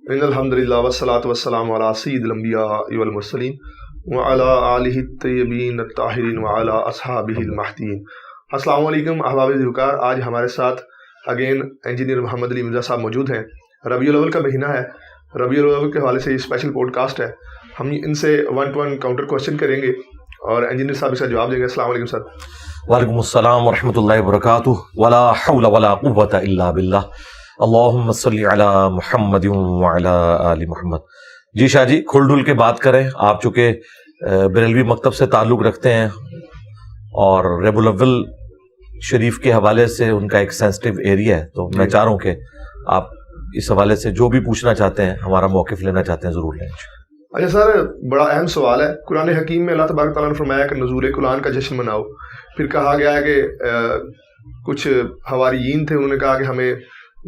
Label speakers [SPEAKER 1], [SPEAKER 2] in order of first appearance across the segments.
[SPEAKER 1] ان الحمدللہ والصلاۃ والسلام علی سید الانبیاء والمرسلین وعلی آلہ الطیبین الطاہرین وعلی اصحابہ المہدیین۔ السلام علیکم احباب ذوالفقار، آج ہمارے ساتھ اگین انجینئر محمد علی مرزا صاحب موجود ہیں۔ ربیع الاول کا مہینہ ہے، ربیع الاول کے حوالے سے یہ اسپیشل پوڈ کاسٹ ہے۔ ہم ان سے 1 to 1 کاؤنٹر کوشچن کریں گے اور انجینئر صاحب اس کا جواب دیں گے۔ السلام علیکم سر۔
[SPEAKER 2] وعلیکم السلام ورحمۃ اللہ وبرکاتہ۔ ولا حول ولا قوۃ الا باللہ، اللہم صلی علی محمد وعلی آل محمد۔ جی شاہ جی، کھل ڈل کے بات کریں، آپ چونکہ بریلوی مکتب سے تعلق رکھتے ہیں اور ربیع الاول شریف کے حوالے سے ان کا ایک سینسٹیو ایریا ہے، تو میں چاہ رہا ہوں کہ آپ اس حوالے سے جو بھی پوچھنا چاہتے ہیں، ہمارا موقف لینا چاہتے ہیں، ضرور لیں۔
[SPEAKER 1] اچھا سر، بڑا اہم سوال ہے۔ قرآن حکیم میں اللہ تبارک تعالیٰ نے فرمایا کہ نزول قرآن کا جشن مناؤ۔ پھر کہا گیا ہے کہ کچھ حواریین تھے، انہوں نے کہا کہ ہمیں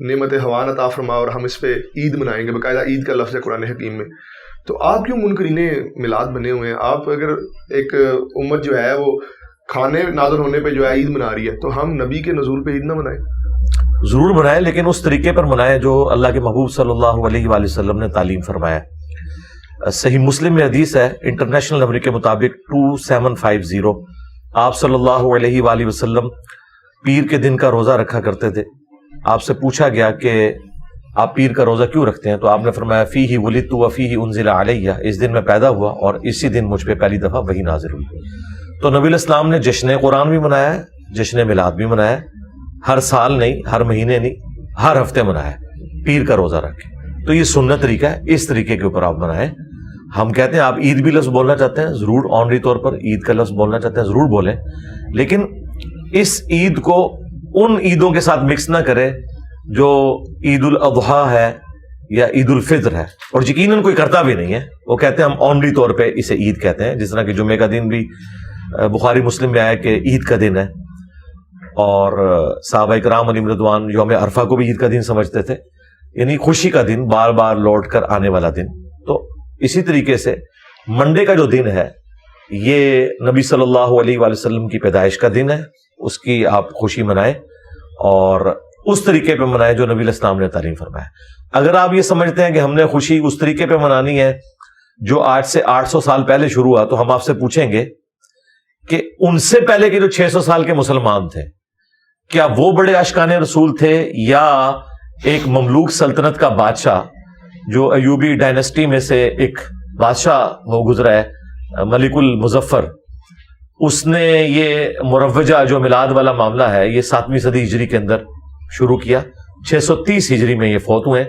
[SPEAKER 1] نعمت ہوان عطا فرماؤ اور ہم اس پہ عید منائیں گے، باقاعدہ عید کا لفظ ہے قرآن حکیم میں۔ تو آپ کیوں منکرین میلاد بنے ہوئے ہیں؟ آپ اگر ایک امت جو ہے وہ کھانے نازل ہونے پہ جو ہے عید منا رہی ہے، تو ہم نبی کے نزول پہ عید نہ منائیں؟
[SPEAKER 2] ضرور منائیں، لیکن اس طریقے پر منائیں جو اللہ کے محبوب صلی اللہ علیہ وآلہ وسلم نے تعلیم فرمایا۔ صحیح مسلم میں حدیث ہے، انٹرنیشنل نمبر کے مطابق 2750، آپ صلی اللہ علیہ وآلہ وسلم پیر کے دن کا روزہ رکھا کرتے تھے۔ آپ سے پوچھا گیا کہ آپ پیر کا روزہ کیوں رکھتے ہیں، تو آپ نے فرمایا فیہ ولدت وفیہ انزل علیہ، اس دن میں پیدا ہوا اور اسی دن مجھ پہ پہلی دفعہ وحی نازل ہوئی۔ تو نبی الاسلام نے جشن قرآن بھی منایا ہے، جشن میلاد بھی منایا ہے، ہر سال نہیں، ہر مہینے نہیں، ہر ہفتے منایا ہے پیر کا روزہ رکھ کے۔ تو یہ سنت طریقہ ہے، اس طریقے کے اوپر آپ منائیں۔ ہم کہتے ہیں آپ عید بھی لفظ بولنا چاہتے ہیں، ضرور آنری طور پر عید کا لفظ بولنا چاہتے ہیں، ضرور بولیں، لیکن اس عید کو ان عیدوں کے ساتھ مکس نہ کرے جو عید الاضحیٰ ہے یا عید الفطر ہے، اور یقیناً کوئی کرتا بھی نہیں ہے۔ وہ کہتے ہیں ہم آنری طور پہ اسے عید کہتے ہیں، جس طرح کہ جمعے کا دن بھی بخاری مسلم میں آیا کہ عید کا دن ہے، اور صحابہ کرام علیہم رضوان یوم عرفہ کو بھی عید کا دن سمجھتے تھے، یعنی خوشی کا دن، بار بار لوٹ کر آنے والا دن۔ تو اسی طریقے سے منڈے کا جو دن ہے، یہ نبی صلی اللہ علیہ وآلہ وسلم کی پیدائش کا دن ہے، اس کی آپ خوشی منائیں اور اس طریقے پہ منائیں جو نبی الاسلام نے تعلیم فرمایا۔ اگر آپ یہ سمجھتے ہیں کہ ہم نے خوشی اس طریقے پہ منانی ہے جو آج سے 800 سال پہلے شروع ہوا، تو ہم آپ سے پوچھیں گے کہ ان سے پہلے کے جو 600 سال کے مسلمان تھے، کیا وہ بڑے عاشقان رسول تھے یا ایک مملوک سلطنت کا بادشاہ جو ایوبی ڈائنسٹی میں سے ایک بادشاہ وہ گزرا ہے ملک المظفر، اس نے یہ مروجہ جو میلاد والا معاملہ ہے یہ 7ویں صدی ہجری کے اندر شروع کیا، 630 ہجری میں یہ فوت ہوئے،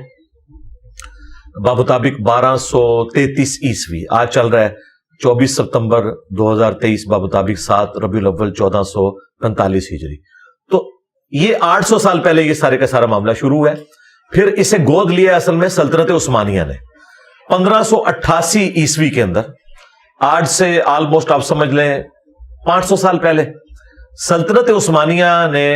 [SPEAKER 2] بمطابق 1233 عیسوی۔ آج چل رہا ہے 24 ستمبر 2023 بمطابق 7 ربیع الاول 1445 ہجری۔ تو یہ 800 سال پہلے یہ سارے کا سارا معاملہ شروع ہوا ہے۔ پھر اسے گود لیا اصل میں سلطنت عثمانیہ نے 1588 عیسوی کے اندر، آج سے آلموسٹ آپ سمجھ لیں 500 سال پہلے سلطنت عثمانیہ نے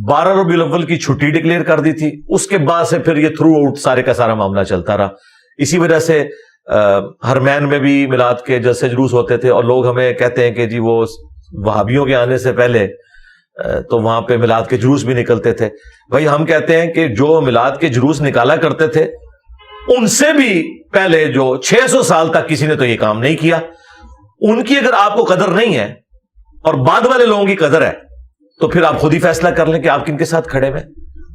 [SPEAKER 2] 12 ربیع الاول کی چھٹی ڈکلیئر کر دی تھی۔ اس کے بعد سے پھر یہ تھرو آؤٹ سارے کا سارا معاملہ چلتا رہا۔ اسی وجہ سے حرمین میں بھی میلاد کے جلسے جلوس ہوتے تھے، اور لوگ ہمیں کہتے ہیں کہ جی وہ وہابیوں کے آنے سے پہلے تو وہاں پہ میلاد کے جلوس بھی نکلتے تھے۔ بھائی ہم کہتے ہیں کہ جو میلاد کے جلوس نکالا کرتے تھے ان سے بھی پہلے جو 600 سال تک کسی نے تو یہ کام نہیں کیا۔ ان کی اگر آپ کو قدر نہیں ہے اور بعد والے لوگوں کی قدر ہے، تو پھر آپ خود ہی فیصلہ کر لیں کہ آپ کن کے ساتھ کھڑے ہوئے،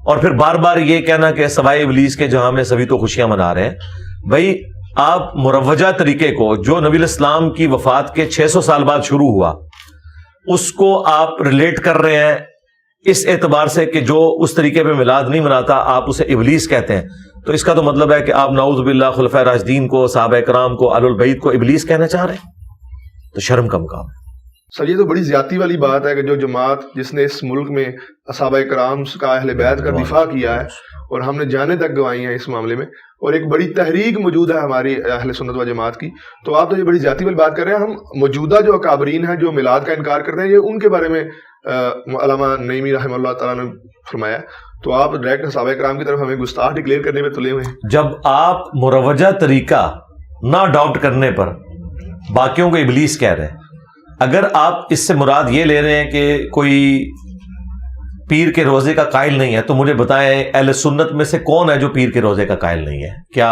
[SPEAKER 2] اور پھر بار بار یہ کہنا کہ سوائے ابلیس کے جہاں میں سبھی تو خوشیاں منا رہے ہیں۔ بھائی آپ مروجہ طریقے کو جو نبی الاسلام کی وفات کے 600 سال بعد شروع ہوا، اس کو آپ ریلیٹ کر رہے ہیں اس اعتبار سے کہ جو اس طریقے پہ میلاد نہیں مناتا آپ اسے ابلیس کہتے ہیں، تو اس کا تو مطلب ہے کہ آپ نعوذ باللہ خلفائے راشدین کو، صحابہ کرام کو، اہل البیت کو ابلیس کہنا چاہ رہے ہیں، تو شرم کم کام ہے۔
[SPEAKER 1] سر یہ تو بڑی زیادتی والی بات ہے کہ جو جماعت جس نے اس ملک میں صحابہ کرام کا، اہل بیت کا دفاع کیا ہے، اور ہم نے جانیں تک گنوائی ہیں اس معاملے میں، اور ایک بڑی تحریک موجود ہے ہماری اہل سنت و جماعت کی، تو آپ تو یہ بڑی زیادتی والی بات کر رہے ہیں۔ ہم موجودہ جو اکابرین ہیں جو میلاد کا انکار کرتے ہیں، یہ ان کے بارے میں علامہ نعیمی رحمہ اللہ تعالیٰ نے فرمایا، تو آپ ڈائریکٹ صحابہ کرام کی طرف ہمیں گستاخ ڈکلیئر کرنے میں تلے ہوئے ہیں۔
[SPEAKER 2] جب آپ مروجہ طریقہ نہ اڈاپٹ کرنے پر باقیوں کو ابلیس کہہ رہے ہیں، اگر آپ اس سے مراد یہ لے رہے ہیں کہ کوئی پیر کے روزے کا قائل نہیں ہے، تو مجھے بتائیں اہل سنت میں سے کون ہے جو پیر کے روزے کا قائل نہیں ہے؟ کیا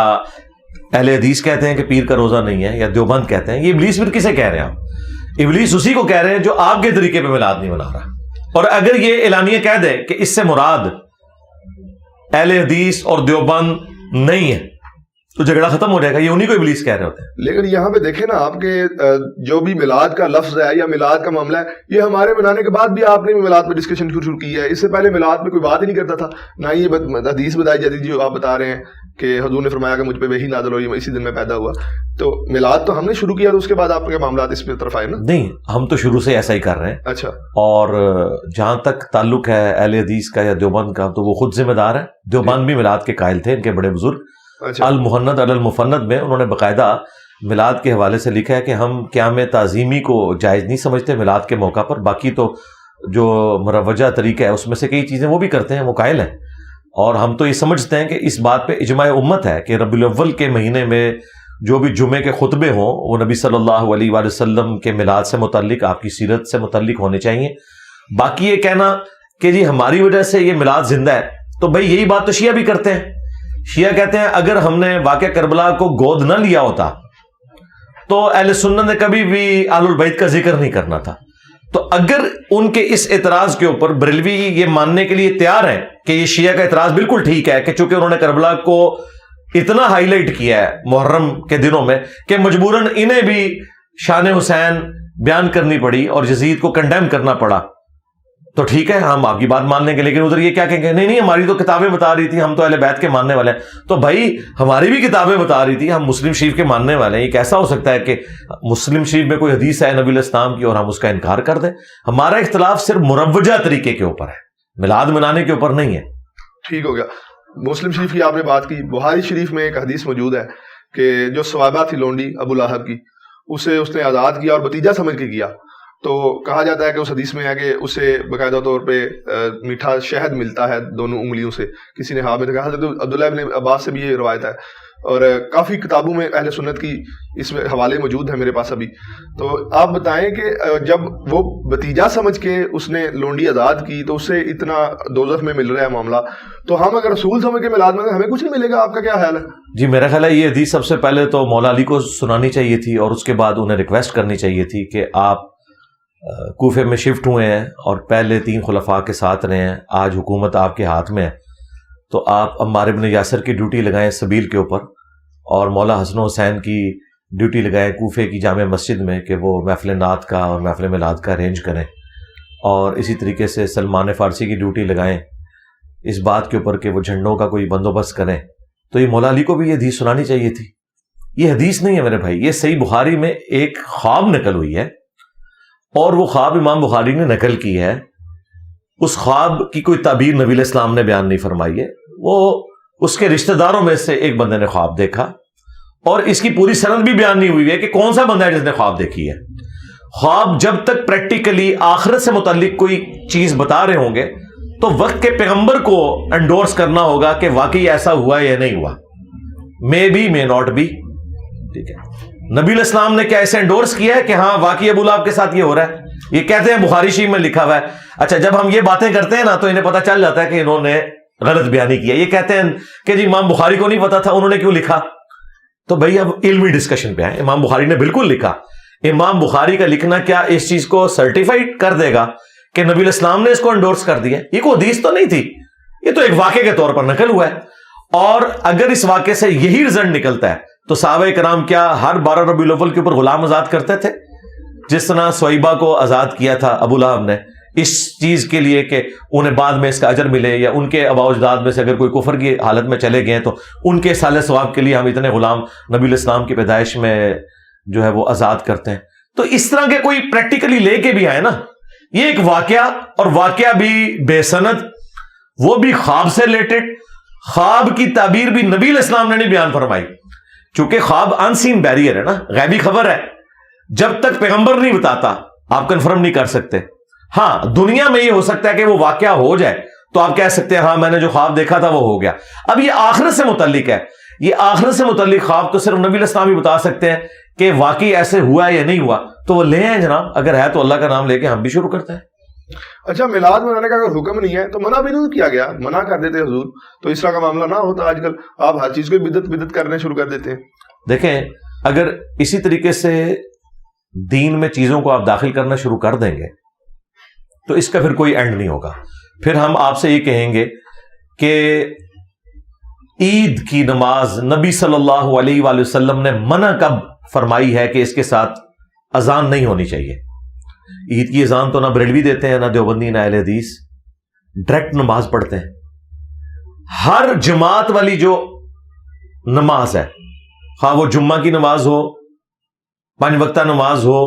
[SPEAKER 2] اہل حدیث کہتے ہیں کہ پیر کا روزہ نہیں ہے، یا دیوبند کہتے ہیں؟ یہ ابلیس پھر کسے کہہ رہے ہیں آپ؟ ابلیس اسی کو کہہ رہے ہیں جو آپ کے طریقے پہ میلاد نہیں منا رہا. اور اگر یہ اعلانیہ کہہ دے کہ اس سے مراد اہل حدیث اور دیوبند نہیں ہے تو جھگڑا ختم ہو جائے گا. یہ انہی کو ابلیس کہہ رہے ہوتے ہیں.
[SPEAKER 1] لیکن یہاں پہ دیکھیں نا آپ کے جو بھی میلاد کا لفظ ہے یا میلاد کا معاملہ ہے، یہ ہمارے منانے کے بعد بھی آپ نے میلاد پہ ڈسکشن شروع کی ہے. اس سے پہلے میلاد پہ کوئی بات ہی نہیں کرتا تھا، نہ یہ حدیث بتائی جاتی تھی جو آپ بتا رہے ہیں کہ حضور نے فرمایا کہ مجھ پہ وحی نازل ہوئی، اسی دن میں پیدا ہوا. تو میلاد تو ہم نے شروع کیا، تو اس کے بعد آپ کے معاملات اس پہ طرف آئے نا؟
[SPEAKER 2] نہیں، ہم تو شروع سے ایسا ہی کر رہے ہیں.
[SPEAKER 1] اچھا.
[SPEAKER 2] اور جہاں تک تعلق ہے اہل حدیث کا یا دیوبند کا، تو وہ خود ذمہ دار ہے. دیوبند بھی میلاد کے قائل تھے، ان کے بڑے بزرگ المحند علی المفند میں انہوں نے باقاعدہ میلاد کے حوالے سے لکھا ہے کہ ہم قیام تعظیمی کو جائز نہیں سمجھتے میلاد کے موقع پر، باقی تو جو مروجہ طریقہ ہے اس میں سے کئی چیزیں وہ بھی کرتے ہیں، وہ قائل ہیں. اور ہم تو یہ سمجھتے ہیں کہ اس بات پہ اجماع امت ہے کہ ربیع الاول کے مہینے میں جو بھی جمعے کے خطبے ہوں وہ نبی صلی اللہ علیہ وآلہ وسلم کے میلاد سے متعلق، آپ کی سیرت سے متعلق ہونے چاہیے. باقی یہ کہنا کہ جی ہماری وجہ سے یہ میلاد زندہ ہے، تو بھئی یہی بات تو شیعہ بھی کرتے ہیں. شیعہ کہتے ہیں اگر ہم نے واقعہ کربلا کو گود نہ لیا ہوتا تو اہل سنت نے کبھی بھی آل البیت کا ذکر نہیں کرنا تھا. تو اگر ان کے اس اعتراض کے اوپر بریلوی یہ ماننے کے لیے تیار ہیں کہ یہ شیعہ کا اعتراض بالکل ٹھیک ہے کہ چونکہ انہوں نے کربلا کو اتنا ہائی لائٹ کیا ہے محرم کے دنوں میں کہ مجبوراً انہیں بھی شان حسین بیان کرنی پڑی اور یزید کو کنڈیم کرنا پڑا، تو ٹھیک ہے ہم آپ کی بات مان لیں گے. لیکن ادھر یہ کیا کہیں گے، نہیں ہماری تو کتابیں بتا رہی تھی، ہم تو اہل بیت کے ماننے والے ہیں. تو بھائی ہماری بھی کتابیں بتا رہی تھی، ہم مسلم شریف کے ماننے والے ہیں. یہ کیسا ہو سکتا ہے کہ مسلم شریف میں کوئی حدیث ہے نبی علیہ السلام کی اور ہم اس کا انکار کر دیں؟ ہمارا اختلاف صرف مروجہ طریقے کے اوپر ہے، میلاد منانے کے اوپر نہیں ہے.
[SPEAKER 1] ٹھیک ہو گیا. مسلم شریف کی آپ نے بات کی، بخاری شریف میں ایک حدیث موجود ہے کہ جو صوابہ تھی لونڈی ابو لہب کی، اسے اس نے آزاد کیا اور بتیجا سمجھ کے کیا. تو کہا جاتا ہے کہ اس حدیث میں ہے کہ اسے باقاعدہ طور پہ میٹھا شہد ملتا ہے دونوں انگلیوں سے. کسی نے ہاں میں کہا تھا، تو عبداللہ ابن عباس سے بھی یہ روایت ہے، اور کافی کتابوں میں اہل سنت کی اس میں حوالے موجود ہیں میرے پاس ابھی. تو آپ بتائیں کہ جب وہ بتیجا سمجھ کے اس نے لونڈی آزاد کی تو اسے اتنا دوزخ میں مل رہا ہے معاملہ، تو ہم اگر رسول سمجھ کے میلاد میں ہمیں کچھ نہیں ملے گا؟ آپ کا کیا خیال ہے؟
[SPEAKER 2] جی میرا خیال ہے یہ حدیث سب سے پہلے تو مولا علی کو سنانی چاہیے تھی، اور اس کے بعد انہیں ریکویسٹ کرنی چاہیے تھی کہ آپ کوفے میں شفٹ ہوئے ہیں اور پہلے 3 خلفاء کے ساتھ رہے ہیں، آج حکومت آپ کے ہاتھ میں ہے، تو آپ عمار بن یاسر کی ڈیوٹی لگائیں سبیل کے اوپر، اور مولا حسن حسین کی ڈیوٹی لگائیں کوفے کی جامع مسجد میں کہ وہ محفل نعت کا اور محفل میلاد کا ارینج کریں، اور اسی طریقے سے سلمان فارسی کی ڈیوٹی لگائیں اس بات کے اوپر کہ وہ جھنڈوں کا کوئی بندوبست کریں. تو یہ مولا علی کو بھی یہ حدیث سنانی چاہیے تھی. یہ حدیث نہیں ہے میرے بھائی، یہ صحیح بخاری میں ایک خواب نقل ہوئی ہے، اور وہ خواب امام بخاری نے نقل کی ہے. اس خواب کی کوئی تعبیر نبی علیہ السلام نے بیان نہیں فرمائی ہے، وہ اس کے رشتہ داروں میں سے ایک بندے نے خواب دیکھا، اور اس کی پوری سند بھی بیان نہیں ہوئی ہے کہ کون سا بندہ ہے جس نے خواب دیکھی ہے. خواب جب تک پریکٹیکلی آخرت سے متعلق کوئی چیز بتا رہے ہوں گے تو وقت کے پیغمبر کو انڈورس کرنا ہوگا کہ واقعی ایسا ہوا یا نہیں ہوا، may be may not be. ٹھیک ہے، نبی علیہ السلام نے کیا ایسے انڈورس کیا ہے کہ ہاں واقعی ابو لہب کے ساتھ یہ ہو رہا ہے؟ یہ کہتے ہیں بخاری شریف میں لکھا ہوا ہے. اچھا جب ہم یہ باتیں کرتے ہیں نا تو انہیں پتہ چل جاتا ہے کہ انہوں نے غلط بیانی کیا. یہ کہتے ہیں کہ جی امام بخاری کو نہیں پتا تھا، انہوں نے کیوں لکھا؟ تو بھائی اب علمی ڈسکشن پہ آئیں. امام بخاری نے بالکل لکھا. امام بخاری کا لکھنا کیا اس چیز کو سرٹیفائڈ کر دے گا کہ نبی علیہ السلام نے اس کو انڈورس کر دیا؟ یہ کوئی حدیث تو نہیں تھی، یہ تو ایک واقعے کے طور پر نقل ہوا ہے. اور اگر اس واقعے سے یہی رزلٹ نکلتا ہے تو صحابہ کرام کیا ہر 12 ربیع الاول کے اوپر غلام آزاد کرتے تھے؟ جس طرح سویبہ کو آزاد کیا تھا ابو لہب نے اس چیز کے لیے کہ انہیں بعد میں اس کا اجر ملے، یا ان کے آباء و اجداد میں سے اگر کوئی کفر کی حالت میں چلے گئے تو ان کے سال ثواب کے لیے ہم اتنے غلام نبی علیہ السلام کی پیدائش میں جو ہے وہ آزاد کرتے ہیں. تو اس طرح کے کوئی پریکٹیکلی لے کے بھی آئے نا. یہ ایک واقعہ، اور واقعہ بھی بے سند، وہ بھی خواب سے ریلیٹڈ. خواب کی تعبیر بھی نبی علیہ السلام نے نہیں بیان فرمائی، چونکہ خواب ان سین بیریئر ہے نا، غیبی خبر ہے. جب تک پیغمبر نہیں بتاتا آپ کنفرم نہیں کر سکتے. ہاں دنیا میں یہ ہو سکتا ہے کہ وہ واقعہ ہو جائے تو آپ کہہ سکتے ہیں ہاں میں نے جو خواب دیکھا تھا وہ ہو گیا. اب یہ آخرت سے متعلق ہے، یہ آخرت سے متعلق خواب تو صرف نبی علیہ السلام ہی بتا سکتے ہیں کہ واقعی ایسے ہوا یا نہیں ہوا. تو وہ لے آئیں جناب، اگر ہے تو اللہ کا نام لے کے ہم بھی شروع کرتے ہیں.
[SPEAKER 1] اچھا میلاد منانے کا اگر حکم نہیں ہے تو منع بھی نہیں کیا گیا, منع کر دیتے حضور, تو اس طرح کا معاملہ نہ ہوتا. آج کل آپ ہر چیز کو بدعت کرنے شروع کر دیتے ہیں.
[SPEAKER 2] دیکھیں اگر اسی طریقے سے دین میں چیزوں کو آپ داخل کرنا شروع کر دیں گے تو اس کا پھر کوئی اینڈ نہیں ہوگا. پھر ہم آپ سے یہ کہیں گے کہ عید کی نماز نبی صلی اللہ علیہ وآلہ وسلم نے منع کب فرمائی ہے کہ اس کے ساتھ اذان نہیں ہونی چاہیے. عید کی اذان تو نہ بریلوی دیتے ہیں, نہ دیوبندی, نہ اہل حدیث, ڈائریکٹ نماز پڑھتے ہیں. ہر جماعت والی جو نماز ہے, خواہ وہ جمعہ کی نماز ہو, 5 وقتہ نماز ہو,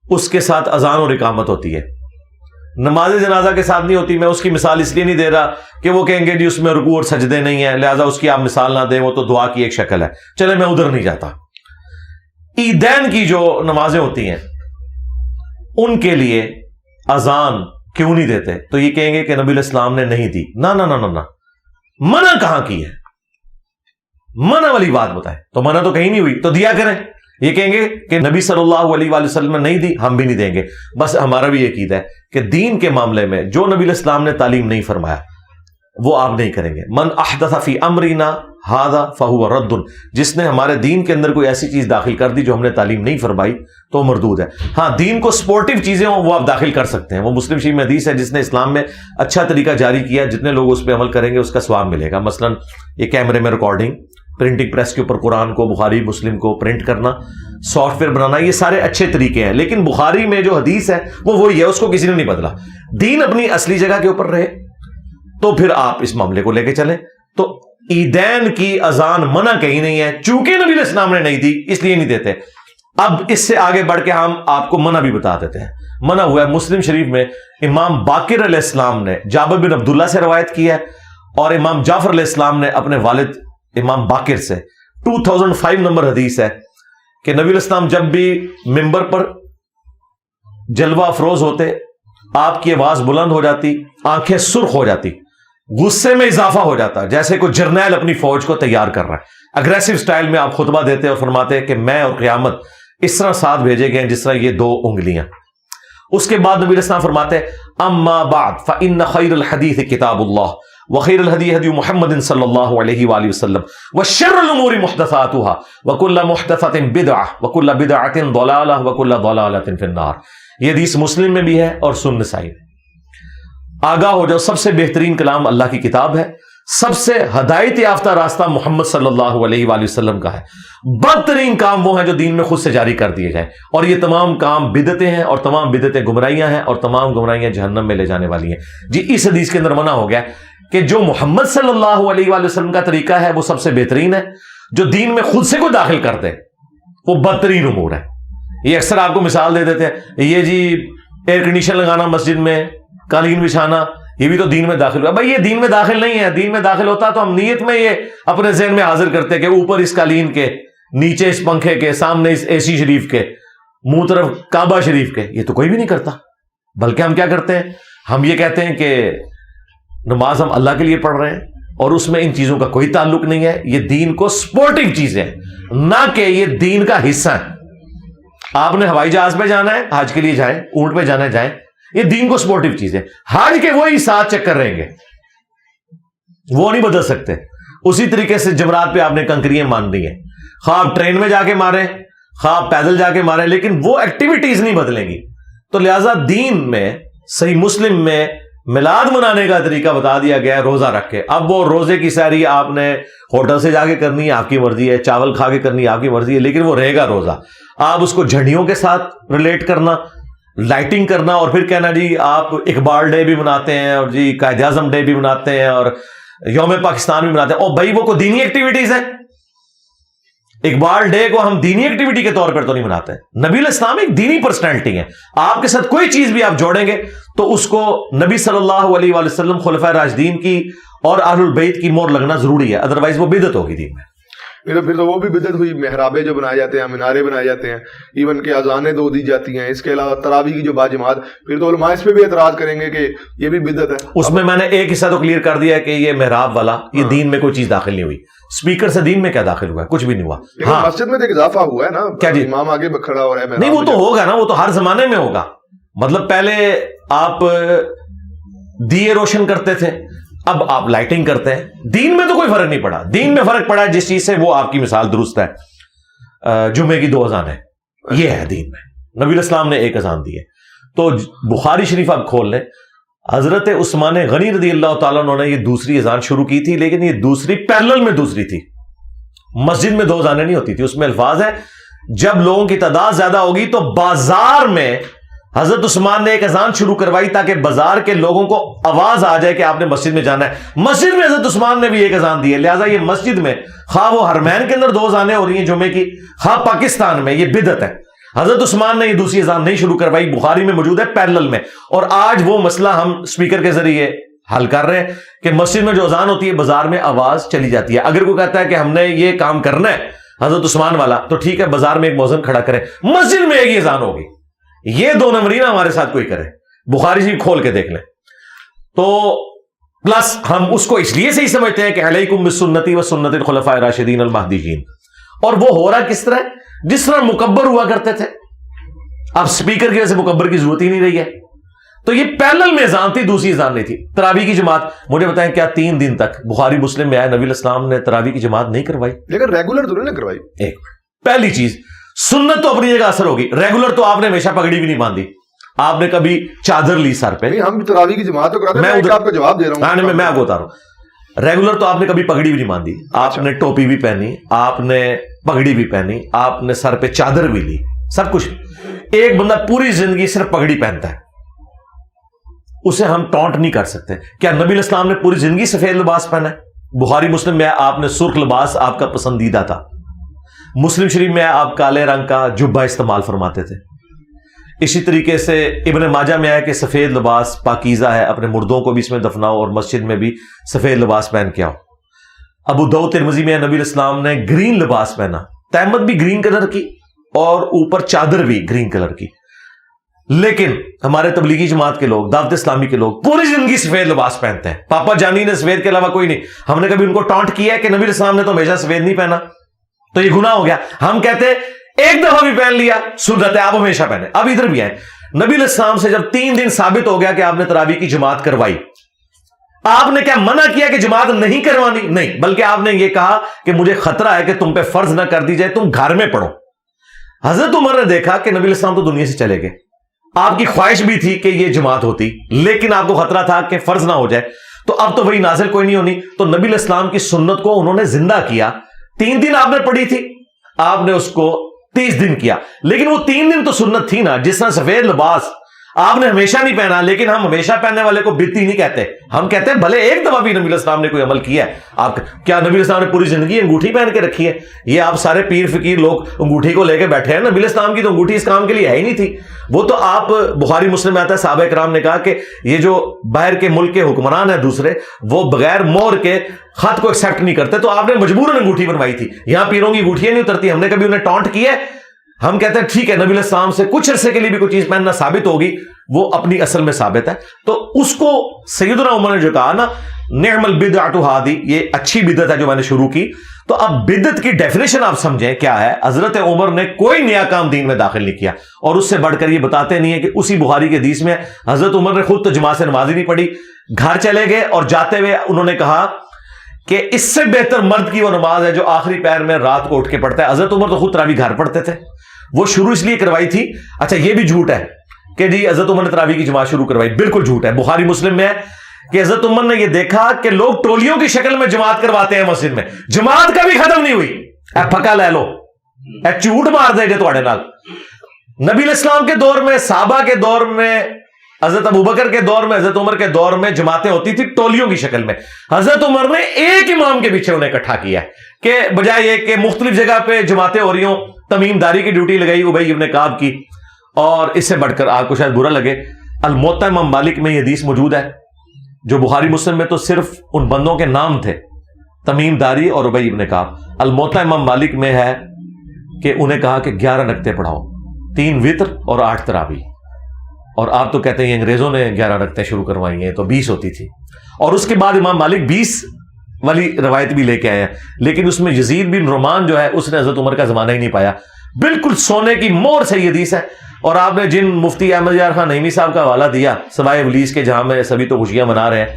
[SPEAKER 2] اس کے ساتھ اذان اور اقامت ہوتی ہے. نماز جنازہ کے ساتھ نہیں ہوتی. میں اس کی مثال اس لیے نہیں دے رہا کہ وہ کہیں گے جی اس میں رکوع اور سجدے نہیں ہیں, لہذا اس کی آپ مثال نہ دیں, وہ تو دعا کی ایک شکل ہے. چلے میں ادھر نہیں جاتا. عیدین کی جو نمازیں ہوتی ہیں ان کے لیے اذان کیوں نہیں دیتے؟ تو یہ کہیں گے کہ نبی علیہ السلام نے نہیں دی. نہ نہ نہ نہ, منع کہاں کی ہے؟ منع والی بات بتائیں. تو منع تو کہیں نہیں ہوئی, تو دیا کریں. یہ کہیں گے کہ نبی صلی اللہ علیہ وآلہ وسلم نے نہیں دی, ہم بھی نہیں دیں گے. بس ہمارا بھی یہ عقیدہ ہے کہ دین کے معاملے میں جو نبی علیہ السلام نے تعلیم نہیں فرمایا وہ آپ نہیں کریں گے. من احدث فی امرنا ھذا فہو رد, جس نے ہمارے دین کے اندر کوئی ایسی چیز داخل کر دی جو ہم نے تعلیم نہیں فرمائی تو مردود ہے. ہاں دین کو سپورٹیو چیزیں ہوں وہ آپ داخل کر سکتے ہیں. وہ مسلم شریف میں حدیث ہے, جس نے اسلام میں اچھا طریقہ جاری کیا, جتنے لوگ اس پہ عمل کریں گے اس کا ثواب ملے گا. مثلا یہ کیمرے میں ریکارڈنگ, پرنٹنگ پریس کے اوپر قرآن کو, بخاری مسلم کو پرنٹ کرنا, سافٹ ویئر بنانا, یہ سارے اچھے طریقے ہیں. لیکن بخاری میں جو حدیث ہے وہ وہی ہے, اس کو کسی نے نہیں بدلا. دین اپنی اصلی جگہ کے اوپر رہے تو پھر آپ اس معاملے کو لے کے چلیں. تو عیدین کی اذان منع کہیں نہیں ہے, چونکہ نبی علیہ السلام نے نہیں دی اس لیے نہیں دیتے. اب اس سے آگے بڑھ کے ہم آپ کو منع بھی بتا دیتے ہیں. منع ہوا ہے مسلم شریف میں, امام باقر علیہ السلام نے جابر بن عبداللہ سے روایت کی ہے, اور امام جعفر علیہ السلام نے اپنے والد امام باقر سے 2005 نمبر حدیث ہے کہ نبی علیہ السلام جب بھی ممبر پر جلوہ افروز ہوتے, آپ کی آواز بلند ہو جاتی, آنکھیں سرخ ہو جاتی, غصے میں اضافہ ہو جاتا, جیسے کوئی جرنیل اپنی فوج کو تیار کر رہا ہے. اگریسو سٹائل میں آپ خطبہ دیتے اور فرماتے کہ میں اور قیامت اس طرح ساتھ بھیجے گئے جس طرح یہ 2 انگلیاں. اس کے بعد نبی علیہ السلام فرماتے اما بعد فإن خیر الحدیث کتاب اللہ وخیر الہدی ہدی محمد صلی اللہ علیہ وآلہ وسلم وشر الامور محدثاتها وکل محدثۃ بدعہ وکل بدعۃ ضلالہ وکل ضلالۃ فی النار. یہ حدیث مسلم میں بھی ہے اور سنن نسائی میں. آگاہ ہو جاؤ, سب سے بہترین کلام اللہ کی کتاب ہے, سب سے ہدایت یافتہ راستہ محمد صلی اللہ علیہ وآلہ وسلم کا ہے. بدترین کام وہ ہیں جو دین میں خود سے جاری کر دیے جائیں, اور یہ تمام کام بدعتیں ہیں, اور تمام بدعتیں گمراہیاں ہیں, اور تمام گمراہیاں جہنم میں لے جانے والی ہیں. جی اس حدیث کے اندر منع ہو گیا کہ جو محمد صلی اللہ علیہ وآلہ وسلم کا طریقہ ہے وہ سب سے بہترین ہے, جو دین میں خود سے کوئی داخل کر دے وہ بدترین امور ہے. یہ اکثر آپ کو مثال دے دیتے ہیں, یہ جی ایئر کنڈیشن لگانا مسجد میں, قالین بچھانا, یہ بھی تو دین میں داخل ہوا. بھائی یہ دین میں داخل نہیں ہے. دین میں داخل ہوتا تو ہم نیت میں یہ اپنے ذہن میں حاضر کرتے کہ اوپر اس قالین کے, نیچے اس پنکھے کے, سامنے اس اے سی شریف کے, منہ طرف کعبہ شریف کے. یہ تو کوئی بھی نہیں کرتا. بلکہ ہم کیا کرتے ہیں, ہم یہ کہتے ہیں کہ نماز ہم اللہ کے لیے پڑھ رہے ہیں اور اس میں ان چیزوں کا کوئی تعلق نہیں ہے. یہ دین کو سپورٹیو چیزیں ہیں, نہ کہ یہ دین کا حصہ ہے. آپ نے ہوائی جہاز پہ جانا ہے, حج کے لیے جائیں, اونٹ پہ جانا ہے جائیں, یہ دین کو سپورٹیو چیزیں. حج کے وہی 7 چکر رہیں گے, وہ نہیں بدل سکتے. اسی طریقے سے جمرات پہ آپ نے کنکریاں مان دی ہیں, خواہ آپ ٹرین میں جا کے ماریں, خواہ آپ پیدل جا کے ماریں, لیکن وہ ایکٹیویٹیز نہیں بدلیں گی. تو لہذا دین میں صحیح مسلم میں میلاد منانے کا طریقہ بتا دیا گیا ہے روزہ رکھ کے. اب وہ روزے کی سحری آپ نے ہوٹل سے جا کے کرنی ہے, آپ کی مرضی ہے, چاول کھا کے کرنی ہے, آپ کی مرضی ہے, لیکن وہ رہے گا روزہ. آپ اس کو جھنڈیوں کے ساتھ ریلیٹ کرنا, لائٹنگ کرنا, اور پھر کہنا جی آپ اقبال ڈے بھی مناتے ہیں, اور جی قائد اعظم ڈے بھی مناتے ہیں, اور یوم پاکستان بھی مناتے ہیں. اور بھائی وہ کوئی دینی ایکٹیویٹیز ہیں؟ اقبال ڈے کو ہم دینی ایکٹیویٹی کے طور پر تو نہیں مناتے. نبی علیہ السلام ایک دینی پرسنالٹی ہے. آپ کے ساتھ کوئی چیز بھی آپ جوڑیں گے تو اس کو نبی صلی اللہ علیہ وآلہ وسلم, خلفائے راشدین کی اور اہل البیت کی مہر لگنا ضروری ہے, ادروائز وہ بدعت ہوگی دین میں.
[SPEAKER 1] پھر تو وہ بھی بدعت ہوئی. محرابیں جو بنائے جاتے ہیں, مینارے بنائے جاتے ہیں, ایون کہ اذانیں 2 دی جاتی ہیں. اس کے علاوہ تراویح کی جو باجماعت, پھر تو علماء اس پہ بھی اعتراض کریں گے کہ یہ بھی بدعت ہے. اس
[SPEAKER 2] میں نے ایک حصہ تو کلیئر کر دیا ہے کہ یہ محراب والا, یہ دین میں کوئی چیز داخل نہیں ہوئی. اسپیکر سے دین میں کیا داخل ہوا ہے؟ کچھ بھی نہیں ہوا.
[SPEAKER 1] ہاں مسجد میں تو اضافہ ہوا ہے نا, کیا جی امام آگے کھڑا ہو رہا ہے.
[SPEAKER 2] نہیں وہ تو ہوگا نا, وہ تو ہر زمانے میں ہوگا. مطلب پہلے آپ دیے روشن کرتے تھے، اب آپ لائٹنگ کرتے ہیں. دین میں تو کوئی فرق نہیں پڑا. دین میں فرق پڑا جس چیز سے، وہ آپ کی مثال درست ہے. جمعے کی 2 اذانیں یہ ہے دین میں. نبی الاسلام نے 1 اذان دی ہے. تو بخاری شریف آپ کھول لیں، حضرت عثمان غنی رضی اللہ تعالیٰ عنہ نے یہ دوسری اذان شروع کی تھی، لیکن یہ دوسری پیرلل میں دوسری تھی. مسجد میں 2 اذانیں نہیں ہوتی تھی. اس میں الفاظ ہے جب لوگوں کی تعداد زیادہ ہوگی تو بازار میں حضرت عثمان نے 1 اذان شروع کروائی تاکہ بازار کے لوگوں کو آواز آ جائے کہ آپ نے مسجد میں جانا ہے. مسجد میں حضرت عثمان نے بھی 1 اذان دی ہے. لہٰذا یہ مسجد میں خواہ وہ حرمین کے اندر 2 اذانیں ہو رہی ہیں جمعے کی، خواہ پاکستان میں، یہ بدعت ہے. حضرت عثمان نے یہ دوسری اذان نہیں شروع کروائی. بخاری میں موجود ہے پیرلل میں. اور آج وہ مسئلہ ہم اسپیکر کے ذریعے حل کر رہے ہیں کہ مسجد میں جو اذان ہوتی ہے بازار میں آواز چلی جاتی ہے. اگر کوئی کہتا ہے کہ ہم نے یہ کام کرنا ہے حضرت عثمان والا، تو ٹھیک ہے، بازار میں ایک مؤذن کھڑا کرے، مسجد میں ایک ہی اذان ہوگی. یہ 2 نمبری نہ ہمارے ساتھ کوئی کرے. بخاری سے کھول کے دیکھ لیں. تو پلس ہم اس کو اس لیے سے ہی سمجھتے ہیں کہ علیکم بسنتی و سنت الخلفاء الراشدین المہدیین. اور وہ ہو رہا کس طرح؟ جس طرح مکبر ہوا کرتے تھے. اب سپیکر کی وجہ سے مکبر کی ضرورت ہی نہیں رہی ہے. تو یہ پیرلل میں اذان تھی، دوسری اذان نہیں تھی. تراویح کی جماعت، مجھے بتائیں کیا 3 دن تک بخاری مسلم میں آیا نبی الاسلام نے تراویح کی جماعت نہیں کروائی؟
[SPEAKER 1] لیکن ریگولر تو نہیں کروائی.
[SPEAKER 2] ایک پہلی چیز، سنت تو اپنی جگہ اثر ہوگی. ریگولر تو آپ نے ہمیشہ پگڑی بھی نہیں باندھی. آپ نے کبھی چادر لی سر پہ؟
[SPEAKER 1] نہیں، ہم تراویح کی جماعت تو کراتے ہیں. میں آپ کو جواب دے رہا ہوں.
[SPEAKER 2] میں آپ کو بتا رہا ہوں، ریگولر تو آپ نے کبھی پگڑی بھی نہیں باندھی. آپ نے ٹوپی بھی پہنی، آپ نے پگڑی بھی پہنی، آپ نے سر پہ چادر بھی لی، سب کچھ. ایک بندہ پوری زندگی صرف پگڑی پہنتا ہے، اسے ہم ٹونٹ نہیں کر سکتے. کیا نبی الاسلام نے پوری زندگی سفید لباس پہنا ہے؟ بخاری مسلم میں آپ نے سرخ لباس آپ کا پسندیدہ تھا. مسلم شریف میں آپ کالے رنگ کا جبہ استعمال فرماتے تھے. اسی طریقے سے ابن ماجہ میں آیا کہ سفید لباس پاکیزہ ہے، اپنے مردوں کو بھی اس میں دفناؤ اور مسجد میں بھی سفید لباس پہن کے آؤ. ابو داؤد ترمذی میں نبی الاسلام نے گرین لباس پہنا، تہمت بھی گرین کلر کی اور اوپر چادر بھی گرین کلر کی. لیکن ہمارے تبلیغی جماعت کے لوگ، دعوت اسلامی کے لوگ پوری زندگی سفید لباس پہنتے ہیں. پاپا جانی نے سفید کے علاوہ کوئی نہیں. ہم نے کبھی ان کو ٹانٹ کیا ہے کہ نبی الاسلام نے تو ہمیشہ سفید نہیں پہنا؟ تو یہ گناہ ہو گیا. ہم کہتے ہیں ایک دفعہ بھی پہن لیا سنت ہے، آپ ہمیشہ پہنے. اب ادھر بھی آئے، نبی الاسلام سے جب 3 دن ثابت ہو گیا کہ آپ نے تراویح کی جماعت کروائی، آپ نے کیا منع کیا کہ جماعت نہیں کروانی؟ نہیں، بلکہ آپ نے یہ کہا کہ مجھے خطرہ ہے کہ تم پہ فرض نہ کر دی جائے، تم گھر میں پڑھو. حضرت عمر نے دیکھا کہ نبی الاسلام تو دنیا سے چلے گئے، آپ کی خواہش بھی تھی کہ یہ جماعت ہوتی، لیکن آپ کو خطرہ تھا کہ فرض نہ ہو جائے. تو اب تو وہی نازل کوئی نہیں ہونی. تو نبی الاسلام کی سنت کو انہوں نے زندہ کیا. 3 دن آپ نے پڑھی تھی، آپ نے اس کو 30 دن کیا. لیکن وہ 3 دن تو سنت تھی نا. جس طرح سفید لباس آپ نے ہمیشہ نہیں پہنا، لیکن ہم ہمیشہ پہننے والے کو بدعتی نہیں کہتے. ہم کہتے ہیں بھلے ایک دفعہ بھی نبی الاسلام نے کوئی عمل کیا ہے. آپ کیا نبی الاسلام نے پوری زندگی انگوٹھی پہن کے رکھی ہے؟ یہ آپ سارے پیر فقیر لوگ انگوٹھی کو لے کے بیٹھے ہیں. نبی الاسلام کی تو انگوٹھی اس کام کے لیے ہے ہی نہیں تھی. وہ تو آپ بخاری مسلم میں آتا ہے صحابہ کرام نے کہا کہ یہ جو باہر کے ملک کے حکمران ہیں دوسرے، وہ بغیر مہر کے خط کو ایکسیپٹ نہیں کرتے، تو آپ نے مجبوراً انگوٹھی بنوائی تھی. یہاں پیروں کی انگوٹھیاں نہیں اترتی. ہم نے کبھی انہیں ٹانٹ کیا ہے؟ ہم کہتے ہیں ٹھیک ہے، نبی الاسلام سے کچھ عرصے کے لیے بھی کوئی چیز پہننا ثابت ہوگی، وہ اپنی اصل میں ثابت ہے. تو اس کو سیدنا عمر نے جو کہا نا نعم البدعۃ ہذی، یہ اچھی بدعت ہے جو میں نے شروع کی. تو اب بدعت کی ڈیفینیشن آپ سمجھیں کیا ہے. حضرت عمر نے کوئی نیا کام دین میں داخل نہیں کیا، اور اس سے بڑھ کر یہ بتاتے نہیں ہیں کہ اسی بخاری کے حدیث میں حضرت عمر نے خود تو جماعت سے نماز ہی نہیں پڑھی، گھر چلے گئے اور جاتے ہوئے انہوں نے کہا کہ اس سے بہتر مرد کی وہ نماز ہے جو آخری پہر میں رات کو اٹھ کے پڑھتا ہے. حضرت عمر تو خود تراویح گھر پڑھتے تھے. وہ شروع اس لیے کروائی تھی. اچھا یہ بھی جھوٹ ہے کہ جی حضرت عمر نے تراویح کی جماعت شروع کروائی، بالکل جھوٹ ہے. بخاری مسلم میں ہے کہ حضرت عمر نے یہ دیکھا کہ لوگ ٹولیوں کی شکل میں جماعت کرواتے ہیں مسجد میں، جماعت کبھی ختم نہیں ہوئی. اے پھکا لے لو، اے جھوٹ مار دے گے تواڈے نال. نبی الاسلام کے دور میں، صحابہ کے دور میں، حضرت ابوبکر کے دور میں، حضرت عمر کے دور میں جماعتیں ہوتی تھی ٹولیوں کی شکل میں. حضرت عمر نے ایک امام کے پیچھے انہیں اکٹھا کیا کہ بجائے یہ کہ مختلف جگہ پہ جماعتیں ہو رہی ہوں، تمیم داری کی ڈیوٹی لگائی ابی ابن کعب کی. اور اس سے بڑھ کر آپ کو شاید برا لگے، الموطا امام مالک میں یہ حدیث موجود ہے جو بخاری مسلم میں تو صرف ان بندوں کے نام تھے، تمیم داری اور ابی ابن کعب. الموطا امام مالک میں ہے کہ انہیں کہا کہ 11 رکعتیں پڑھاؤ، 3 وتر اور 8 تراویح. اور آپ تو کہتے ہیں انگریزوں نے 11 رکعتیں شروع کروائی ہیں، تو 20 ہوتی تھی. اور اس کے بعد امام مالک 20 والی روایت بھی لے کے آئے ہیں، لیکن اس میں یزید بن رومان جو ہے اس نے حضرت عمر کا زمانہ ہی نہیں پایا. بالکل سونے کی مور سے یہ حدیث ہے. اور آپ نے جن مفتی احمد یار خان نعیمی صاحب کا حوالہ دیا سوائے ابلیس کے جہاں میں سبھی تو خوشیاں منا رہے ہیں,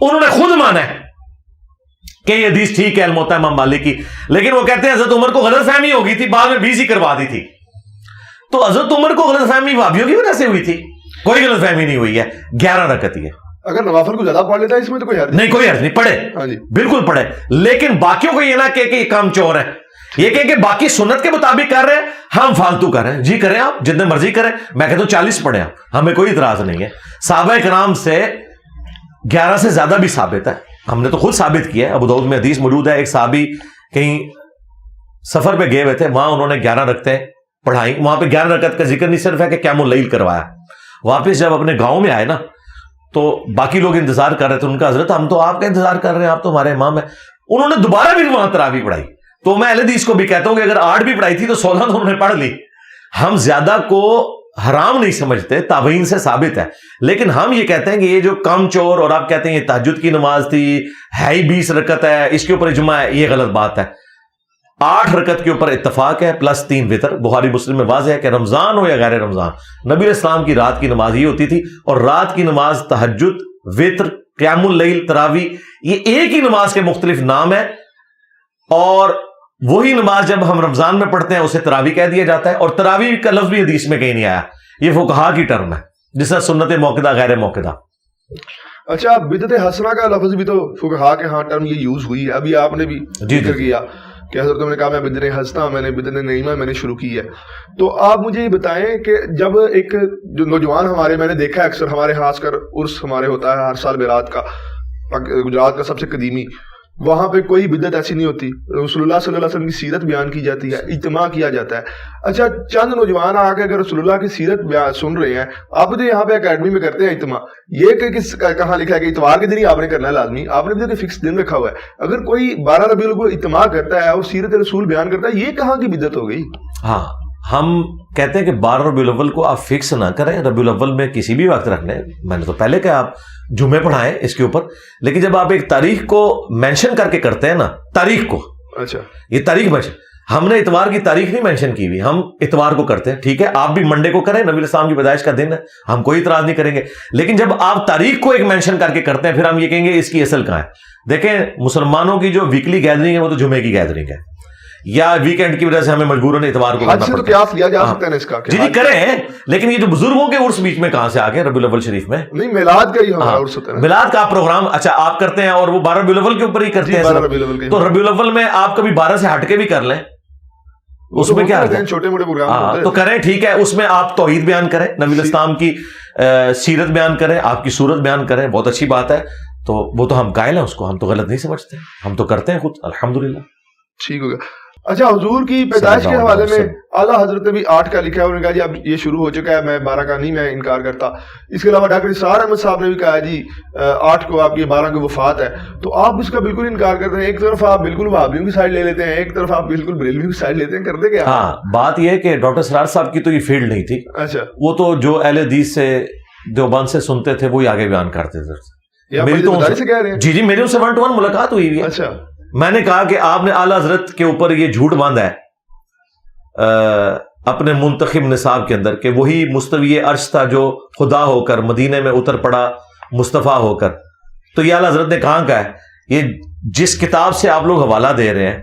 [SPEAKER 2] انہوں نے خود مانا ہے کہ یہ حدیث ٹھیک ہے الموطا امام مالک کی, لیکن وہ کہتے ہیں حضرت عمر کو غلط فہمی ہو گئی تھی, بعد میں 20 ہی کروا دی تھی. تو حضرت عمر کو غلط فہمی وہابیوں کی وجہ سے ہوئی تھی؟ کوئی غلط فہمی نہیں ہوئی ہے. 11 رکعت ہی ہے.
[SPEAKER 1] اگر نوافل کو زیادہ پڑھ لیتا ہے اس میں تو کوئی حرج
[SPEAKER 2] نہیں, کوئی حرج نہیں, پڑھے.
[SPEAKER 1] ہاں جی
[SPEAKER 2] بالکل پڑھے, لیکن باقیوں کو یہ نہ کہ یہ کام چور ہے, یہ کہ باقی سنت کے مطابق کر رہے ہیں, ہم فالتو کر رہے ہیں. جی کریں آپ جتنے مرضی کریں, میں کہتا ہوں 40 پڑھیں آپ, ہمیں کوئی اعتراض نہیں ہے. صحابہ کرام سے 11 سے زیادہ بھی ثابت ہے, ہم نے تو خود ثابت کیا ہے. ابو داؤد میں حدیث موجود ہے, ایک صحابی کہیں سفر پہ گئے ہوئے تھے, وہاں انہوں نے 11 رکعتیں پڑھائی. وہاں پہ 11 رکعت کا ذکر نہیں صرف ہے کہ قیام اللیل کروایا. واپس جب اپنے گاؤں میں آئے نا تو باقی لوگ انتظار کر رہے تھے, ان کا حضرت ہم تو آپ کا انتظار کر رہے ہیں, آپ تو ہمارے امام ہیں. انہوں نے دوبارہ بھی وہاں تراویح پڑھائی. تو میں اہل حدیث کو بھی کہتا ہوں کہ اگر 8 بھی پڑھائی تھی تو 16 تو انہوں نے پڑھ لی. ہم زیادہ کو حرام نہیں سمجھتے, تابعین سے ثابت ہے, لیکن ہم یہ کہتے ہیں کہ یہ جو کام چور اور آپ کہتے ہیں یہ تہجد کی نماز تھی ہے ہی 20 رکعت ہے, اس کے اوپر اجماع ہے, یہ غلط بات ہے. 8 رکعت کے اوپر اتفاق ہے پلس 3 وتر. بخاری مسلم میں واضح ہے کہ رمضان ہو یا غیر رمضان, نبی علیہ السلام کی رات کی نماز یہ ہوتی تھی. اور رات کی نماز تہجد, وتر, قیام اللیل, تراویح, یہ ایک ہی نماز کے مختلف نام ہے. اور وہی نماز جب ہم رمضان میں پڑھتے ہیں اسے تراویح کہہ دیا جاتا ہے. اور تراویح کا لفظ بھی حدیث میں کہیں نہیں آیا, یہ فقہا کی ٹرم ہے, جس طرح سنت موقدہ غیر موقدہ.
[SPEAKER 1] اچھا, بدعت حسنہ کا لفظ بھی تو فقہا کے ہاں ٹرم یہ یوز ہوئی ہے. ابھی آپ نے بھی ذکر کیا کہ حضرت نے کہا میں بدعت حسنہ, میں نے بدعت نعیمہ میں نے شروع کی ہے. تو آپ مجھے یہ بتائیں کہ جب ایک جو نوجوان ہمارے, میں نے دیکھا اکثر ہمارے خاص کر عرس ہمارے ہوتا ہے ہر سال بیرات کا, گجرات کا سب سے قدیمی, وہاں پہ کوئی بدعت ایسی نہیں ہوتی. رسول اللہ صلی اللہ علیہ وسلم کی سیرت بیان کی جاتی ہے, اجتماع کیا جاتا ہے. اچھا, چند نوجوان آ کے اگر رسول اللہ کی سیرت بیان سن رہے ہیں, آپ تو یہاں پہ اکیڈمی میں کرتے ہیں اجتماع, یہ کہ کہاں لکھا ہے کہ اتوار کے دن ہی آپ نے کرنا ہے لازمی, آپ نے بھی فکس دن رکھا ہوا ہے. اگر کوئی 12 ربیع الاول اجتماع کرتا ہے اور سیرت رسول بیان کرتا ہے, یہ کہاں کی بدعت ہو گئی؟
[SPEAKER 2] ہاں, ہم کہتے ہیں کہ 12 ربیع الاول کو آپ فکس نہ کریں, ربیع الاول میں کسی بھی وقت رکھ لیں. میں نے تو پہلے کہا آپ جمعے پڑھائیں اس کے اوپر, لیکن جب آپ ایک تاریخ کو مینشن کر کے کرتے ہیں نا, تاریخ کو,
[SPEAKER 1] اچھا
[SPEAKER 2] یہ تاریخ مینشن, ہم نے اتوار کی تاریخ نہیں مینشن کی ہوئی, ہم اتوار کو کرتے ہیں. ٹھیک ہے, آپ بھی منڈے کو کریں, نبی علیہ السلام کی پیدائش کا دن ہے, ہم کوئی اعتراض نہیں کریں گے. لیکن جب آپ تاریخ کو ایک مینشن کر کے کرتے ہیں, پھر ہم یہ کہیں گے اس کی اصل کہاں ہے. دیکھیں, مسلمانوں کی جو ویکلی گیدرنگ ہے وہ تو جمعے کی گیدرنگ ہے, یا ویکینڈ کی وجہ سے ہمیں مجبوراً اتوار کو کرنا پڑتا ہے.
[SPEAKER 1] لیا جا سکتا ہے اس کا,
[SPEAKER 2] جی کریں, لیکن یہ جو بزرگوں کے عرس بیچ میں کہاں سے آ گئے ربیع الاول شریف میں؟
[SPEAKER 1] نہیں, میلاد کا ہی ہمارا عرس ہوتا ہے,
[SPEAKER 2] میلاد کا پروگرام. اچھا, آپ کرتے ہیں اور وہ 12 ربیع الاول کے اوپر ہی کرتے ہیں. تو ربیع الاول میں آپ کبھی 12 سے ہٹ کے بھی کر لیں, اس میں کیا ہے,
[SPEAKER 1] چھوٹے موٹے پروگرام
[SPEAKER 2] تو کریں. ٹھیک ہے, اس میں آپ توحید بیان کریں, نبی علیہ السلام کی سیرت بیان کریں, آپ کی صورت بیان کریں, بہت اچھی بات ہے. تو وہ تو ہم قائل ہیں اس کو, ہم تو غلط نہیں سمجھتے, ہم تو کرتے ہیں خود الحمدللہ.
[SPEAKER 1] ٹھیک ہو گیا. اچھا, حضور کی پیدائش کے حوالے میں اعلیٰ حضرت نے بھی 8 کا لکھا ہے, انہوں نے کہا جی اب یہ شروع ہو چکا ہے, میں 12 کا نہیں, میں انکار کرتا. اس کے علاوہ ڈاکٹر اسرار احمد صاحب نے بھی کہا جی 8 کو آپ کی 12 کی وفات ہے. تو آپ اس کا بالکل انکار کرتے ہیں, ایک طرف آپ بالکل وہابیوں کی سائڈ لے لیتے ہیں, ایک طرف آپ بالکل بریلویوں کی سائڈ لیتے ہیں, کرتے کیا؟
[SPEAKER 2] ہاں, بات یہ ہے کہ ڈاکٹر اسرار صاحب کی تو یہ فیلڈ نہیں تھی.
[SPEAKER 1] اچھا,
[SPEAKER 2] وہ تو جو اہل حدیث سے دیوبند سے سنتے تھے وہی آگے بیان کرتے تھے. میری تو جی میری ان سے 1 to 1 ملاقات ہوئی ہے.
[SPEAKER 1] اچھا,
[SPEAKER 2] میں نے کہا کہ آپ نے اعلیٰ حضرت کے اوپر یہ جھوٹ باندھا ہے اپنے منتخب نصاب کے اندر کہ وہی مستوی عرش تھا جو خدا ہو کر مدینے میں اتر پڑا مصطفیٰ ہو کر. تو یہ اعلیٰ حضرت نے کہاں کا ہے؟ یہ جس کتاب سے آپ لوگ حوالہ دے رہے ہیں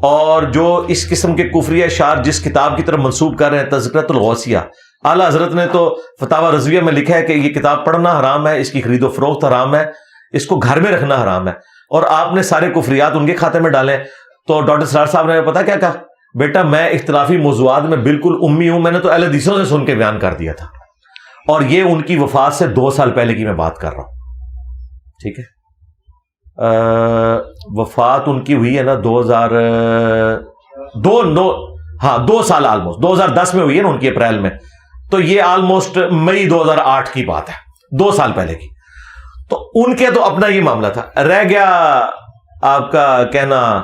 [SPEAKER 2] اور جو اس قسم کے کفری اشعار جس کتاب کی طرف منسوب کر رہے ہیں, تذکرۃ الغوثیہ, اعلیٰ حضرت نے تو فتاوی رضویہ میں لکھا ہے کہ یہ کتاب پڑھنا حرام ہے, اس کی خرید و فروخت حرام ہے, اس کو گھر میں رکھنا حرام ہے, اور آپ نے سارے کفریات ان کے کھاتے میں ڈالے. تو ڈاکٹر اسرار صاحب نے پتا کیا کہا, بیٹا میں اختلافی موضوعات میں بالکل امی ہوں, میں نے تو اہل حدیثوں سے سن کے بیان کر دیا تھا, اور یہ ان کی وفات سے 2 سال پہلے کی میں بات کر رہا ہوں. ٹھیک ہے, وفات ان کی ہوئی ہے نا 2 سال آلموسٹ 2010 میں ہوئی ہے نا ان کی, اپریل میں. تو یہ آلموسٹ مئی 2008 کی بات ہے, 2 سال پہلے کی. تو ان کے تو اپنا یہ معاملہ تھا. رہ گیا آپ کا کہنا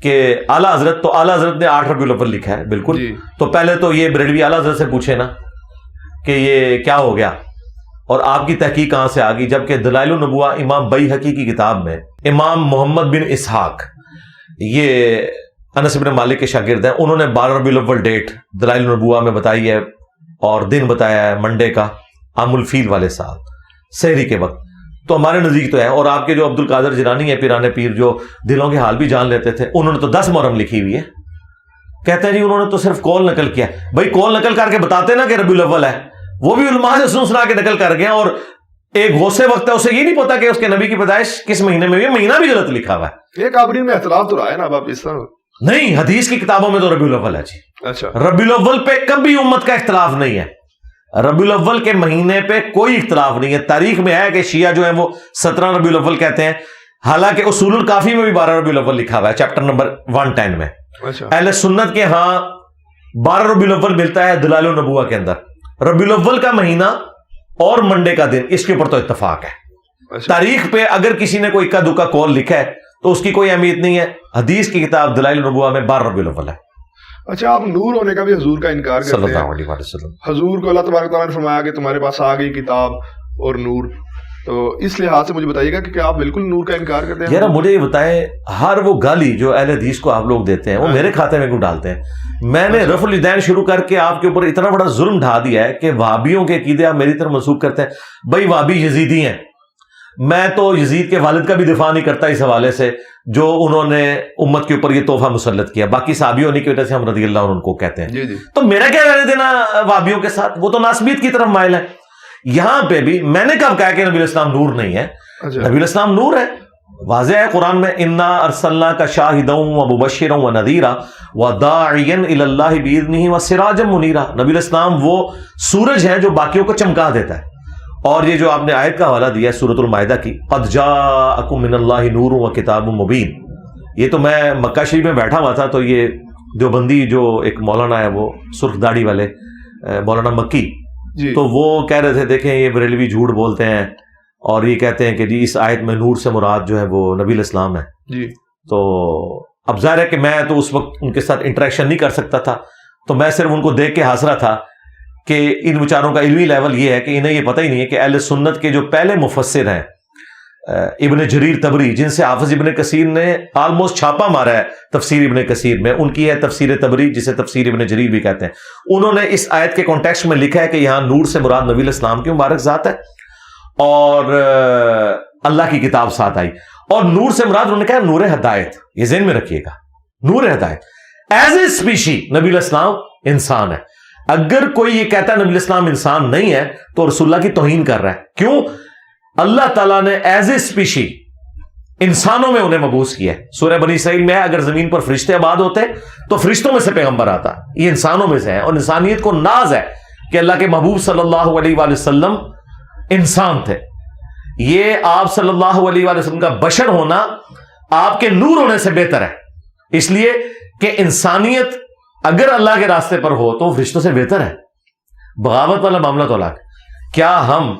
[SPEAKER 2] کہ اعلیٰ حضرت, تو اعلیٰ حضرت نے 8 ربیع الاول لکھا ہے بالکل
[SPEAKER 1] جی.
[SPEAKER 2] تو پہلے تو یہ بریلوی اعلیٰ حضرت سے پوچھے نا کہ یہ کیا ہو گیا اور آپ کی تحقیق کہاں سے آ گئی, جبکہ دلائل النبوہ امام بیہقی کی کتاب میں امام محمد بن اسحاق یہ انس بن مالک کے شاگرد ہیں, انہوں نے 12 ربیع الاول ڈیٹ دلائل النبوہ میں بتائی ہے اور دن بتایا ہے منڈے کا, عام الفیل والے سال سحری کے وقت. تو ہمارے نزدیک تو ہے. اور آپ کے جو عبد القادر جیلانی ہے پیران پیر, جو دلوں کے حال بھی جان لیتے تھے, انہوں نے تو 10 محرم لکھی ہوئی ہے. کہتے ہیں جی انہوں نے تو صرف قول نقل کیا. بھائی قول نقل کر کے بتاتے نا کہ ربیع الاول ہے, وہ بھی علماء سے سن سنا کے نقل کر گئے. اور ایک غوث وقت ہے, اسے یہ نہیں پتا کہ اس کے نبی کی پیدائش کس مہینے میں ہوئی, مہینہ بھی غلط لکھا ہوا ہے.
[SPEAKER 1] ایک آبرین میں اختلاف تو رہا ہے نا اب اس طرح. نہیں,
[SPEAKER 2] حدیث کی کتابوں میں تو ربیع الاول ہے جی.
[SPEAKER 1] اچھا,
[SPEAKER 2] ربیع الاول پہ کبھی امت کا اختلاف نہیں ہے. ربیع الاول کے مہینے پہ کوئی اختلاف نہیں ہے. تاریخ میں ہے کہ شیعہ جو ہیں وہ 17 ربیع الاول کہتے ہیں, حالانکہ اصول الکافی میں بھی 12 ربیع الاول لکھا ہوا ہے چیپٹر نمبر 110 میں. اہل سنت کے ہاں 12 ربیع الاول ملتا ہے دلائل النبوہ کے اندر. ربیع الاول کا مہینہ اور منڈے کا دن, اس کے اوپر تو اتفاق ہے. تاریخ پہ اگر کسی نے کوئی اکا دکا قول لکھا ہے تو اس کی کوئی اہمیت نہیں ہے. حدیث کی کتاب دلائل النبوہ میں 12 ربیع الاول ہے.
[SPEAKER 1] اچھا, آپ نور ہونے کا بھی حضور کا انکار کرتے ہیں
[SPEAKER 2] صلی اللہ علیہ وسلم.
[SPEAKER 1] حضور کو اللہ تبارک تعالیٰ نے فرمایا کہ تمہارے پاس آ گئی کتاب اور نور, تو اس لحاظ سے مجھے بتائیے گا کہ کیا آپ بالکل نور کا انکار کرتے ہیں؟
[SPEAKER 2] یار مجھے یہ بتائیں, ہر وہ گالی جو اہل حدیث کو آپ لوگ دیتے ہیں وہ میرے کھاتے میں کیوں ڈالتے ہیں؟ میں نے رفع الیدین شروع کر کے آپ کے اوپر اتنا بڑا ظلم ڈھا دیا ہے کہ وہابیوں کے عقیدے آپ میری طرف منسوخ کرتے ہیں. بھائی وہابی یزیدی ہیں, میں تو یزید کے والد کا بھی دفاع نہیں کرتا اس حوالے سے جو انہوں نے امت کے اوپر یہ تحفہ مسلط کیا. باقی صحابی ہونے کی وجہ سے ہم رضی اللہ عنہ کو کہتے ہیں. تو میرا کیا لینا دینا وہابیوں کے ساتھ؟ وہ تو ناسبیت کی طرف مائل ہے. یہاں پہ بھی میں نے کب کہا کہ نبی الاسلام نور نہیں ہے؟ نبی الاسلام نور ہے, واضح ہے قرآن میں, انا ارسلناک شاہدا ومبشرا ونذیرا وداعیا الی اللہ باذنہ وسراجا منیرا. نبی الاسلام وہ سورج ہے جو باقیوں کو چمکا دیتا ہے. اور یہ جو آپ نے آیت کا حوالہ دیا ہے سورۃ المائدہ کی, قد جاءکم من اللہ نور وکتاب مبین, یہ تو میں مکہ شریف میں بیٹھا ہوا تھا تو یہ دیوبندی جو ایک مولانا ہے وہ سرخ داڑھی والے مولانا مکی, تو وہ کہہ رہے تھے دیکھیں یہ بریلوی جھوٹ بولتے ہیں اور یہ کہتے ہیں کہ جی اس آیت میں نور سے مراد جو ہے وہ نبی الاسلام ہے. تو اب ظاہر ہے کہ میں تو اس وقت ان کے ساتھ انٹریکشن نہیں کر سکتا تھا, تو میں صرف ان کو دیکھ کے ہنس رہا تھا کہ ان بیچاروں کا علمی لیول یہ ہے کہ انہیں یہ پتہ ہی نہیں ہے کہ اہل سنت کے جو پہلے مفسر ہیں ابن جریر طبری, جن سے حافظ ابن کثیر نے آلموسٹ چھاپا مارا ہے تفسیر ابن کثیر میں, ان کی ہے تفسیر طبری جسے تفسیر ابن جریر بھی کہتے ہیں. انہوں نے اس آیت کے کانٹیکسٹ میں لکھا ہے کہ یہاں نور سے مراد نبی الاسلام کی مبارک ذات ہے اور اللہ کی کتاب ساتھ آئی, اور نور سے مراد انہوں نے کہا نور ہدایت. یہ ذہن میں رکھیے گا, نور ہدایت. ایز اے اسپیشی نبی الاسلام انسان ہے. اگر کوئی یہ کہتا ہے نبی الاسلام انسان نہیں ہے تو رسول اللہ کی توہین کر رہا ہے. کیوں؟ اللہ تعالیٰ نے ایز اے اسپیشی انسانوں میں انہیں مبعوث کیا ہے. سورہ بنی اسرائیل میں ہے اگر زمین پر فرشتے آباد ہوتے تو فرشتوں میں سے پیغمبر آتا, یہ انسانوں میں سے ہے. اور انسانیت کو ناز ہے کہ اللہ کے محبوب صلی اللہ علیہ وآلہ وسلم انسان تھے. یہ آپ صلی اللہ علیہ وآلہ وسلم کا بشر ہونا آپ کے نور ہونے سے بہتر ہے, اس لیے کہ انسانیت اگر اللہ کے راستے پر ہو تو فرشتوں سے بہتر ہے. بغاوت والا معاملہ تو الگ. کیا ہم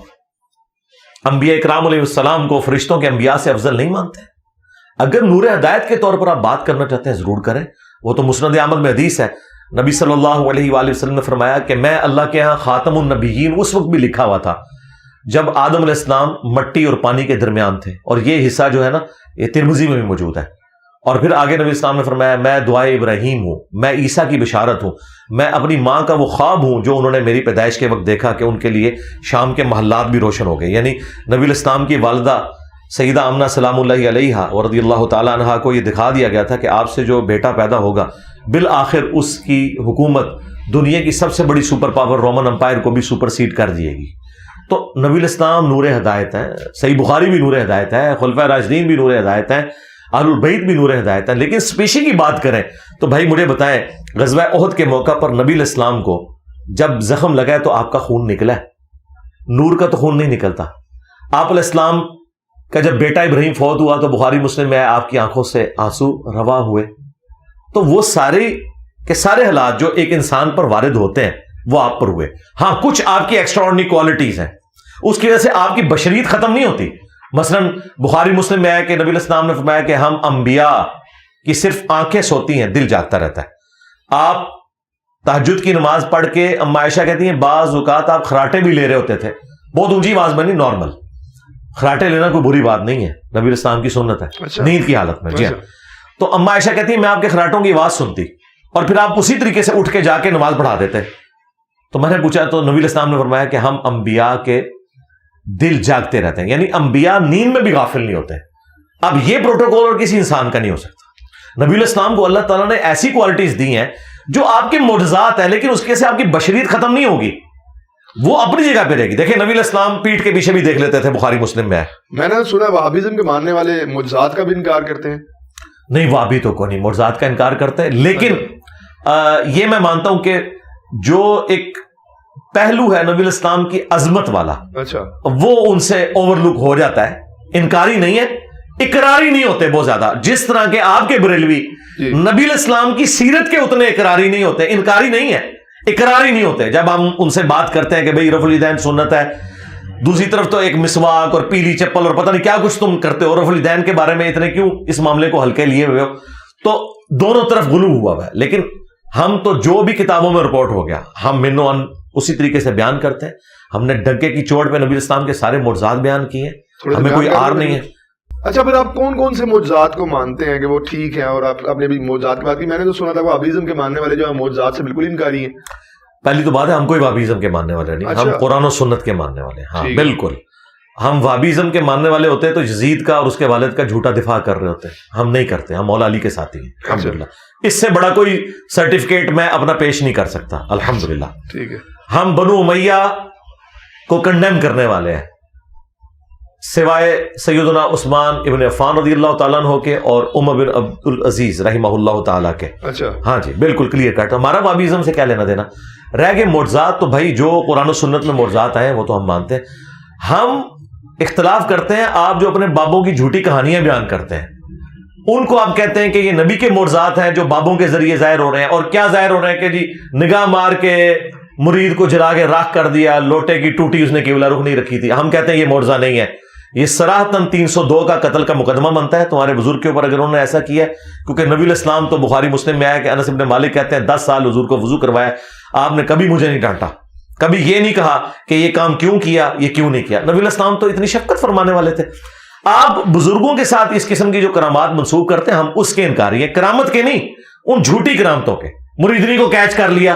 [SPEAKER 2] انبیاء اکرام علیہ السلام کو فرشتوں کے انبیاء سے افضل نہیں مانتے؟ اگر نور ہدایت کے طور پر آپ بات کرنا چاہتے ہیں ضرور کریں, وہ تو مسند احمد میں حدیث ہے. نبی صلی اللہ علیہ وآلہ وسلم نے فرمایا کہ میں اللہ کے ہاں خاتم النبیین اس وقت بھی لکھا ہوا تھا جب آدم علیہ السلام مٹی اور پانی کے درمیان تھے, اور یہ حصہ جو ہے نا یہ ترمذی میں بھی موجود ہے. اور پھر آگے نبی اسلام نے فرمایا میں دعائے ابراہیم ہوں, میں عیسیٰ کی بشارت ہوں, میں اپنی ماں کا وہ خواب ہوں جو انہوں نے میری پیدائش کے وقت دیکھا کہ ان کے لیے شام کے محلات بھی روشن ہو گئے. یعنی نبی الاسلام کی والدہ سیدہ آمنہ سلام اللہ علیہ اور رضی اللہ تعالیٰ عنہا کو یہ دکھا دیا گیا تھا کہ آپ سے جو بیٹا پیدا ہوگا بالآخر اس کی حکومت دنیا کی سب سے بڑی سپر پاور رومن امپائر کو بھی سپر سیڈ کر دیے گی. تو نبی الاسلام نور ہدایت ہے, صحیح بخاری بھی نور ہدایت ہے, خلفائے راشدین بھی نور ہدایت ہے, اہل البیت بھی نور ہدایت ہے. لیکن اسپیشی کی بات کریں تو بھائی مجھے بتائیں غزوہ احد کے موقع پر نبی الاسلام کو جب زخم لگا ہے تو آپ کا خون نکلا ہے, نور کا تو خون نہیں نکلتا. آپ علیہ السلام کا جب بیٹا ابراہیم فوت ہوا تو بخاری مسلم میں آپ کی آنکھوں سے آنسو روا ہوئے. تو وہ سارے کے سارے حالات جو ایک انسان پر وارد ہوتے ہیں وہ آپ پر ہوئے. ہاں کچھ آپ کی ایکسٹراڈنری کوالٹیز ہیں, اس کی وجہ سے آپ کی بشریت ختم نہیں ہوتی. مثلا بخاری مسلم میں ہے کہ نبی الاسلام نے فرمایا کہ ہم انبیاء کی صرف آنکھیں سوتی ہیں, دل جاگتا رہتا ہے. آپ تہجد کی نماز پڑھ کے اما عائشہ کہتی ہیں بعض اوقات آپ خراٹے بھی لے رہے ہوتے تھے, بہت اونچی آواز میں نہیں, نارمل خراٹے لینا کوئی بری بات نہیں ہے, نبی الاسلام کی سنت ہے نیند کی حالت میں. جی تو اما عائشہ کہتی ہے میں آپ کے خراٹوں کی آواز سنتی اور پھر آپ اسی طریقے سے اٹھ کے جا کے نماز پڑھا دیتے. تو میں نے پوچھا تو نبی علیہ السلام نے فرمایا کہ ہم انبیاء کے دل جاگتے رہتے ہیں, یعنی انبیاء نیند میں بھی غافل نہیں ہوتے. اب یہ پروٹوکول اور کسی انسان کا نہیں ہو سکتا. نبی علیہ السلام کو اللہ تعالیٰ نے ایسی کوالٹیز دی ہیں جو آپ کے معجزات ہیں, لیکن اس کے سے آپ کی بشریت ختم نہیں ہوگی, وہ اپنی جگہ پہ رہے گی. دیکھیں نبی علیہ السلام پیٹھ کے پیچھے بھی دیکھ لیتے تھے, بخاری مسلم میں ہے.
[SPEAKER 1] میں نے سنا وہابیزم کے ماننے والے معجزات کا بھی انکار کرتے ہیں.
[SPEAKER 2] نہیں, وہابی تو کوئی نہیں معجزات کا انکار کرتے ہیں, لیکن یہ میں مانتا ہوں کہ جو ایک پہلو ہے نبی علیہ السلام کی عظمت والا,
[SPEAKER 1] اچھا,
[SPEAKER 2] وہ ان سے اوور لک ہو جاتا ہے. انکاری نہیں ہے, اقراری نہیں ہوتے بہت زیادہ, جس طرح کے آپ کے بریلوی نبی علیہ السلام کی سیرت کے اتنے اقراری نہیں ہوتے. انکاری نہیں ہے, اقراری نہیں ہوتے. جب ہم ان سے بات کرتے ہیں کہ بھئی رفع الیدین سنت ہے, دوسری طرف تو ایک مسواک اور پیلی چپل اور پتہ نہیں کیا کچھ تم کرتے ہو, رفع الیدین کے بارے میں اتنے کیوں اس معاملے کو ہلکے لیے ہوئے ہو, تو دونوں طرف غلو ہوا ہوا ہے. لیکن ہم تو جو بھی کتابوں میں رپورٹ ہو گیا ہم منو ان اسی طریقے سے بیان کرتے ہیں. ہم نے ڈنکے کی چوٹ پہ نبی علیہ السلام کے سارے معجزات بیان کیے ہیں, ہمیں کوئی آر نہیں ہے.
[SPEAKER 1] اچھا, پھر آپ کون کون سے معجزات کو مانتے ہیں کہ وہ ٹھیک ہیں, اور آپ نے بھی معجزات کی بات کی. میں نے تو سنا تھا وہ وہابیزم کے ماننے والے جو ہیں معجزات سے بالکل انکاری ہیں.
[SPEAKER 2] پہلی تو بات ہے ہم کوئی وہابیزم کے ماننے والے نہیں, ہم قرآن و سنت کے ماننے والے ہیں. ہاں بالکل, ہم وہابیزم کے ماننے والے ہوتے ہیں تو یزید کا اور اس کے والد کا جھوٹا دفاع کر رہے ہوتے ہیں. ہم نہیں کرتے, ہم مولا علی کے ساتھی ہیں الحمدللہ. اس سے بڑا کوئی سرٹیفکیٹ میں اپنا پیش نہیں کر سکتا الحمدللہ.
[SPEAKER 1] ٹھیک ہے,
[SPEAKER 2] ہم بنو امیہ کو کنڈیم کرنے والے ہیں سوائے سیدنا عثمان ابن عفان رضی اللہ تعالیٰ عنہ کے اور عمر بن عبد العزیز رحمہ اللہ تعالیٰ کے.
[SPEAKER 1] اچھا,
[SPEAKER 2] ہاں جی بالکل کلیئر کٹ. ہمارا وہابیزم سے کیا لینا دینا رہ گئے. معجزات تو بھائی جو قرآن و سنت میں معجزات آئے وہ تو ہم مانتے ہیں. ہم اختلاف کرتے ہیں, آپ جو اپنے بابوں کی جھوٹی کہانیاں بیان کرتے ہیں ان کو آپ کہتے ہیں کہ یہ نبی کے معجزات ہیں جو بابوں کے ذریعے ظاہر ہو رہے ہیں. اور کیا ظاہر ہو رہے ہیں کہ جی نگاہ مار کے مرید کو جلا کے راکھ کر دیا, لوٹے کی ٹوٹی اس نے قبلہ رخ نہیں رکھی تھی. ہم کہتے ہیں یہ معجزہ نہیں ہے, یہ صراحتاً 302 کا قتل کا مقدمہ بنتا ہے تمہارے بزرگ کے اوپر اگر انہوں نے ایسا کیا ہے. کیونکہ نبی علیہ السلام تو بخاری مسلم میں آیا کہ انس بن مالک کہتے ہیں 10 سال حضور کو وضو کروایا, آپ نے کبھی مجھے نہیں ڈانٹا, کبھی یہ نہیں کہا کہ یہ کام کیوں کیا, یہ کیوں نہیں کیا. نبی علیہ السلام تو اتنی شفقت فرمانے والے تھے. آپ بزرگوں کے ساتھ اس قسم کی جو کرامات منسوخ کرتے ہیں ہم اس کے انکاری ہیں, کرامت کے نہیں, ان جھوٹی کرامتوں کے. مریدنی کو کیچ کر لیا.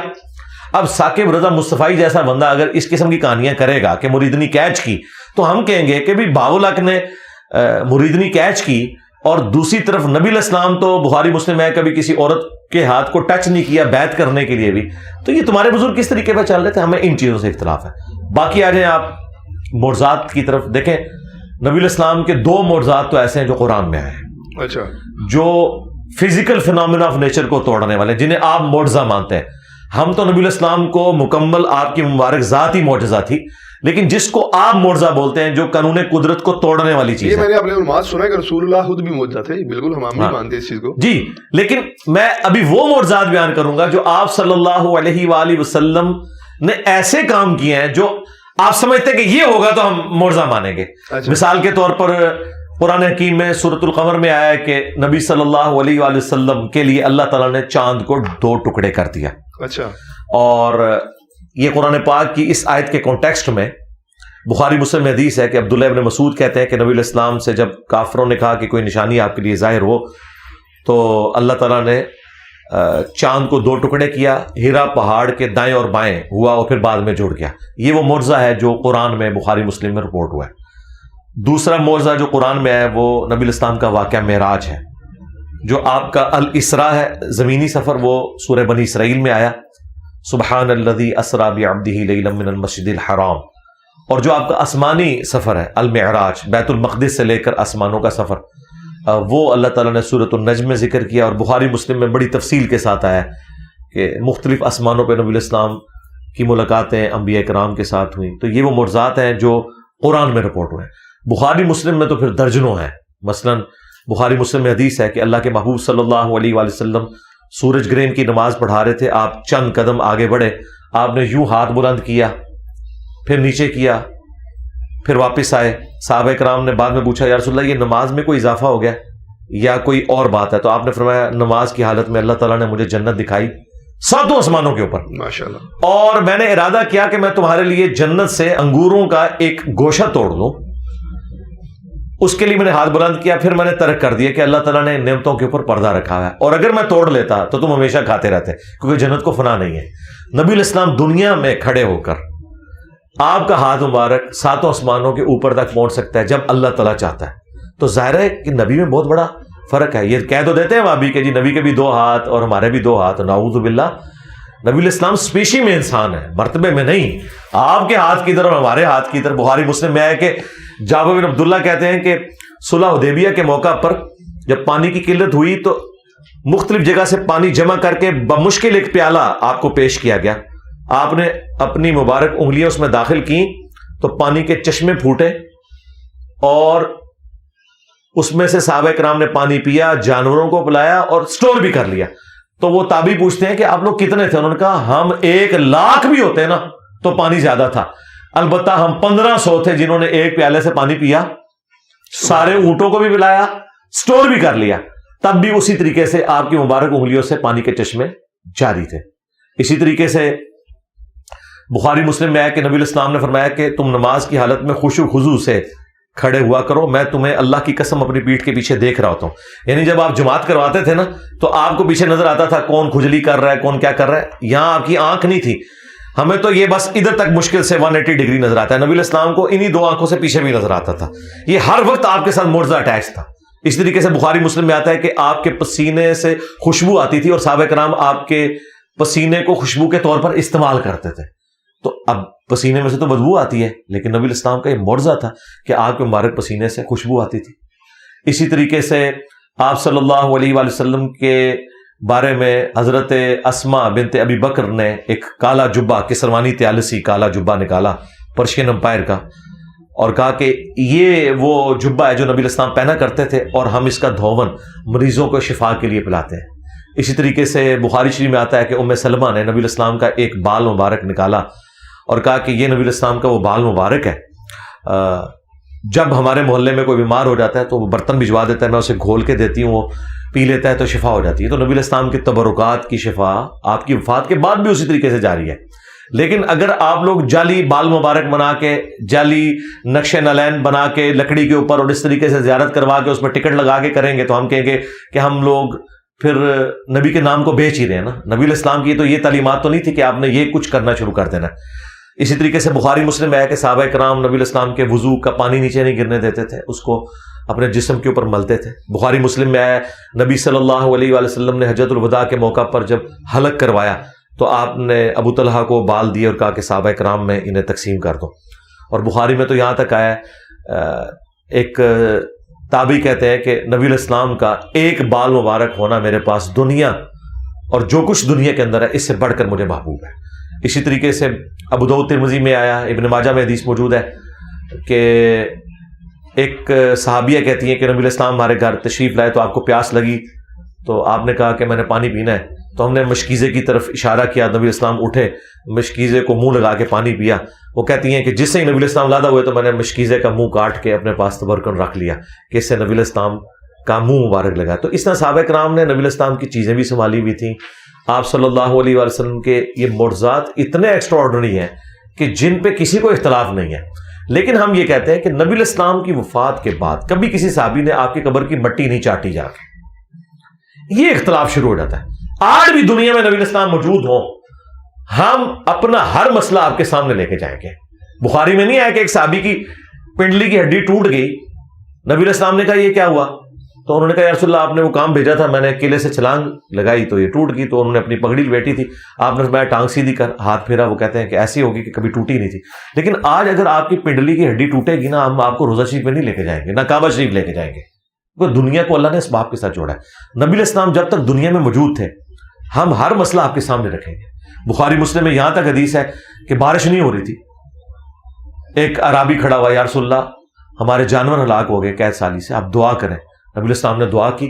[SPEAKER 2] اب ثاقب رضا مصطفی جیسا بندہ اگر اس قسم کی کہانیاں کرے گا کہ مریدنی کیچ کی, تو ہم کہیں گے کہ بھی باولک نے مریدنی کیچ کی اور دوسری طرف نبی علیہ السلام تو بخاری مسلم ہے کبھی کسی عورت کے ہاتھ کو ٹچ نہیں کیا بیعت کرنے کے لیے بھی. تو یہ تمہارے بزرگ کس طریقے پہ چل رہے تھے, ہمیں ان چیزوں سے اختلاف ہے. باقی آ جائیں آپ معجزات کی طرف. دیکھیں نبی علیہ السلام کے 2 معجزات تو ایسے ہیں جو قرآن میں آئے ہیں,
[SPEAKER 1] اچھا,
[SPEAKER 2] جو فزیکل فینومینا آف نیچر کو توڑنے والے, جنہیں آپ معجزہ مانتے ہیں. ہم تو نبی علیہ السلام کو مکمل آپ کی مبارک ذات ہی معجزہ تھی, لیکن جس کو آپ معجزہ بولتے ہیں جو قانون قدرت کو توڑنے والی چیز ہے.
[SPEAKER 1] یہ میں نے اپنے علماء سنا ہے کہ رسول اللہ خود بھی معجزہ تھے, بالکل ہم بھی مانتے ہیں اس چیز کو.
[SPEAKER 2] جی, لیکن میں ابھی وہ معجزات بیان کروں گا جو آپ صلی اللہ علیہ وآلہ وسلم نے ایسے کام کیے ہیں جو آپ سمجھتے ہیں کہ یہ ہوگا تو ہم معجزہ مانیں گے. مثال کے طور پر قرآن حکیم میں سورۃ القمر میں آیا ہے کہ نبی صلی اللہ علیہ وآلہ وسلم کے لیے اللہ تعالیٰ نے چاند کو 2 ٹکڑے کر دیا.
[SPEAKER 1] اچھا,
[SPEAKER 2] اور یہ قرآن پاک کی اس آیت کے کانٹیکسٹ میں بخاری مسلم میں حدیث ہے کہ عبداللہ ابن مسعود کہتے ہیں کہ نبی علیہ السلام سے جب کافروں نے کہا کہ کوئی نشانی آپ کے لیے ظاہر ہو, تو اللہ تعالیٰ نے چاند کو 2 ٹکڑے کیا, ہیرا پہاڑ کے دائیں اور بائیں ہوا اور پھر بعد میں جڑ گیا. یہ وہ معجزہ ہے جو قرآن میں بخاری مسلم میں رپورٹ ہوا ہے. دوسرا معجزہ جو قرآن میں ہے وہ نبی علیہ السلام کا واقعہ معراج ہے, جو آپ کا الاسراء ہے, زمینی سفر, وہ سورہ بنی اسرائیل میں آیا سبحان الذی اسری بعبدہ لیلا من المسجد الحرام. اور جو آپ کا آسمانی سفر ہے المعراج, بیت المقدس سے لے کر آسمانوں کا سفر, وہ اللہ تعالیٰ نے سورۃ النجم میں ذکر کیا. اور بخاری مسلم میں بڑی تفصیل کے ساتھ آیا کہ مختلف آسمانوں پہ نبی علیہ السلام کی ملاقاتیں انبیاء کرام کے ساتھ ہوئیں. تو یہ وہ معجزات ہیں جو قرآن میں رپورٹ ہوئے ہیں. بخاری مسلم میں تو پھر درجنوں ہیں. مثلا بخاری مسلم میں حدیث ہے کہ اللہ کے محبوب صلی اللہ علیہ وآلہ وسلم سورج گرہن کی نماز پڑھا رہے تھے, آپ چند قدم آگے بڑھے, آپ نے یوں ہاتھ بلند کیا, پھر نیچے کیا, پھر واپس آئے. صحابہ کرام نے بعد میں پوچھا یا رسول اللہ یہ نماز میں کوئی اضافہ ہو گیا یا کوئی اور بات ہے؟ تو آپ نے فرمایا نماز کی حالت میں اللہ تعالیٰ نے مجھے جنت دکھائی 7 آسمانوں کے اوپر,
[SPEAKER 1] ماشاءاللہ,
[SPEAKER 2] اور میں نے ارادہ کیا کہ میں تمہارے لیے جنت سے انگوروں کا ایک گوشہ توڑ لوں اس کے لیے میں نے ہاتھ بلند کیا، پھر میں نے ترک کر دیا کہ اللہ تعالیٰ نے نعمتوں کے اوپر پردہ رکھا ہے، اور اگر میں توڑ لیتا تو تم ہمیشہ کھاتے رہتے، کیونکہ جنت کو فنا نہیں ہے۔ نبی علیہ السلام دنیا میں کھڑے ہو کر آپ کا ہاتھ مبارک ساتوں آسمانوں کے اوپر تک پہنچ سکتا ہے جب اللہ تعالیٰ چاہتا ہے۔ تو ظاہر ہے کہ نبی میں بہت بڑا فرق ہے۔ یہ کہہ تو دیتے ہیں وہابی کہ جی نبی کے بھی 2 ہاتھ اور ہمارے بھی 2 ہاتھ، نعوذ باللہ۔ نبی علیہ السلام اسپیشی میں انسان ہے، مرتبے میں نہیں۔ آپ کے ہاتھ کی طرف ہمارے ہاتھ کی طرف، بخاری مسلم میں ہے کہ جابر بن عبداللہ کہتے ہیں کہ صلح حدیبیہ کے موقع پر جب پانی کی قلت ہوئی تو مختلف جگہ سے پانی جمع کر کے بمشکل ایک پیالہ آپ کو پیش کیا گیا، آپ نے اپنی مبارک انگلیاں اس میں داخل کی تو پانی کے چشمے پھوٹے اور اس میں سے صحابہ کرام نے پانی پیا، جانوروں کو پلایا اور سٹور بھی کر لیا۔ تو وہ تابعی پوچھتے ہیں کہ آپ لوگ کتنے تھے؟ انہوں نے کہا ہم 1,00,000 بھی ہوتے نا تو پانی زیادہ تھا، البتہ ہم 1500 تھے جنہوں نے ایک پیالے سے پانی پیا، سارے اونٹوں کو بھی پلایا، سٹور بھی کر لیا، تب بھی اسی طریقے سے آپ کی مبارک انگلیوں سے پانی کے چشمے جاری تھے۔ اسی طریقے سے بخاری مسلم میں ہے کہ نبی علیہ السلام نے فرمایا کہ تم نماز کی حالت میں خشوع و خضوع سے کھڑے ہوا کرو، میں تمہیں اللہ کی قسم اپنی پیٹھ کے پیچھے دیکھ رہا ہوتا ہوں۔ یعنی جب آپ جماعت کرواتے تھے نا تو آپ کو پیچھے نظر آتا تھا کون کھجلی کر رہا ہے، کون کیا کر رہا ہے، یہاں آپ کی آنکھ نہیں تھی، ہمیں تو یہ بس ادھر تک مشکل سے 180 ڈگری نظر آتا ہے، نبی علیہ السلام کو انہی 2 آنکھوں سے پیچھے بھی نظر آتا تھا۔ یہ ہر وقت آپ کے ساتھ معجزہ اٹیچ تھا۔ اس طریقے سے بخاری مسلم میں آتا ہے کہ آپ کے پسینے سے خوشبو آتی تھی اور صحابہ کرام آپ کے پسینے کو خوشبو کے طور پر استعمال کرتے تھے۔ تو اب پسینے میں سے تو بدبو آتی ہے، لیکن نبی علیہ السلام کا یہ معجزہ تھا کہ آپ کے مبارک پسینے سے خوشبو آتی تھی۔ اسی طریقے سے آپ صلی اللہ علیہ وآلہ وسلم کے بارے میں حضرت اسماء بنت ابی بکر نے ایک کالا جبہ، کسروانی طیالسی کالا جبہ نکالا پرشین امپائر کا، اور کہا کہ یہ وہ جبہ ہے جو نبی علیہ السلام پہنا کرتے تھے اور ہم اس کا دھون مریضوں کو شفا کے لیے پلاتے ہیں۔ اسی طریقے سے بخاری شریف میں آتا ہے کہ ام سلمہ نے نبی علیہ السلام کا ایک بال مبارک نکالا اور کہا کہ یہ نبی علیہ السلام کا وہ بال مبارک ہے، جب ہمارے محلے میں کوئی بیمار ہو جاتا ہے تو وہ برتن بھجوا دیتا ہے، میں اسے گھول کے دیتی ہوں، وہ پی لیتا ہے تو شفا ہو جاتی ہے۔ تو نبی علیہ السلام کے تبرکات کی شفا آپ کی وفات کے بعد بھی اسی طریقے سے جاری ہے۔ لیکن اگر آپ لوگ جعلی بال مبارک بنا کے، جعلی نقش نالین بنا کے لکڑی کے اوپر اور اس طریقے سے زیارت کروا کے اس میں ٹکٹ لگا کے کریں گے تو ہم کہیں گے کہ ہم لوگ پھر نبی کے نام کو بیچ ہی رہے ہیں نا۔ نبی علیہ السلام کی تو یہ تعلیمات تو نہیں تھی کہ آپ نے یہ کچھ کرنا شروع کر دینا۔ اسی طریقے سے بخاری مسلم میں ہے کہ صحابہ کرام نبی علیہ السلام کے وضو کا پانی نیچے نہیں گرنے دیتے تھے، اس کو اپنے جسم کے اوپر ملتے تھے۔ بخاری مسلم میں ہے نبی صلی اللہ علیہ وآلہ وسلم نے حجۃ الوداع کے موقع پر جب حلق کروایا تو آپ نے ابو طلحہ کو بال دیے اور کہا کہ صحابہ کرام میں انہیں تقسیم کر دو۔ اور بخاری میں تو یہاں تک آیا ایک تابعی کہتے ہیں کہ نبی علیہ السلام کا ایک بال مبارک ہونا میرے پاس دنیا اور جو کچھ دنیا کے اندر ہے اس سے بڑھ کر مجھے محبوب ہے۔ اسی طریقے سے ابو داؤد ترمذی میں آیا، ابن ماجہ میں حدیث موجود ہے کہ ایک صحابیہ کہتی ہیں کہ نبی علیہ السلام ہمارے گھر تشریف لائے تو آپ کو پیاس لگی تو آپ نے کہا کہ میں نے پانی پینا ہے، تو ہم نے مشکیزے کی طرف اشارہ کیا، نبی علیہ السلام اٹھے، مشکیزے کو منہ لگا کے پانی پیا۔ وہ کہتی ہیں کہ جس سے ہی نبی علیہ السلام لادہ ہوئے تو میں نے مشکیزے کا منہ کاٹ کے اپنے پاس تبرکن رکھ لیا کہ اس سے نبی علیہ السلام کا منہ مبارک لگا۔ تو اس طرح صحابہ کرام نے نبی علیہ السلام کی چیزیں بھی سنبھالی ہوئی تھیں۔ آپ صلی اللہ علیہ وآلہ وسلم کے یہ معجزات اتنے ایکسٹرا آرڈنری ہیں کہ جن پہ کسی کو اختلاف نہیں ہے۔ لیکن ہم یہ کہتے ہیں کہ نبی علیہ السلام کی وفات کے بعد کبھی کسی صحابی نے آپ کی قبر کی مٹی نہیں چاٹی جا کے، یہ اختلاف شروع ہو جاتا ہے۔ آج بھی دنیا میں نبی علیہ السلام موجود ہوں، ہم اپنا ہر مسئلہ آپ کے سامنے لے کے جائیں گے۔ بخاری میں نہیں آیا کہ ایک صحابی کی پنڈلی کی ہڈی ٹوٹ گئی، نبی علیہ السلام نے کہا یہ کیا ہوا؟ تو انہوں نے کہا یا رسول اللہ آپ نے وہ کام بھیجا تھا، میں نے قلعے سے چھلانگ لگائی تو یہ ٹوٹ گئی۔ تو انہوں نے اپنی پگڑی لپیٹی تھی، آپ نے فرمایا ٹانگ سیدھی کر، ہاتھ پھیرا، وہ کہتے ہیں کہ ایسی ہوگی کہ کبھی ٹوٹی نہیں تھی۔ لیکن آج اگر آپ کی پنڈلی کی ہڈی ٹوٹے گی نا، ہم آپ کو روزہ شریف میں نہیں لے کے جائیں گے، نہ کعبہ شریف لے کے جائیں گے، کیونکہ دنیا کو اللہ نے اس باپ کے ساتھ جوڑا ہے۔ نبی علیہ السلام جب تک دنیا میں موجود تھے ہم ہر مسئلہ آپ کے سامنے رکھیں گے۔ بخاری مسلم میں یہاں تک حدیث ہے کہ بارش نہیں ہو رہی تھی، ایک عرابی کھڑا ہوا، یا رسول اللہ ہمارے جانور ہلاک ہو گئے قحط سالی سے، آپ دعا کریں۔ نبی علیہ السلام نے دعا کی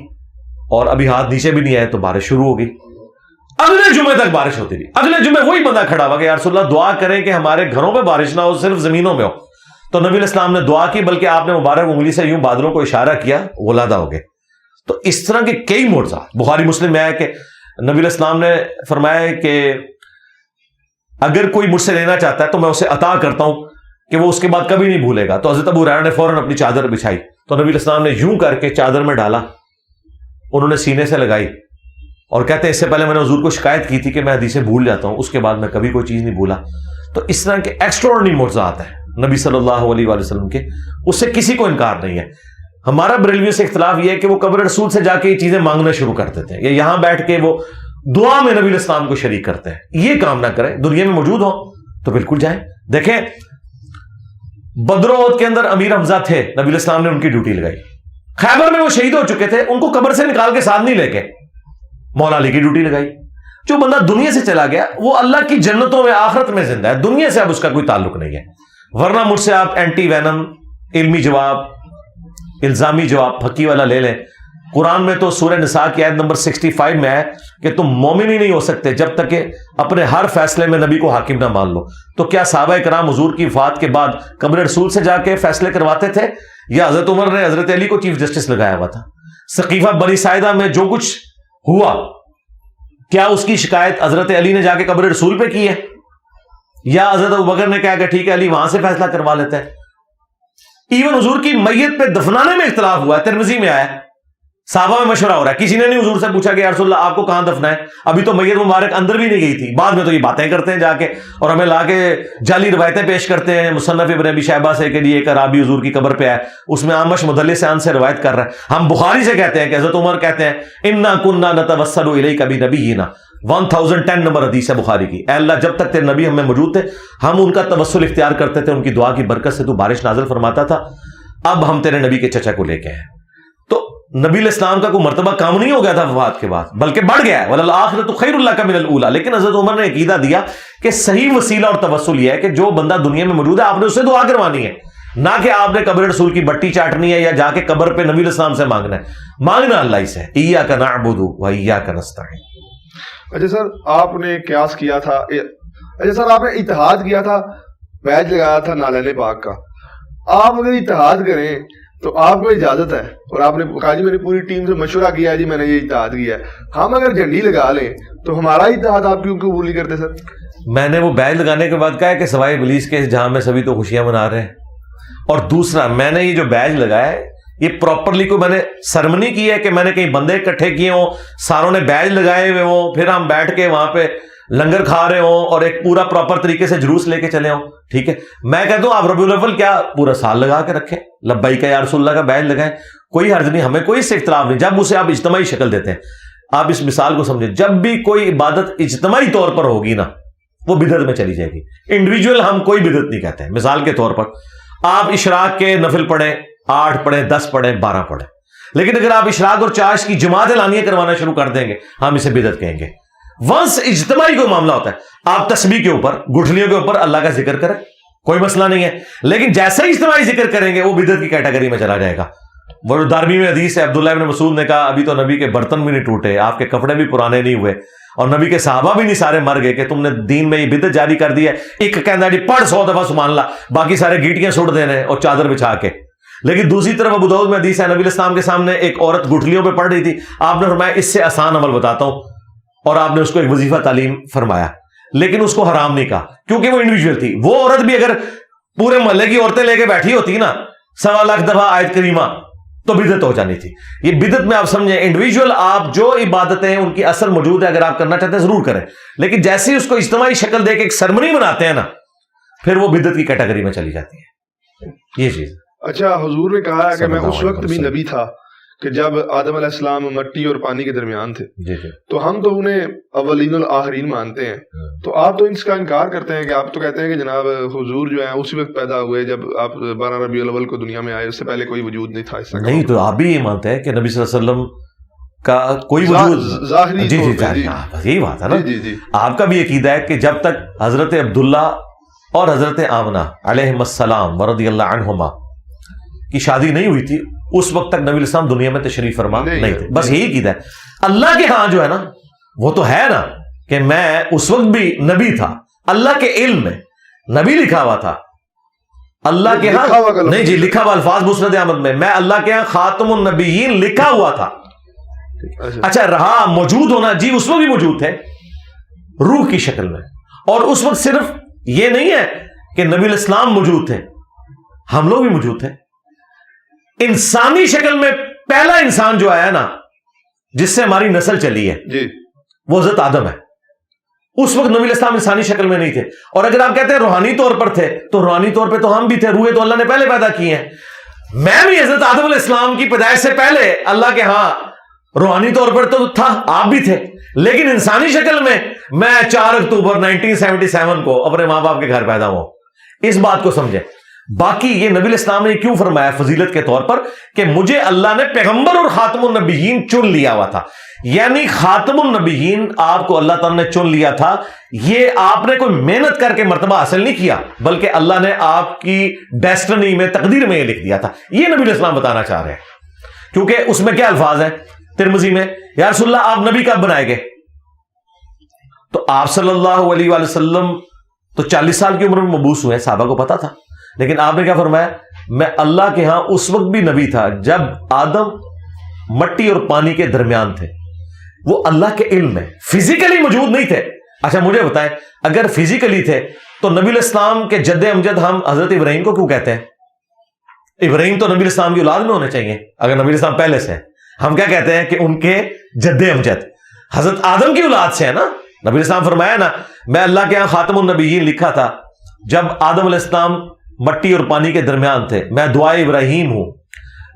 [SPEAKER 2] اور ابھی ہاتھ نیچے بھی نہیں آئے تو بارش شروع ہو گئی۔ اگلے جمعے تک بارش ہوتی رہی، اگلے جمعے وہی بندہ کھڑا ہوا کہ یا رسول اللہ دعا کریں کہ ہمارے گھروں پہ بارش نہ ہو، صرف زمینوں میں ہو۔ تو نبی علیہ السلام نے دعا کی، بلکہ آپ نے مبارک انگلی سے یوں بادلوں کو اشارہ کیا، غلادہ ہو گئے۔ تو اس طرح کے کئی معجزات بخاری مسلم میں ہے کہ نبی علیہ السلام نے فرمایا کہ اگر کوئی مجھ سے لینا چاہتا ہے تو میں اسے عطا کرتا ہوں کہ وہ اس کے بعد کبھی نہیں بھولے گا۔ تو حضرت ابو ہریرہ نے فوراً اپنی چادر بچھائی تو نبی علیہ السلام نے یوں کر کے چادر میں ڈالا, انہوں نے سینے سے لگائی, اور کہتے ہیں اس سے پہلے میں نے حضور کو شکایت کی تھی کہ میں حدیثیں بھول جاتا ہوں, اس کے بعد میں کبھی کوئی چیز نہیں بھولا. تو اس طرح کے ایکسٹراڈنری معجزات ہیں نبی صلی اللہ علیہ وآلہ وسلم کے, اس سے کسی کو انکار نہیں ہے. ہمارا بریلویوں سے اختلاف یہ ہے کہ وہ قبر رسول سے جا کے یہ چیزیں مانگنا شروع کر دیتے ہیں, یا یہاں بیٹھ کے وہ دعا میں نبی علیہ السلام کو شریک کرتے ہیں. یہ کام نہ کریں, دنیا میں موجود ہوں تو بالکل جائیں. دیکھیں بدر و احد کے اندر امیر حمزہ تھے, نبی علیہ السلام نے ان کی ڈیوٹی لگائی. خیبر میں وہ شہید ہو چکے تھے, ان کو قبر سے نکال کے ساتھ نہیں لے کے مولا علی کی ڈیوٹی لگائی. جو بندہ دنیا سے چلا گیا وہ اللہ کی جنتوں میں آخرت میں زندہ ہے, دنیا سے اب اس کا کوئی تعلق نہیں ہے. ورنہ مجھ سے آپ اینٹی وینم علمی جواب, الزامی جواب پھکی والا لے لیں. قرآن میں تو سورہ نساء کی آیت نمبر 65 میں ہے کہ تم مومن ہی نہیں ہو سکتے جب تک کہ اپنے ہر فیصلے میں نبی کو حاکم نہ مان لو. تو کیا صحابہ کرام حضور کی وفات کے بعد قبر رسول سے جا کے فیصلے کرواتے تھے, یا حضرت عمر نے حضرت علی کو چیف جسٹس لگایا ہوا تھا؟ سقیفہ بنی ساعدہ میں جو کچھ ہوا, کیا اس کی شکایت حضرت علی نے جا کے قبر رسول پہ کی ہے, یا حضرت ابوبکر نے کہا کہ ٹھیک ہے علی وہاں سے فیصلہ کروا لیتے ہیں؟ ایون حضور کی میت پہ دفنانے میں اختلاف ہوا ہے, ترمذی میں آیا ہے, صحابہ میں مشورہ ہو رہا ہے. کسی نے نہیں حضور سے پوچھا کہ یا رسول اللہ آپ کو کہاں دفنا ہے, ابھی تو میت مبارک اندر بھی نہیں گئی تھی. بعد میں تو یہ باتیں کرتے ہیں جا کے, اور ہمیں لا کے جعلی روایتیں پیش کرتے ہیں مصنف ابن ابی شیبہ سے کہ ایک اعرابی حضور کی قبر پہ آئے, اس میں اعمش مدلس ان سے روایت کر رہا ہے. ہم بخاری سے کہتے ہیں کہ حضرت عمر کہتے ہیں انا کنا نتوسل الیک بنبینا, 1010 نمبر حدیث ہے بخاری کی, اے اللہ جب تک تیرے نبی ہم میں موجود تھے ہم ان کا توسل اختیار کرتے تھے, ان کی دعا کی برکت سے تو بارش نازل فرماتا تھا, اب ہم تیرے نبی کے چچا کو لے کے ہیں. تو نبی علیہ السلام کا کوئی مرتبہ کام نہیں ہو گیا تھا وفات کے بعد, بلکہ بڑھ گیا ہے. وَلَلْآخِرَةُ خَيْرٌ لَكَ مِنَ الْأُولَىٰ. لیکن حضرت عمر نے عقیدہ دیا کہ صحیح وسیلہ اور توسل یہ ہے کہ جو بندہ دنیا میں موجود ہے آپ نے اس سے دعا کروانی ہے, نہ کہ آپ نے قبر رسول کی بٹی چاٹنی ہے یا جا کے قبر پہ نبی علیہ السلام سے مانگنا ہے. مانگنا اللہ ہی سے, ایاک نعبد و ایاک نستعین.
[SPEAKER 1] اچھا سر, آپ نے قیاس کیا تھا, اچھا سر آپ نے اتحاد کیا تھا, بیج لگایا تھا نالین پاک کا. آپ اگر اتحاد کریں تو آپ کو اجازت ہے, اور آپ نے کہا جی میں نے پوری ٹیم سے مشورہ کیا ہے جی میں نے یہ اتحاد کیا ہے. ہم اگر جھنڈی لگا لیں تو ہمارا اتحاد آپ کیوں قبول نہیں کرتے سر؟
[SPEAKER 2] میں نے وہ بیج لگانے کے بعد کہا ہے کہ سوائے ابلیس کے جہاں میں سبھی تو خوشیاں منا رہے ہیں. اور دوسرا میں نے یہ جو بیج لگایا ہے یہ پراپرلی کوئی میں نے سرمنی کی ہے کہ میں نے کہیں بندے اکٹھے کیے ہوں, ساروں نے بیج لگائے ہوئے ہوں, پھر ہم بیٹھ کے وہاں پہ لنگر کھا رہے ہوں اور ایک پورا پراپر طریقے سے جلوس لے کے چلے ہوں. ٹھیک ہے, میں کہتا ہوں آپ ربیع الاول کیا پورا سال لگا کے رکھیں, لبیک یا رسول اللہ کا بیج لگائیں, کوئی حرج نہیں, ہمیں کوئی اس سے اختلاف نہیں. جب اسے آپ اجتماعی شکل دیتے ہیں, آپ اس مثال کو سمجھیں, جب بھی کوئی عبادت اجتماعی طور پر ہوگی نا وہ بدعت میں چلی جائے گی. انڈیویجول ہم کوئی بدعت نہیں کہتے ہیں. مثال کے طور پر آپ اشراق کے نفل پڑھیں, 8 پڑھیں, 10 پڑھیں, 12 پڑھیں, لیکن اگر آپ اشراق اور چاش کی جماعت اعلانیہ کروانا شروع کر دیں گے ہم اسے بدعت کہیں گے. ونس اجتماعی کوئی معاملہ ہوتا ہے, آپ تسبیح کے اوپر, گٹھلیوں کے اوپر اللہ کا ذکر کریں, کوئی مسئلہ نہیں ہے, لیکن جیسا ہی اجتماعی ذکر کریں گے وہ بدعت کی کیٹیگری میں چلا جائے گا. وہ دارمی میں حدیث ہے, عبداللہ ابن مسعود نے کہا ابھی تو نبی کے برتن بھی نہیں ٹوٹے, آپ کے کپڑے بھی پرانے نہیں ہوئے, اور نبی کے صحابہ بھی نہیں سارے مر گئے کہ تم نے دین میں یہ بدعت جاری کر دی ہے. ایک کہنا جی پڑھ 100 دفعہ سبحان اللہ, باقی سارے گیٹیاں سٹ دینے اور چادر بچھا کے. لیکن دوسری طرف ابو داؤد میں حدیث ہے, نبی علیہ السلام کے سامنے ایک عورت گٹھلیوں پہ پڑھ رہی تھی, آپ نے فرمایا اس سے آسان عمل بتاتا ہوں, اور آپ نے اس کو ایک وظیفہ تعلیم فرمایا, لیکن اس کو حرام نہیں کہا کیونکہ وہ انڈیویجول تھی. وہ عورت بھی اگر پورے محلے کی عورتیں لے کے بیٹھی ہوتی نا 1.25 لاکھ دفعہ آیت کریمہ تو بدعت ہو جانی تھی. یہ بدعت میں آپ سمجھیں انڈیویجول آپ جو عبادتیں ان کی اثر موجود ہے, اگر آپ کرنا چاہتے ہیں ضرور کریں, لیکن جیسے ہی اس کو اجتماعی شکل دے کے ایک سرمنی بناتے ہیں نا پھر وہ بدعت کی کیٹیگری میں چلی جاتی ہے یہ چیز.
[SPEAKER 1] اچھا, حضور نے کہا ہے کہ میں اس وقت بھی نبی تھا کہ جب آدم علیہ السلام مٹی اور پانی کے درمیان تھے, تو ہم تو انہیں اولین والآخرین مانتے ہیں, تو آپ تو اس کا انکار کرتے ہیں کہ آپ تو کہتے ہیں کہ جناب حضور جو ہیں اسی وقت پیدا ہوئے جب آپ 12 ربیع الاول کو دنیا میں آئے, اس سے پہلے کوئی وجود نہیں تھا. اس سے
[SPEAKER 2] نہیں, تو آپ بھی یہ مانتے ہیں کہ نبی صلی اللہ علیہ وسلم کا کوئی وجود
[SPEAKER 1] ظاہری,
[SPEAKER 2] جی یہی بات ہے نا. آپ کا بھی عقیدہ ہے کہ جب تک حضرت عبداللہ اور حضرت آمنہ علیہم السلام ورضی اللہ عنہما کی شادی نہیں ہوئی تھی اس وقت تک نبی علیہ السلام دنیا میں تشریف فرما نہیں تھے. بس یہی عقیدہ ہے. اللہ کے ہاں جو ہے نا وہ تو ہے نا کہ میں اس وقت بھی نبی تھا, اللہ کے علم میں نبی لکھا ہوا تھا, اللہ کے ہاں نہیں جی لکھا ہوا الفاظ مسند احمد میں, میں اللہ کے ہاں خاتم النبیین لکھا ہوا تھا. اچھا رہا موجود ہونا, جی اس وقت بھی موجود تھے روح کی شکل میں, اور اس وقت صرف یہ نہیں ہے کہ نبی علیہ السلام موجود تھے, ہم لوگ بھی موجود تھے. انسانی شکل میں پہلا انسان جو آیا نا جس سے ہماری نسل چلی ہے
[SPEAKER 1] جی
[SPEAKER 2] وہ حضرت آدم ہے. اس وقت نبی علیہ السلام انسانی شکل میں نہیں تھے. اور اگر آپ کہتے ہیں روحانی طور پر تھے تو روحانی طور پہ تو ہم بھی تھے. روحیں تو اللہ نے پہلے پیدا کی ہیں. میں بھی حضرت آدم علیہ السلام کی پیدائش سے پہلے اللہ کے ہاں روحانی طور پر تو تھا, آپ بھی تھے, لیکن انسانی شکل میں 4 اکتوبر 1977 کو اپنے ماں باپ کے گھر پیدا ہوا. اس بات کو سمجھیں. باقی یہ نبی علیہ السلام نے کیوں فرمایا فضیلت کے طور پر کہ مجھے اللہ نے پیغمبر اور خاتم النبیین چن لیا ہوا تھا. یعنی خاتم النبیین آپ کو اللہ تعالیٰ نے چن لیا تھا. یہ آپ نے کوئی محنت کر کے مرتبہ حاصل نہیں کیا, بلکہ اللہ نے آپ کی ڈیسٹنی میں, تقدیر میں یہ لکھ دیا تھا. یہ نبی علیہ السلام بتانا چاہ رہے ہیں. کیونکہ اس میں کیا الفاظ ہیں ترمذی میں, یا رسول اللہ آپ نبی کب بنائے گئے؟ تو آپ صلی اللہ علیہ وآلہ وسلم تو 40 سال کی عمر میں مبعوث ہوئے, صحابہ کو پتا تھا. لیکن آپ نے کیا فرمایا, میں اللہ کے ہاں اس وقت بھی نبی تھا جب آدم مٹی اور پانی کے درمیان تھے. وہ اللہ کے علم میں فزیکلی موجود نہیں تھے. اچھا مجھے بتائیں, اگر فزیکلی تھے تو نبی علیہ السلام کے جد امجد ہم حضرت ابراہیم کو کیوں کہتے ہیں؟ ابراہیم تو نبی علیہ السلام کی اولاد میں ہونے چاہیے. اگر نبی علیہ السلام پہلے سے ہیں, ہم کیا کہتے ہیں کہ ان کے جد امجد حضرت آدم کی اولاد سے ہے نا. نبی علیہ السلام فرمایا نا, میں اللہ کے یہاں خاتم النبیین لکھا تھا جب آدم علیہ السلام مٹی اور پانی کے درمیان تھے. میں دعائے ابراہیم ہوں,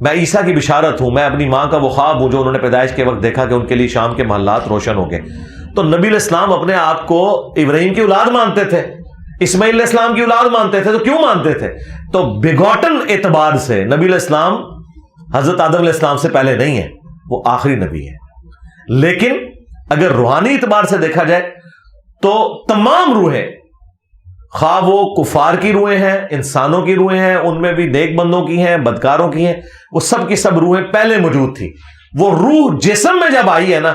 [SPEAKER 2] میں عیسیٰ کی بشارت ہوں, میں اپنی ماں کا وہ خواب ہوں جو انہوں نے پیدائش کے وقت دیکھا کہ ان کے لیے شام کے محلات روشن ہو گئے. تو نبی علیہ السلام اپنے آپ کو ابراہیم کی اولاد مانتے تھے, اسماعیل علیہ السلام کی اولاد مانتے تھے. تو کیوں مانتے تھے؟ تو بگوٹن اعتبار سے نبی علیہ السلام حضرت آدم علیہ السلام سے پہلے نہیں ہے, وہ آخری نبی ہے. لیکن اگر روحانی اعتبار سے دیکھا جائے تو تمام روحیں, خواہ وہ کفار کی روحیں ہیں, انسانوں کی روحیں ہیں, ان میں بھی نیک بندوں کی ہیں, بدکاروں کی ہیں, وہ سب کی سب روحیں پہلے موجود تھی. وہ روح جسم میں جب آئی ہے نا,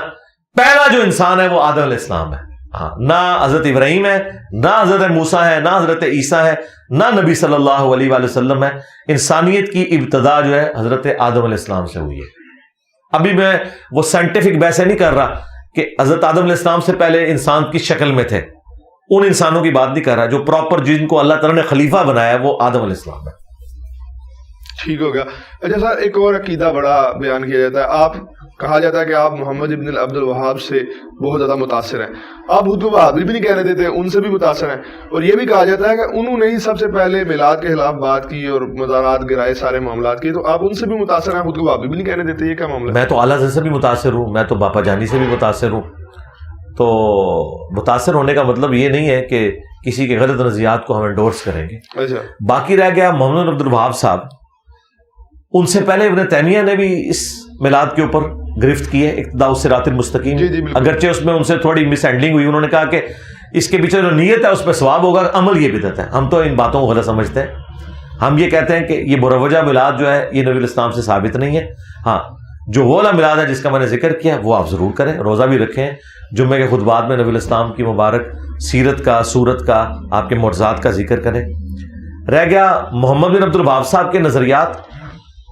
[SPEAKER 2] پہلا جو انسان ہے وہ آدم علیہ السلام ہے. ہاں, نہ حضرت ابراہیم ہے, نہ حضرت موسیٰ ہے, نہ حضرت عیسیٰ ہے, نہ نبی صلی اللہ علیہ وآلہ وسلم ہے. انسانیت کی ابتدا جو ہے حضرت آدم علیہ السلام سے ہوئی ہے. ابھی میں وہ سائنٹیفک بحث نہیں کر رہا کہ حضرت آدم علیہ السلام سے پہلے انسان کس شکل میں تھے, ان انسانوں کی بات نہیں کر رہا. جو پراپر جن کو اللہ تعالیٰ نے خلیفہ بنایا وہ آدم علیہ السلام ہے.
[SPEAKER 1] ٹھیک ہو گیا. اچھا سر, ایک اور عقیدہ بڑا بیان کیا جاتا ہے, آپ کہا جاتا ہے کہ آپ محمد ابن عبد الوہاب سے بہت زیادہ متاثر ہیں. آپ خود کو وہابی بھی نہیں کہہ رہے تھے, ان سے بھی متاثر ہیں. اور یہ بھی کہا جاتا ہے کہ انہوں نے ہی سب سے پہلے میلاد کے خلاف بات کی اور مزارات گرائے, سارے معاملات کیے. تو آپ ان سے بھی متاثر ہیں, خود کو وہابی بھی نہیں کہنے دیتے, یہ کیا معاملہ ہے؟
[SPEAKER 2] میں تو اعلیٰ حضرت سے بھی متاثر ہوں, میں تو باپا جانی سے بھی متاثر ہوں. تو متاثر ہونے کا مطلب یہ نہیں ہے کہ کسی کے غلط نظریات کو ہم انڈورس کریں گے.
[SPEAKER 1] اچھا,
[SPEAKER 2] باقی رہ گیا محمد بن عبد الوہاب صاحب, ان سے پہلے ابن تیمیہ نے بھی اس میلاد کے اوپر گرفت کی ہے, اقتداء الصراط المستقیم. اگرچہ اس میں ان سے تھوڑی مس ہینڈلنگ ہوئی. انہوں نے کہا کہ اس کے پیچھے جو نیت ہے اس پہ ثواب ہوگا, عمل یہ بدعت ہے. ہم تو ان باتوں کو غلط سمجھتے ہیں. ہم یہ کہتے ہیں کہ یہ مروجہ میلاد جو ہے یہ نبی علیہ السلام سے ثابت نہیں ہے. ہاں, جو وہ والا میلاد ہے جس کا میں نے ذکر کیا وہ آپ ضرور کریں, روزہ بھی رکھیں, جمعے کے خطبات میں نبی علیہ السلام کی مبارک سیرت کا, صورت کا, آپ کے معجزات کا ذکر کریں. رہ گیا محمد بن عبد الوہاب صاحب کے نظریات,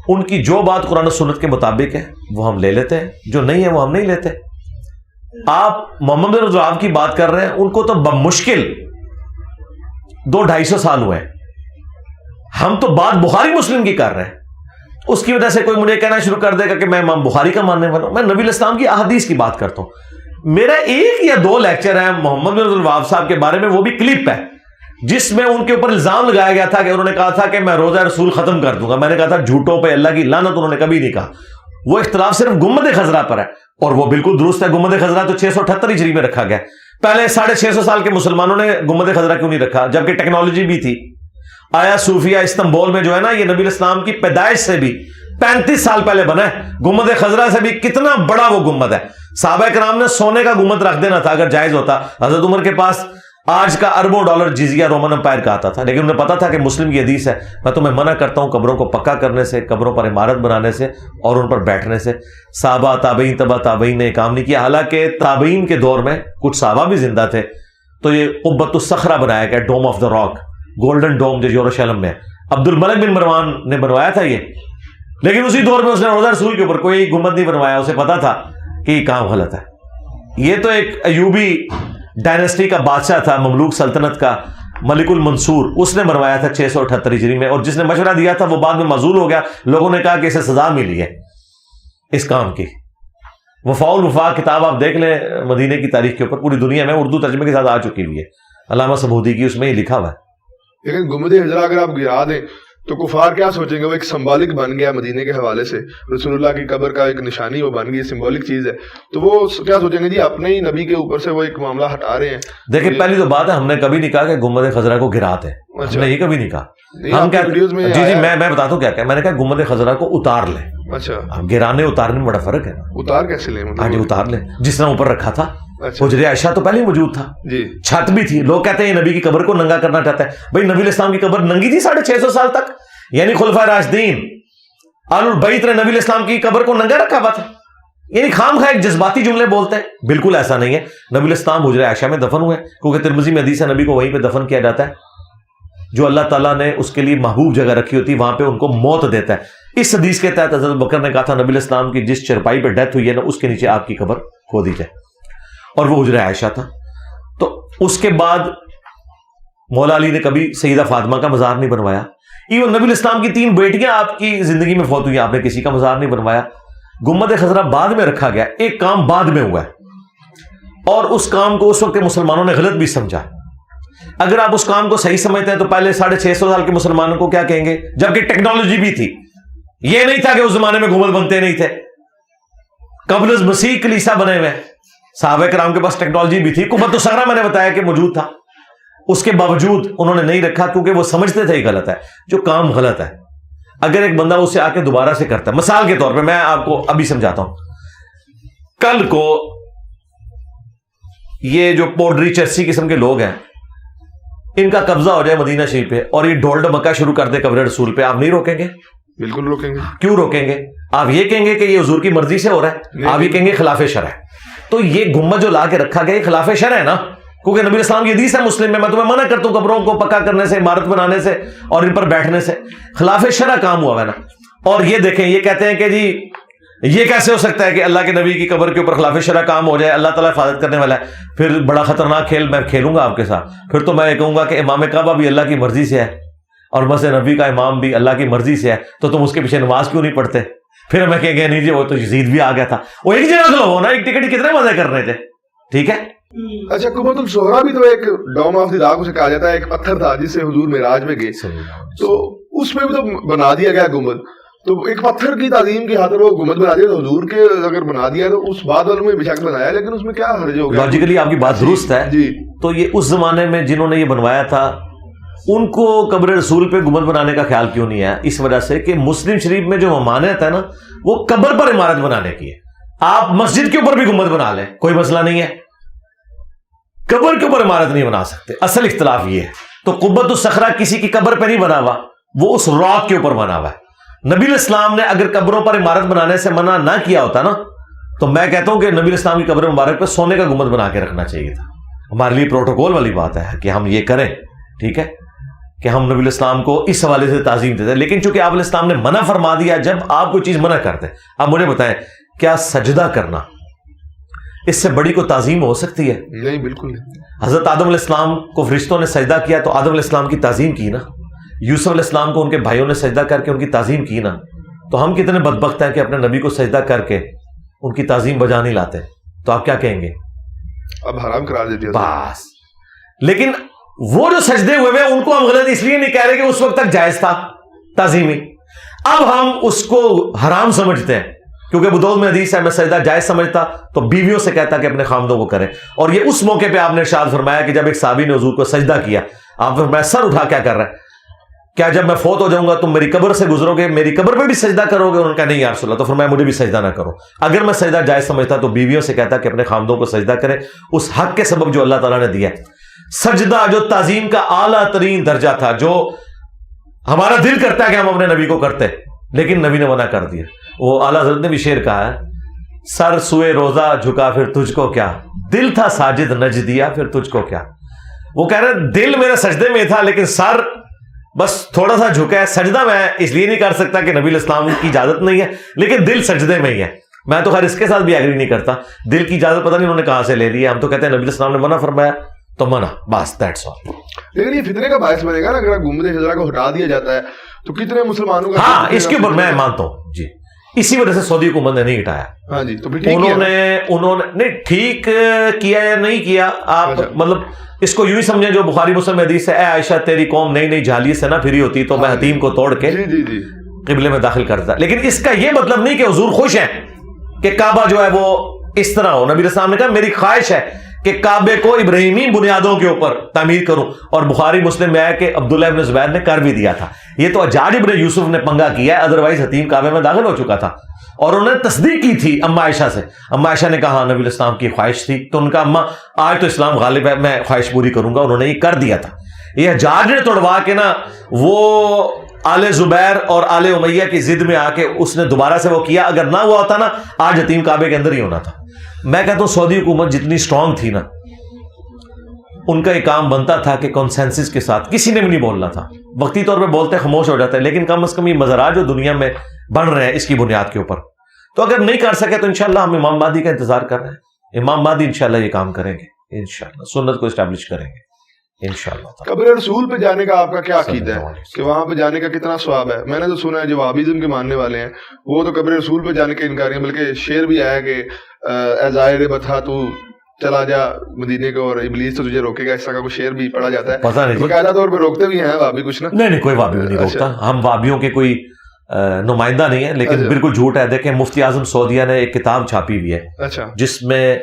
[SPEAKER 2] ان کی جو بات قرآن و سنت کے مطابق ہے وہ ہم لے لیتے ہیں, جو نہیں ہے وہ ہم نہیں لیتے. آپ محمد بن عبد الوہاب کی بات کر رہے ہیں, ان کو تو بمشکل 200-250 سال ہوئے ہیں. ہم تو بات بخاری مسلم کی کر رہے ہیں. اس کی وجہ سے کوئی مجھے کہنا شروع کر دے گا کہ میں امام بخاری کا ماننے والا ہوں. میں نبی علیہ السلام کی احادیث کی بات کرتا ہوں. میرا 1 یا 2 لیکچر ہے محمد بن عبد الوہاب صاحب کے بارے میں, وہ بھی کلپ ہے جس میں ان کے اوپر الزام لگایا گیا تھا کہ انہوں نے کہا تھا کہ میں روزہ رسول ختم کر دوں گا. میں نے کہا تھا جھوٹوں پہ اللہ کی لعنت, انہوں نے کبھی نہیں کہا. وہ اختلاف صرف گنبد خضرا پر ہے, اور وہ بالکل درست ہے. گنبد خضرا تو 678 ہجری میں رکھا گیا. پہلے 650 سال کے مسلمانوں نے گنبد خضرا کیوں نہیں رکھا جبکہ ٹیکنالوجی بھی تھی؟ آیا صوفیہ استنبول میں جو ہے نا, یہ نبی علیہ السلام کی پیدائش سے بھی 35 سال پہلے بنا ہے. گنبد خضرا سے بھی کتنا بڑا وہ گنبد ہے. صحابہ کرام نے سونے کا گنبد رکھ دینا تھا اگر جائز ہوتا. حضرت عمر کے پاس آج کا اربوں ڈالر جزیہ رومن امپائر کا آتا تھا, لیکن انہیں پتا تھا کہ مسلم کی حدیث ہے, میں تمہیں منع کرتا ہوں قبروں کو پکا کرنے سے, قبروں پر عمارت بنانے سے اور ان پر بیٹھنے سے. صحابہ تابعین تبع تابعین نے کام نہیں کیا. حالانکہ تابعین کے دور میں کچھ صحابہ بھی زندہ تھے تو یہ قبۃ الصخرہ بنایا گیا, ڈوم آف دا راک, گولڈن ڈوم جو یروشلم میں. عبد الملک بن مروان نے بنوایا تھا یہ, لیکن اسی دور میں اس نے روزہ رسول کے اوپر کوئی گنبد نہیں بنوایا. اسے پتا تھا کہ یہ کام غلط ہے. یہ تو ایک ایوبی ڈائنسٹی کا بادشاہ تھا, مملوک سلطنت کا, ملک المنصور اس نے مروایا تھا 678 ہجری میں، اور جس نے مشورہ دیا تھا وہ بعد میں معزول ہو گیا. لوگوں نے کہا کہ اسے سزا ملی ہے اس کام کی. وفاء الوفا کتاب آپ دیکھ لیں مدینے کی تاریخ کے اوپر، پوری دنیا میں اردو ترجمے کے ساتھ آ چکی ہوئی ہے، علامہ سمودی کی، اس میں یہ لکھا ہوا ہے.
[SPEAKER 1] لیکن گنبد خضرا اگر آپ گرا دیں تو کفار کیا سوچیں گے؟ وہ ایک سمبولک بن گیا مدینے کے حوالے سے، رسول اللہ کی قبر کا ایک نشانی وہ بن گئی، سمبولک چیز ہے، تو وہ کیا سوچیں گے؟ جی اپنے ہی نبی کے اوپر سے وہ ایک معاملہ ہٹا رہے ہیں.
[SPEAKER 2] دیکھیں پہلی تو بات ہے، ہم نے کبھی نہیں کہا کہ گنبد خضرا کو گرا دیں، ہم نے یہ کبھی نہیں کہا. ہم کیا جی میں بتاتا ہوں کیا کہ میں نے کہا گنبد خضرا کو اتار لیں.
[SPEAKER 1] اچھا،
[SPEAKER 2] گرانے اتارنے میں بڑا فرق ہے.
[SPEAKER 1] اتار کیسے لیں؟
[SPEAKER 2] ہاں جی اتار لیں، جس طرح اوپر رکھا تھا. حجر عائشہ تو پہلے ہی موجود تھا
[SPEAKER 1] جی،
[SPEAKER 2] چھت بھی تھی. لوگ کہتے ہیں نبی کی قبر کو ننگا کرنا چاہتا ہے. بھائی نبی الاسلام کی قبر ننگی تھی 650 سال تک، یعنی خلفائے راشدین آل البیت نے نبی الاسلام کی قبر کو ننگا رکھا ہوا تھا. یعنی خام خواہ ایک جذباتی جملے بولتے ہیں، بالکل ایسا نہیں ہے. نبی الاسلام حجر عائشہ میں دفن ہوئے، کیونکہ ترمذی میں حدیث ہے نبی کو وہیں پہ دفن کیا جاتا ہے. جو اللہ تعالیٰ نے اس کے لیے محبوب جگہ رکھی ہوتی ہے وہاں پہ ان کو موت دیتا ہے. اس حدیث کے تحت حضرت بکر نے کہا تھا نبی الاسلام کی جس چرپائی پہ ڈیتھ ہوئی ہے نا اس کے نیچے آپ کی قبر کھودی جائے، اور وہ حجر عائشہ تھا. تو اس کے بعد مولا علی نے کبھی سیدہ فاطمہ کا مزار نہیں بنوایا. ایون نبی الاسلام کی 3 بیٹیاں آپ کی زندگی میں فوت ہوئی، آپ نے کسی کا مزار نہیں بنوایا. گنبد خضرا بعد میں رکھا گیا، ایک کام بعد میں ہوا ہے، اور اس کام کو اس وقت مسلمانوں نے غلط بھی سمجھا. اگر آپ اس کام کو صحیح سمجھتے ہیں تو پہلے 650 سال کے مسلمانوں کو کیا کہیں گے؟ جبکہ ٹیکنالوجی بھی تھی، یہ نہیں تھا کہ اس زمانے میں گنبد بنتے نہیں تھے. قبل از مسیح کلیسا بنے ہوئے، صحابہ کرام کے پاس ٹیکنالوجی بھی تھی. قبۃ الصخرہ میں نے بتایا کہ موجود تھا، اس کے باوجود انہوں نے نہیں رکھا کیونکہ وہ سمجھتے تھے یہ غلط ہے. جو کام غلط ہے اگر ایک بندہ اسے آ کے دوبارہ سے کرتا ہے، مثال کے طور پہ میں آپ کو ابھی سمجھاتا ہوں. کل کو یہ جو پوڈری چرسی قسم کے لوگ ہیں ان کا قبضہ ہو جائے مدینہ شریف پہ اور یہ ڈول ڈمکا شروع کر دے قبر رسول پہ، آپ نہیں روکیں گے؟
[SPEAKER 1] بالکل روکیں گے.
[SPEAKER 2] کیوں روکیں گے؟ آپ یہ کہیں گے کہ یہ حضور کی مرضی سے ہو رہا ہے، آپ یہ کہیں گے خلاف شرع ہے. تو یہ گنبد جو لا کے رکھا گیا یہ خلاف شرع ہے نا، کیونکہ نبی اسلام کی حدیث ہے مسلم میں تمہیں منع کرتا ہوں قبروں کو پکا کرنے سے، عمارت بنانے سے اور ان پر بیٹھنے سے. خلاف شرع کام ہوا ہے نا. اور یہ دیکھیں یہ کہتے ہیں کہ جی یہ کیسے ہو سکتا ہے کہ اللہ کے نبی کی قبر کے اوپر خلاف شرع کام ہو جائے، اللہ تعالیٰ حفاظت کرنے والا ہے. پھر بڑا خطرناک کھیل میں کھیلوں گا آپ کے ساتھ. پھر تو میں یہ کہوں گا کہ امام کعبہ بھی اللہ کی مرضی سے ہے اور مسجد نبی کا امام بھی اللہ کی مرضی سے ہے، تو تم اس کے پیچھے نماز کیوں نہیں پڑھتے؟ پھر ہمیں کہیں گے نہیں جی وہ تو یزید بھی آ گیا تھا. وہ ایک جگہ تو ہونا، ایک ٹکٹ کتنے مزے کر رہے تھے. ٹھیک ہے.
[SPEAKER 1] اچھا قبۃ الصغریٰ بھی تو ایک ڈوم آف دی راک اسے کہا جاتا ہے، ایک پتھر تھا جس سے حضور معراج میں گئے، تو اس میں بھی تو بنا دیا گیا گنبد. تو ایک پتھر کی تعظیم کی خاطر وہ گنبد بنا دیا، تو حضور کے اگر بنا دیا تو اس بعد والوں میں بے شک بنایا، لیکن اس میں کیا حرج ہو گیا؟
[SPEAKER 2] لاجیکلی آپ کی بات درست ہے
[SPEAKER 1] جی.
[SPEAKER 2] تو یہ اس زمانے میں جنہوں نے یہ بنوایا تھا ان کو قبر رسول پہ گنبد بنانے کا خیال کیوں نہیں ہے؟ اس وجہ سے کہ مسلم شریف میں جو ممانعت ہے نا وہ قبر پر عمارت بنانے کی ہے. آپ مسجد کے اوپر بھی گنبد بنا لیں کوئی مسئلہ نہیں ہے، قبر کے اوپر عمارت نہیں بنا سکتے. اصل اختلاف یہ ہے. تو قبۃ الصخرہ کسی کی قبر پہ نہیں بنا ہوا، وہ اس راک کے اوپر بنا ہوا ہے. نبی الاسلام نے اگر قبروں پر عمارت بنانے سے منع نہ کیا ہوتا نا تو میں کہتا ہوں کہ نبی الاسلام کی قبر مبارک پہ سونے کا گنبد بنا کے رکھنا چاہیے تھا. ہمارے لیے پروٹوکول والی بات ہے کہ ہم یہ کریں، ٹھیک ہے، کہ ہم نبی الاسلام کو اس حوالے سے تعظیم دیتے ہیں. لیکن چونکہ آپ علیہ السلام نے منع فرما دیا، جب آپ کوئی چیز منع کرتے، آپ مجھے بتائیں کیا سجدہ کرنا اس سے بڑی کو تعظیم ہو سکتی ہے؟
[SPEAKER 1] نہیں، بالکل نہیں.
[SPEAKER 2] حضرت آدم علیہ السلام کو فرشتوں نے سجدہ کیا تو آدم علیہ السلام کی تعظیم کی نا. یوسف علیہ السلام کو ان کے بھائیوں نے سجدہ کر کے ان کی تعظیم کی نا. تو ہم کتنے بدبخت ہیں کہ اپنے نبی کو سجدہ کر کے ان کی تعظیم بجا نہیں لاتے. تو آپ کیا کہیں گے؟
[SPEAKER 1] اب حرام قرار دے دیا
[SPEAKER 2] بس. لیکن وہ جو سجدے ہوئے ہیں ان کو ہم غلط اس لیے نہیں کہہ رہے کہ اس وقت تک جائز تھا تعظیمی، اب ہم اس کو حرام سمجھتے ہیں. کیونکہ ابو داؤد میں حدیث ہے میں سجدہ جائز سمجھتا تو بیویوں سے کہتا کہ اپنے خامدوں کو کریں. اور یہ اس موقع پہ آپ نے ارشاد فرمایا کہ جب ایک صحابی نے حضور کو سجدہ کیا، آپ فرمایا سر اٹھا کیا کر رہا ہے؟ کیا جب میں فوت ہو جاؤں گا تم میری قبر سے گزرو گے، میری قبر پہ بھی سجدہ کرو گے؟ انہوں نے کہا نہیں یا رسول اللہ. تو فرمایا مجھے بھی سجدہ نہ کرو. اگر میں سجدہ جائز سمجھتا تو بیویوں سے کہتا کہ اپنے خامدوں کو سجدہ کریں اس حق کے سبب جو اللہ تعالیٰ نے دیا. سجدہ جو تعظیم کا اعلیٰ ترین درجہ تھا، جو ہمارا دل کرتا ہے کہ ہم اپنے نبی کو کرتے، لیکن نبی نے منع کر دیا. وہ اعلیٰ حضرت نے بھی شعر کہا ہے، سر سوئے روزہ جھکا پھر تجھ کو کیا، دل تھا ساجد نج دیا پھر تجھ کو کیا. وہ کہہ رہے دل میرے سجدے میں تھا لیکن سر بس تھوڑا سا جھکا ہے. سجدہ میں اس لیے نہیں کر سکتا کہ نبی الاسلام کی اجازت نہیں ہے، لیکن دل سجدے میں ہی ہے. میں تو خیر اس کے ساتھ بھی ایگری نہیں کرتا. دل کی اجازت پتہ نہیں انہوں نے کہاں سے لے لی ہے. ہم تو کہتے ہیں نبی الاسلام نے منع فرمایا تو منع, بس دیٹس آل.
[SPEAKER 1] لیکن یہ فتنے کا باعث بنے گا نا اگر گنبد خضرا کو ہٹا دیا جاتا ہے تو کتنے مسلمانوں کا.
[SPEAKER 2] ہاں اس کے اوپر میں مانتا ہوں جی, اسی وجہ سے سعودی حکومت نے نہیں ہٹایا.
[SPEAKER 1] ہاں جی, تو
[SPEAKER 2] انہوں نے نہیں ٹھیک کیا یا نہیں کیا, آپ مطلب اس کو یوں ہی سمجھیں جو بخاری مسلم حدیث ہے, اے عائشہ تیری قوم نئی نئی جھالی سے نہ پھری ہوتی تو میں حتیم کو توڑ کے قبلے میں داخل کرتا. لیکن اس کا یہ مطلب نہیں کہ حضور خوش ہیں کہ کعبہ جو ہے وہ اس طرح ہو. نبی السلام نے کہا میری خواہش ہے کہ کعبے کو ابراہیمی بنیادوں کے اوپر تعمیر کروں, اور بخاری مسلم میں ہے کہ عبداللہ ابن زبیر نے کر بھی دیا تھا. یہ تو حجاج ابن یوسف نے پنگا کیا ہے, ادروائز حتیم کعبے میں داخل ہو چکا تھا, اور انہوں نے تصدیق کی تھی اما عائشہ سے. اما عائشہ نے کہا نبی الاسلام کی خواہش تھی, تو ان کا اما آج تو اسلام غالب ہے, میں خواہش پوری کروں گا. انہوں نے یہ کر دیا تھا. یہ حجاج نے توڑوا کے نا وہ آل زبیر اور آل امیہ کی ضد میں آ کے اس نے دوبارہ سے وہ کیا. اگر نہ ہوا ہوتا نا آج حتیم کعبے کے اندر ہی ہونا تھا. میں کہتا ہوں سعودی حکومت جتنی سٹرونگ تھی نا, ان کا یہ کام بنتا تھا کہ کنسنسس کے ساتھ, کسی نے بھی نہیں بولنا تھا. وقتی طور پہ بولتے خاموش ہو جاتے, لیکن کم از کم یہ مزارات جو دنیا میں بن رہے ہیں اس کی بنیاد کے اوپر, تو اگر نہیں کر سکے تو انشاءاللہ ہم امام مہدی کا انتظار کر رہے ہیں. امام مہدی انشاءاللہ یہ کام کریں گے, انشاءاللہ سنت کو اسٹیبلش کریں گے انشاءاللہ.
[SPEAKER 1] قبر رسول پہ جانے کا آپ کا کیا عقیدہ ہے کہ وہاں پہ جانے کا کتنا ثواب ہے؟ میں نے تو سنا ہے جو وہابیزم کے ماننے والے ہیں وہ تو قبر رسول پہ جانے کے انکار ہیں, بلکہ شعر بھی آیا کہ اے ظاہر بتھا تو چلا جا مدینے کو اور ابلیس تو تجھے روکے گا, اس طرح کا کوئی شعر بھی پڑھا جاتا ہے.
[SPEAKER 2] پتہ نہیں
[SPEAKER 1] باقاعدہ طور پہ روکتے بھی ہیں وہابی کچھ نا؟
[SPEAKER 2] نہیں کوئی وہابی نہیں روکتا, ہم وہابیوں کے کوئی نمائندہ نہیں ہے, لیکن بالکل جھوٹ ہے. دیکھیں مفتی اعظم سعودیہ نے ایک کتاب چھاپی ہوئی ہے جس میں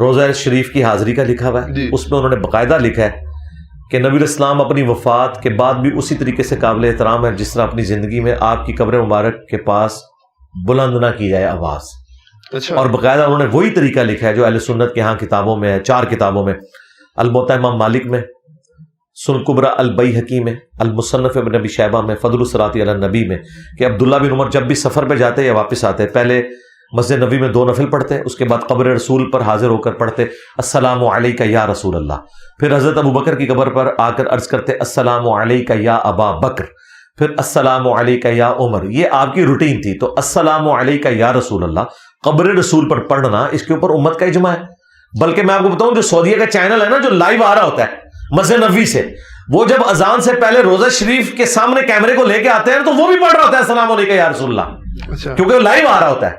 [SPEAKER 2] روزہ شریف کی حاضری کا لکھا ہوا ہے. اس میں انہوں نے باقاعدہ لکھا ہے کہ نبی الاسلام اپنی وفات کے بعد بھی اسی طریقے سے قابل احترام ہے جس طرح اپنی زندگی میں آپ کی قبر مبارک کے پاس بلند نہ کی جائے آواز. اور باقاعدہ انہوں نے وہی طریقہ لکھا ہے جو اہل سنت کے ہاں کتابوں میں ہے, 4 کتابوں میں, الموطا امام مالک میں, سنن کبری البیہقی میں, المصنف ابن ابی شیبہ میں, فضل الصلاۃ علی النبی میں, کہ عبداللہ بن عمر جب بھی سفر پہ جاتے یا واپس آتے پہلے مسجد نبی میں 2 نفل پڑھتے, اس کے بعد قبر رسول پر حاضر ہو کر پڑھتے السلام علیک یا رسول اللہ. پھر حضرت ابو بکر کی قبر پر آ کر عرض کرتے السلام علیک یا ابا بکر, پھر السلام علیک یا عمر. یہ آپ کی روٹین تھی. تو السلام علیک یا رسول اللہ قبر رسول پر پڑھنا اس کے اوپر امت کا اجماع ہے. بلکہ میں آپ کو بتاؤں جو سعودیہ کا چینل ہے نا جو لائیو آ رہا ہوتا ہے مسجد نبوی سے, وہ جب اذان سے پہلے روزہ شریف کے سامنے کیمرے کو لے کے آتے ہیں تو وہ بھی پڑھ رہا ہوتا ہے السلام علیکم یا رسول اللہ, کیونکہ وہ لائیو آ رہا ہوتا ہے.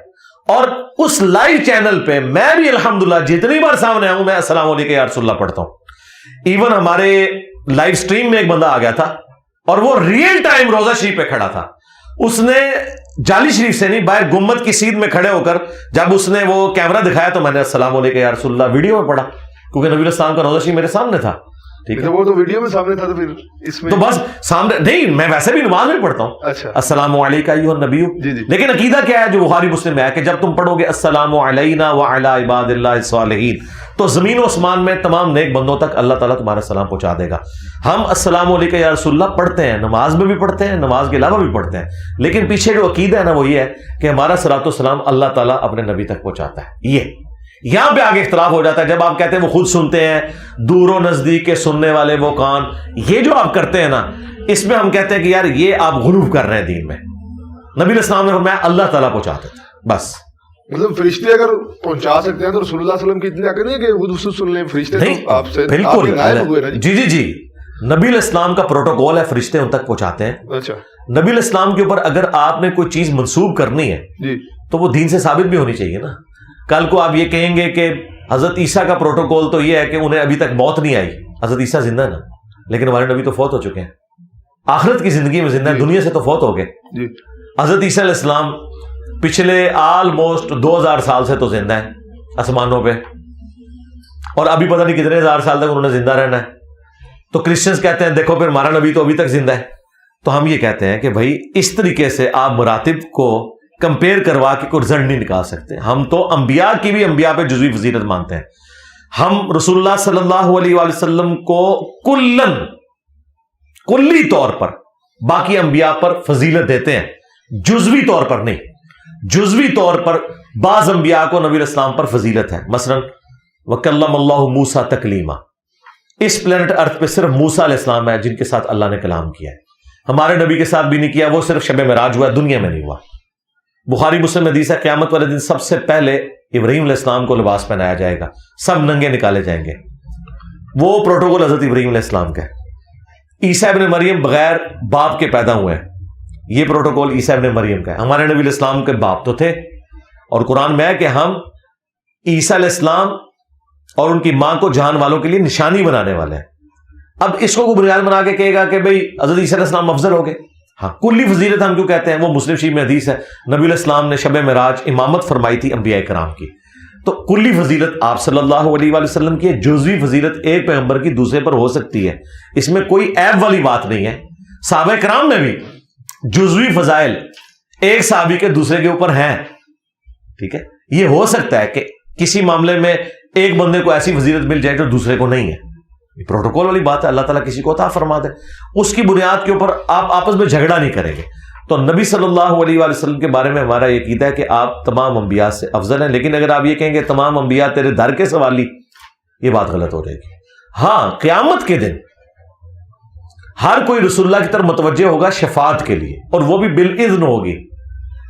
[SPEAKER 2] اور اس لائیو چینل پہ میں بھی الحمدللہ جتنی بار سامنے آؤں میں السلام علیکم یا رسول اللہ پڑھتا ہوں. ایون ہمارے لائیو سٹریم میں ایک بندہ آ گیا تھا اور وہ ریئل ٹائم روزہ شریف پہ کھڑا تھا. اس نے جعلی شریف سے نہیں, باہر گمبد کی سیدھ میں کھڑے ہو کر جب اس نے وہ کیمرہ دکھایا تو میں نے السلام علیکم یا رسول اللہ ویڈیو میں پڑھا, کیونکہ نبی السلام کا روزہ شریف میرے سامنے تھا. ٹھیک ہے,
[SPEAKER 1] وہ تو ویڈیو میں سامنے تھا, تو پھر اس میں
[SPEAKER 2] تو بس سامنے نہیں, میں ویسے بھی نماز میں پڑھتا ہوں.
[SPEAKER 1] اچھا,
[SPEAKER 2] السلام علیکم ایھا النبی. لیکن عقیدہ کیا ہے جو بخاری مسلم میں ہے کہ جب تم پڑھو گے السلام علینا وعلی عباد اللہ الصالحین تو زمین و آسمان میں تمام نیک بندوں تک اللہ تعالیٰ تمہارا سلام پہنچا دے گا. ہم السلام علیکم یا رسول اللہ پڑھتے ہیں, نماز میں بھی پڑھتے ہیں, نماز کے علاوہ بھی پڑھتے ہیں, لیکن پیچھے جو عقیدہ ہے نا وہ یہ ہے کہ ہمارا صلاۃ و سلام اللہ تعالیٰ اپنے نبی تک پہنچاتا ہے. یہ یہاں پہ آگے اختلاف ہو جاتا ہے جب آپ کہتے ہیں وہ خود سنتے ہیں, دور و نزدیک کے سننے والے وہ کان, یہ جو آپ کرتے ہیں نا اس میں ہم کہتے ہیں کہ یار یہ آپ غلو کر رہے ہیں دین میں. نبی الاسلام نے فرمایا اللہ تعالیٰ پہنچاتے تھے بس.
[SPEAKER 1] مطلب فرشتے اگر پہنچا سکتے ہیں تو رسول اللہ صلی اللہ علیہ وسلم کی اتنا کہ نہیں کہ خود اس سن لیں فرشتے تو آپ سے
[SPEAKER 2] بالکل. جی نبی الاسلام کا پروٹوکول ہے, فرشتے ان تک پہنچاتے ہیں.
[SPEAKER 1] اچھا,
[SPEAKER 2] نبی الاسلام کے اوپر اگر آپ نے کوئی چیز منسوب کرنی ہے
[SPEAKER 1] جی
[SPEAKER 2] تو وہ دین سے ثابت بھی ہونی چاہیے نا. کل کو آپ یہ کہیں گے کہ حضرت عیسیٰ کا پروٹوکول تو یہ ہے کہ انہیں ابھی تک موت نہیں آئی, حضرت عیسیٰ زندہ ہے نا, لیکن ہمارے نبی تو فوت ہو چکے ہیں, آخرت کی زندگی میں زندہ ہیں, دنیا سے تو فوت ہو گئے. حضرت عیسیٰ علیہ السلام پچھلے آلموسٹ 2000 سال سے تو زندہ ہیں آسمانوں پہ, اور ابھی پتہ نہیں کتنے ہزار سال تک انہوں نے زندہ رہنا ہے. تو کرسچنز کہتے ہیں دیکھو پھر ہمارا نبی تو ابھی تک زندہ ہے. تو ہم یہ کہتے ہیں کہ بھائی اس طریقے سے آپ مراتب کو کمپیئر کروا کے کوئی رزلٹ نہیں نکال سکتے. ہم تو انبیاء کی بھی انبیاء پہ جزوی فضیلت مانتے ہیں. ہم رسول اللہ صلی اللہ علیہ وآلہ وسلم کو کلی طور پر باقی انبیاء پر فضیلت دیتے ہیں, جزوی طور پر نہیں. جزوی طور پر بعض انبیاء کو نبی الاسلام پر فضیلت ہے. مثلا وَكَلَّمَ اللَّهُ مُوسَىٰ تَكْلِيمًا, اس پلینٹ ارتھ پہ صرف موسیٰ علیہ السلام ہے جن کے ساتھ اللہ نے کلام کیا ہے. ہمارے نبی کے ساتھ بھی نہیں کیا, وہ صرف شب معراج ہوا, دنیا میں نہیں ہوا. بخاری مسلم حدیث ہے قیامت والے دن سب سے پہلے ابراہیم علیہ السلام کو لباس پہنایا جائے گا, سب ننگے نکالے جائیں گے. وہ پروٹوکول حضرت ابراہیم علیہ السلام کا ہے. عیسیٰ ابن مریم بغیر باپ کے پیدا ہوئے ہیں, یہ پروٹوکول عیسیٰ ابن مریم کا ہے. ہمارے نبی علیہ السلام کے باپ تو تھے, اور قرآن میں ہے کہ ہم عیسیٰ علیہ السلام اور ان کی ماں کو جہان والوں کے لیے نشانی بنانے والے ہیں. اب اس کو بنیاد بنا کے کہے گا کہ بھئی حضرت عیسیٰ علیہ السلام افضل ہو گئے. ہاں, کلی فضیلت ہم کیوں کہتے ہیں؟ وہ مسلم شریف میں حدیث ہے, نبی علیہ السلام نے شب معراج امامت فرمائی تھی انبیاء کرام کی. تو کلی فضیلت آپ صلی اللہ علیہ وآلہ وسلم کی ہے, جزوی فضیلت ایک پیغمبر کی دوسرے پر ہو سکتی ہے, اس میں کوئی عیب والی بات نہیں ہے. صحابہ کرام میں بھی جزوی فضائل ایک صحابی کے دوسرے کے اوپر ہیں, ٹھیک ہے. یہ ہو سکتا ہے کہ کسی معاملے میں ایک بندے کو ایسی فضیلت مل جائے جو دوسرے کو نہیں ہے, یہ پروٹوکول والی بات ہے, اللہ تعالیٰ کسی کو عطا فرما دے, اس کی بنیاد کے اوپر آپ آپس میں جھگڑا نہیں کریں گے. تو نبی صلی اللہ علیہ وآلہ وسلم کے بارے میں ہمارا یہ عقیدہ ہے کہ آپ تمام انبیاء سے افضل ہیں. لیکن اگر آپ یہ کہیں گے تمام انبیاء تیرے در کے سوالی, یہ بات غلط ہو جائے گی. ہاں, قیامت کے دن ہر کوئی رسول اللہ کی طرف متوجہ ہوگا شفاعت کے لیے, اور وہ بھی بالاذن ہوگی.